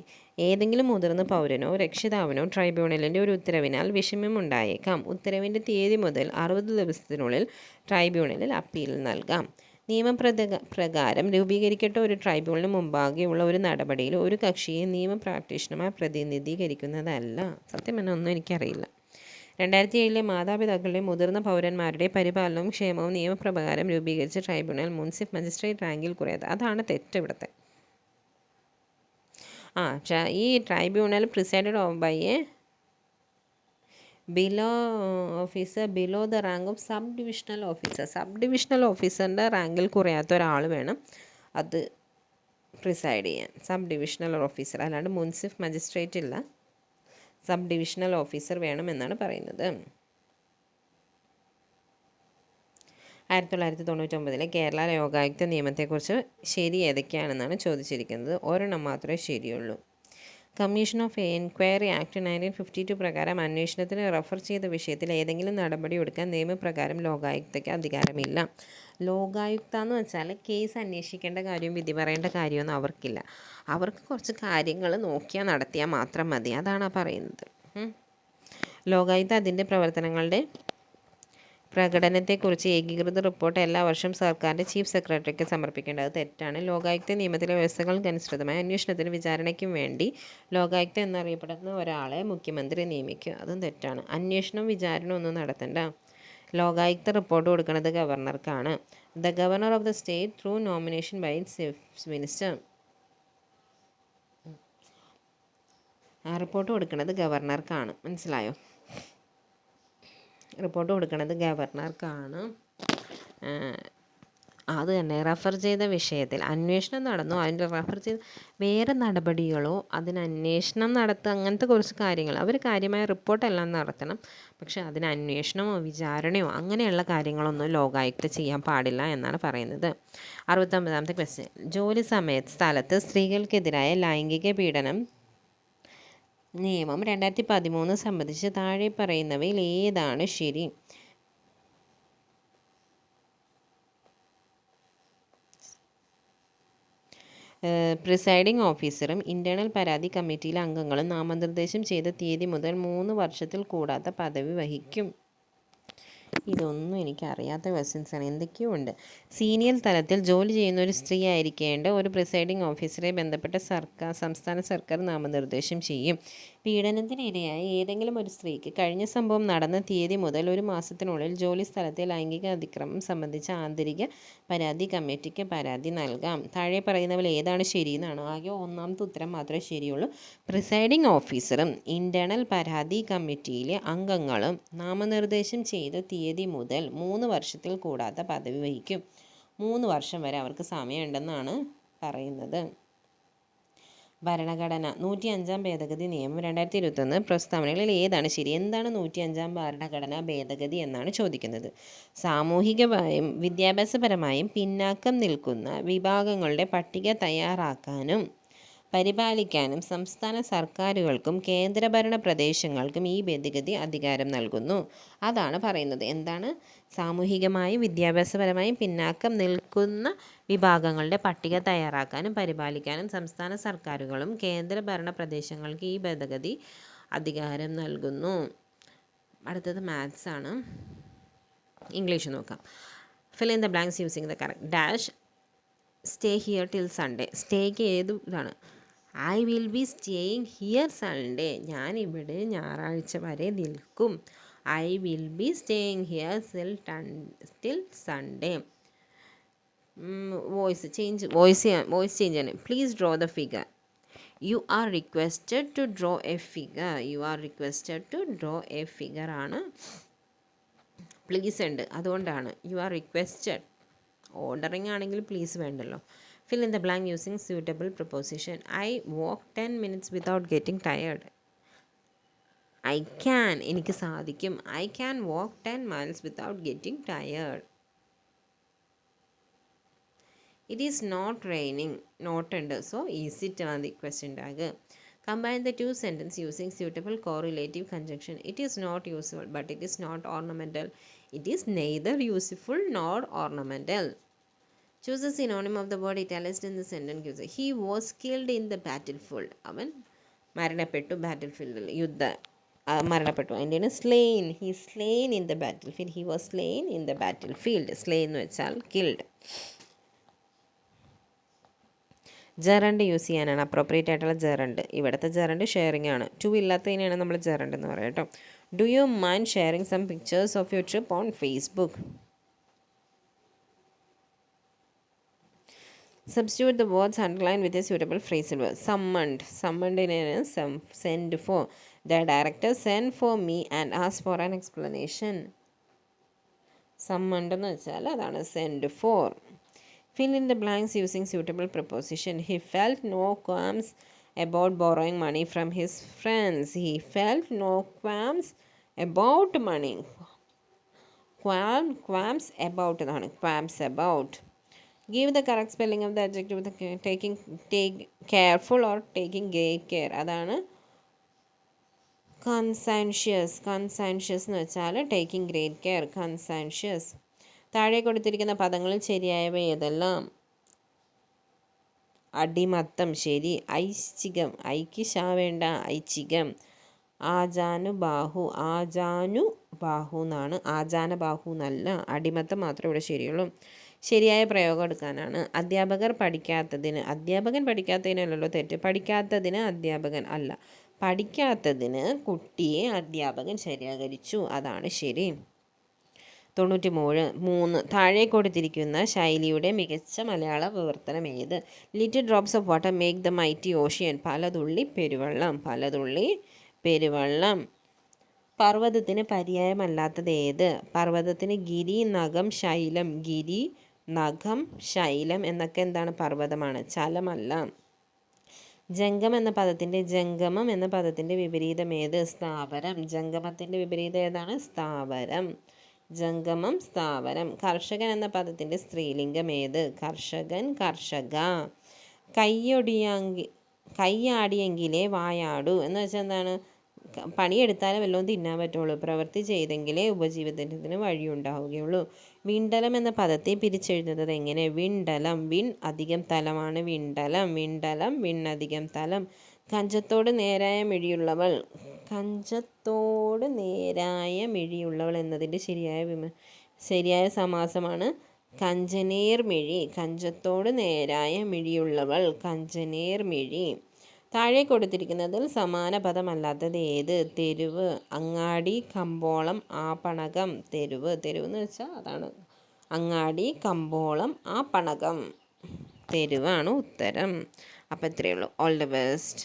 ഏതെങ്കിലും മുതിർന്ന പൗരനോ രക്ഷിതാവിനോ ട്രൈബ്യൂണലിൻ്റെ ഒരു ഉത്തരവിനാൽ വിഷമമുണ്ടായേക്കാം. ഉത്തരവിൻ്റെ തീയതി മുതൽ 60 ദിവസത്തിനുള്ളിൽ ട്രൈബ്യൂണലിൽ അപ്പീൽ നൽകാം. നിയമപ്രകാരം രൂപീകരിക്കപ്പെട്ട ഒരു ട്രൈബ്യൂണലിന് മുമ്പാകെയുള്ള ഒരു നടപടിയിൽ ഒരു കക്ഷിയെ നിയമ പ്രാക്ടീഷണർമാർ പ്രതിനിധീകരിക്കുന്നതല്ല. സത്യം പറഞ്ഞാൽ ഒന്നും എനിക്കറിയില്ല. 2007 മാതാപിതാക്കളുടെ മുതിർന്ന പൗരന്മാരുടെ പരിപാലനവും ക്ഷേമവും നിയമപ്രകാരം രൂപീകരിച്ച ട്രൈബ്യൂണൽ മുൻസിഫ് മജിസ്ട്രേറ്റ് റാങ്കിൽ കുറയാതെ, അതാണ് തെറ്റ് ഇവിടുത്തെ. ഈ tribunal presided by a below officer below the rank of sub divisional officer. Sub divisional ഓഫീസറിൻ്റെ റാങ്കിൽ കുറയാത്ത ഒരാൾ വേണം അത് പ്രിസൈഡ് ചെയ്യാൻ. സബ് ഡിവിഷണൽ ഓഫീസർ, അല്ലാണ്ട് മുൻസിഫ് മജിസ്ട്രേറ്റ് ഇല്ല, സബ് ഡിവിഷണൽ ഓഫീസർ വേണമെന്നാണ് പറയുന്നത്. 1999 കേരള ലോകായുക്ത നിയമത്തെക്കുറിച്ച് ശരി ഏതൊക്കെയാണെന്നാണ് ചോദിച്ചിരിക്കുന്നത്. ഒരെണ്ണം മാത്രമേ ശരിയുള്ളൂ. കമ്മീഷൻ ഓഫ് എൻക്വയറി ആക്ട് 1952 പ്രകാരം അന്വേഷണത്തിന് റഫർ ചെയ്ത വിഷയത്തിൽ ഏതെങ്കിലും നടപടി എടുക്കാൻ നിയമപ്രകാരം ലോകായുക്തയ്ക്ക് അധികാരമില്ല. ലോകായുക്ത എന്ന് വെച്ചാൽ കേസ് അന്വേഷിക്കേണ്ട കാര്യവും വിധി പറയേണ്ട കാര്യമൊന്നും അവർക്കില്ല. അവർക്ക് കുറച്ച് കാര്യങ്ങൾ നോക്കിയാൽ നടത്തിയാൽ മാത്രം മതി. അതാണ് പറയുന്നത്. ലോകായുക്ത അതിൻ്റെ പ്രവർത്തനങ്ങളുടെ പ്രകടനത്തെക്കുറിച്ച് ഏകീകൃത റിപ്പോർട്ട് എല്ലാ വർഷവും സർക്കാരിൻ്റെ ചീഫ് സെക്രട്ടറിക്ക് സമർപ്പിക്കേണ്ടത് തെറ്റാണ്. ലോകായുക്ത നിയമത്തിലെ വ്യവസ്ഥകൾക്കനുസൃതമായി അന്വേഷണത്തിനും വിചാരണയ്ക്കും വേണ്ടി ലോകായുക്ത എന്നറിയപ്പെടുന്ന ഒരാളെ മുഖ്യമന്ത്രി നിയമിക്കും. അതും തെറ്റാണ്. അന്വേഷണം വിചാരണ ഒന്നും നടത്തണ്ട. ലോകായുക്ത റിപ്പോർട്ട് കൊടുക്കുന്നത് ഗവർണർക്കാണ്. The governor of the state through nomination by chief minister. Report കൊടുക്കുന്നത് ഗവർണർക്കാണ്. മനസ്സിലായോ? റിപ്പോർട്ട് കൊടുക്കുന്നത് ഗവർണർക്കാണ്. അത് തന്നെ റഫർ ചെയ്ത വിഷയത്തിൽ അന്വേഷണം നടന്നു, അതിൻ്റെ റഫർ ചെയ്ത് വേറെ നടപടികളോ അതിന് അന്വേഷണം നടത്തുക അങ്ങനത്തെ കുറച്ച് കാര്യങ്ങൾ അവർ കാര്യമായ റിപ്പോർട്ടെല്ലാം നടത്തണം. പക്ഷേ അതിന് അന്വേഷണമോ വിചാരണയോ അങ്ങനെയുള്ള കാര്യങ്ങളൊന്നും ലോകായുക്ത ചെയ്യാൻ പാടില്ല എന്നാണ് പറയുന്നത്. 69ാമത്തെ ക്വസ്റ്റ്യൻ. ജോലി സ്ഥലത്ത് സ്ത്രീകൾക്കെതിരായ ലൈംഗിക പീഡനം നിയമം 2013 സംബന്ധിച്ച് താഴെ പറയുന്നവയിൽ ഏതാണ് ശരി? പ്രിസൈഡിംഗ് ഓഫീസറും ഇൻറ്റേർണൽ പരാതി കമ്മിറ്റിയിലെ അംഗങ്ങളും നാമനിർദ്ദേശം ചെയ്ത തീയതി മുതൽ 3 വർഷത്തിൽ കൂടാത്ത പദവി വഹിക്കും. ഇതൊന്നും എനിക്കറിയാത്ത ക്വസ്റ്റ്യൻസാണ്, എന്തൊക്കെയോ ഉണ്ട്. സീനിയർ തലത്തിൽ ജോലി ചെയ്യുന്ന ഒരു സ്ത്രീ ആയിരിക്കേണ്ട ഒരു പ്രിസൈഡിംഗ് ഓഫീസറെ ബന്ധപ്പെട്ട സംസ്ഥാന സർക്കാർ നാമനിർദ്ദേശം ചെയ്യും. പീഡനത്തിനിരയായ ഏതെങ്കിലും ഒരു സ്ത്രീക്ക് കഴിഞ്ഞ സംഭവം നടന്ന തീയതി മുതൽ 1 മാസത്തിനുള്ളിൽ ജോലി സ്ഥലത്തെ ലൈംഗിക അതിക്രമം സംബന്ധിച്ച ആന്തരിക പരാതി കമ്മിറ്റിക്ക് പരാതി നൽകാം. താഴെ പറയുന്നവയിൽ ഏതാണ് ശരിയെന്നാണ്. ആകെ ഒന്നാമത്തെ ഉത്തരം മാത്രമേ ശരിയുള്ളൂ. പ്രിസൈഡിംഗ് ഓഫീസറും ഇൻറ്റേർണൽ പരാതി കമ്മിറ്റിയിലെ അംഗങ്ങളും നാമനിർദ്ദേശം ചെയ്ത തീയതി മുതൽ 3 വർഷത്തിൽ കൂടാത്ത പദവി വഹിക്കും. 3 വർഷം വരെ അവർക്ക് സമയമുണ്ടെന്നാണ് പറയുന്നത്. ഭരണഘടന 105-ാം ഭേദഗതി നിയമം 2021 പ്രസ്താവനകളിൽ ഏതാണ് ശരി? എന്താണ് 105-ാം ഭരണഘടനാ ഭേദഗതി എന്നാണ് ചോദിക്കുന്നത്. സാമൂഹികമായും വിദ്യാഭ്യാസപരമായും പിന്നാക്കം നിൽക്കുന്ന വിഭാഗങ്ങളുടെ പട്ടിക തയ്യാറാക്കാനും പരിപാലിക്കാനും സംസ്ഥാന സർക്കാരുകൾക്കും കേന്ദ്രഭരണ പ്രദേശങ്ങൾക്കും ഈ ഭേദഗതി അധികാരം നൽകുന്നു. അതാണ് പറയുന്നത്. എന്താണ്? സാമൂഹികമായും വിദ്യാഭ്യാസപരമായും പിന്നാക്കം നിൽക്കുന്ന വിഭാഗങ്ങളുടെ പട്ടിക തയ്യാറാക്കാനും പരിപാലിക്കാനും സംസ്ഥാന സർക്കാരുകളും കേന്ദ്രഭരണ പ്രദേശങ്ങൾക്ക് ഈ ഭേദഗതി അധികാരം നൽകുന്നു. അടുത്തത് മാത്സ് ആണ്. ഇംഗ്ലീഷ് നോക്കാം. Fill in the blanks using the correct dash. Stay here till Sunday. സ്റ്റേക്ക് ഏത് ഇതാണ്? I will be staying here Sunday. ഞാനിവിടെ ഞായറാഴ്ച വരെ നിൽക്കും. I will be staying here till Sunday. Voice change ആണ്. Please draw the figure. You are requested to draw a figure. You are requested to draw a figure ആണ്. പ്ലീസ് ഉണ്ട്, അതുകൊണ്ടാണ് യു ആർ റിക്വസ്റ്റഡ്. ഓർഡറിങ് ആണെങ്കിൽ പ്ലീസ് വേണ്ടല്ലോ. Fill in the blank using suitable preposition. I walk 10 minutes without getting tired. I can. എനിക്ക് സാധിക്കും. I can walk 10 miles without getting tired. It is not raining. Not ഉണ്ട്. So easy ആണ് question tag. Combine the two sentences using suitable correlative conjunction. It is not useful, but it is not ornamental. It is neither useful nor ornamental. Choose a synonym of the word italicized in the sentence. He was killed in the battlefield. അവൻ മരണപ്പെട്ടു ബാറ്റിൽഫീൽഡിൽ. മരണപ്പെട്ടു. അതിൻ്റെയാണ് slain. He slain in the battlefield. He was slain in the battlefield. Slain എന്ന് വെച്ചാൽ കിൽഡ്. ജെറണ്ട് യൂസ് ചെയ്യാനാണ് അപ്രോപ്രിയേറ്റ് ആയിട്ടുള്ള ജെറണ്ട്. ഇവിടുത്തെ ജെറണ്ട് ഷെയറിംഗ് ആണ്. ടു ഇല്ലാത്തതിനെയാണ് നമ്മൾ ജെറണ്ട് എന്ന് പറയുക കേട്ടോ. Do you mind sharing some pictures of your trip on Facebook? Substitute the words underlined with a suitable phrasal verb. Summoned send for. The director sent for me and asked for an explanation. Summoned എന്ന് വെച്ചാൽ അതാണ് send for. Fill in the blanks using suitable preposition. He felt no qualms about borrowing money from his friends. He felt no qualms about money. Qualms about എന്നാണ്. Qualms about. Give the correct spelling of the adjective with take careful or taking great care. അതാണ് conscientious എന്ന് വെച്ചാൽ ടേക്കിംഗ് ഗ്രേറ്റ് കെയർ. കൺസാൻഷ്യസ്. താഴെ കൊടുത്തിരിക്കുന്ന പദങ്ങളിൽ ശരിയായവ ഏതെല്ലാം? അടിമത്തം ശരി. ഐച്ഛികം, ഐക്ക് ഷാ വേണ്ട, ഐച്ഛികം. ആജാനുബാഹു എന്നാണ്, ആജാനബാഹു എന്നല്ല. അടിമത്തം മാത്രമേ ഇവിടെ ശരിയുള്ളൂ. ശരിയായ പ്രയോഗം എടുക്കാനാണ്. അധ്യാപകൻ പഠിക്കാത്തതിനല്ലല്ലോ തെറ്റ്. പഠിക്കാത്തതിന് അധ്യാപകൻ അല്ല, പഠിക്കാത്തതിന് കുട്ടിയെ അധ്യാപകൻ ശരിയാകരിച്ചു, അതാണ് ശരി. 93. താഴെ കൊടുത്തിരിക്കുന്ന ശൈലിയുടെ മികച്ച മലയാള വിവർത്തനം ഏത്? Little drops of water make the mighty ocean. പലതുള്ളി പെരുവെള്ളം. പർവ്വതത്തിന് പര്യായമല്ലാത്തത് ഏത്? പർവ്വതത്തിന് ഗിരി, നഖം, ശൈലം. ഗിരി, നഖം, ശൈലം എന്നൊക്കെ എന്താണ്? പർവ്വതമാണ്, ചലമല്ല. ജംഗമം എന്ന പദത്തിൻ്റെ വിപരീതം ഏത്? സ്ഥാവരം. ജംഗമത്തിൻ്റെ വിപരീതം ഏതാണ്? സ്ഥാവരം. ജംഗമം, സ്ഥാവരം. കർഷകൻ എന്ന പദത്തിൻ്റെ സ്ത്രീലിംഗം ഏത്? കർഷകൻ, കർഷക. കൈയാടിയെങ്കിലേ വായാടൂ എന്ന് വെച്ചാൽ എന്താണ്? പണിയെടുത്താലേ വല്ലതും തിന്നാൻ പറ്റുള്ളൂ, പ്രവൃത്തി ചെയ്തെങ്കിലേ ഉപജീവനത്തിന് വഴിയുണ്ടാവുകയുള്ളൂ. വിണ്ടലം എന്ന പദത്തെ പിരിച്ചെഴുതുന്നത് എങ്ങനെ? വിണ്ടലം, വിൺ അധികം തലമാണ് വിണ്ടലം. വിണ്ണധികം തലം. കഞ്ചത്തോട് നേരായ മിഴിയുള്ളവൾ എന്നതിൻ്റെ ശരിയായ സമാസമാണ് കഞ്ചനേർമിഴി. കഞ്ചത്തോട് നേരായ മിഴിയുള്ളവൾ, കഞ്ചനേർമിഴി. താഴെ കൊടുത്തിരിക്കുന്നതിൽ സമാന പദമല്ലാത്തത് ഏത്? തെരുവ്, അങ്ങാടി, കമ്പോളം, ആപണകം. തെരുവ് എന്ന് വെച്ചാൽ അതാണ് അങ്ങാടി, കമ്പോളം, ആപണകം. തെരുവാണ് ഉത്തരം. അപ്പോൾ ഇത്രയേ ഉള്ളൂ. All the best.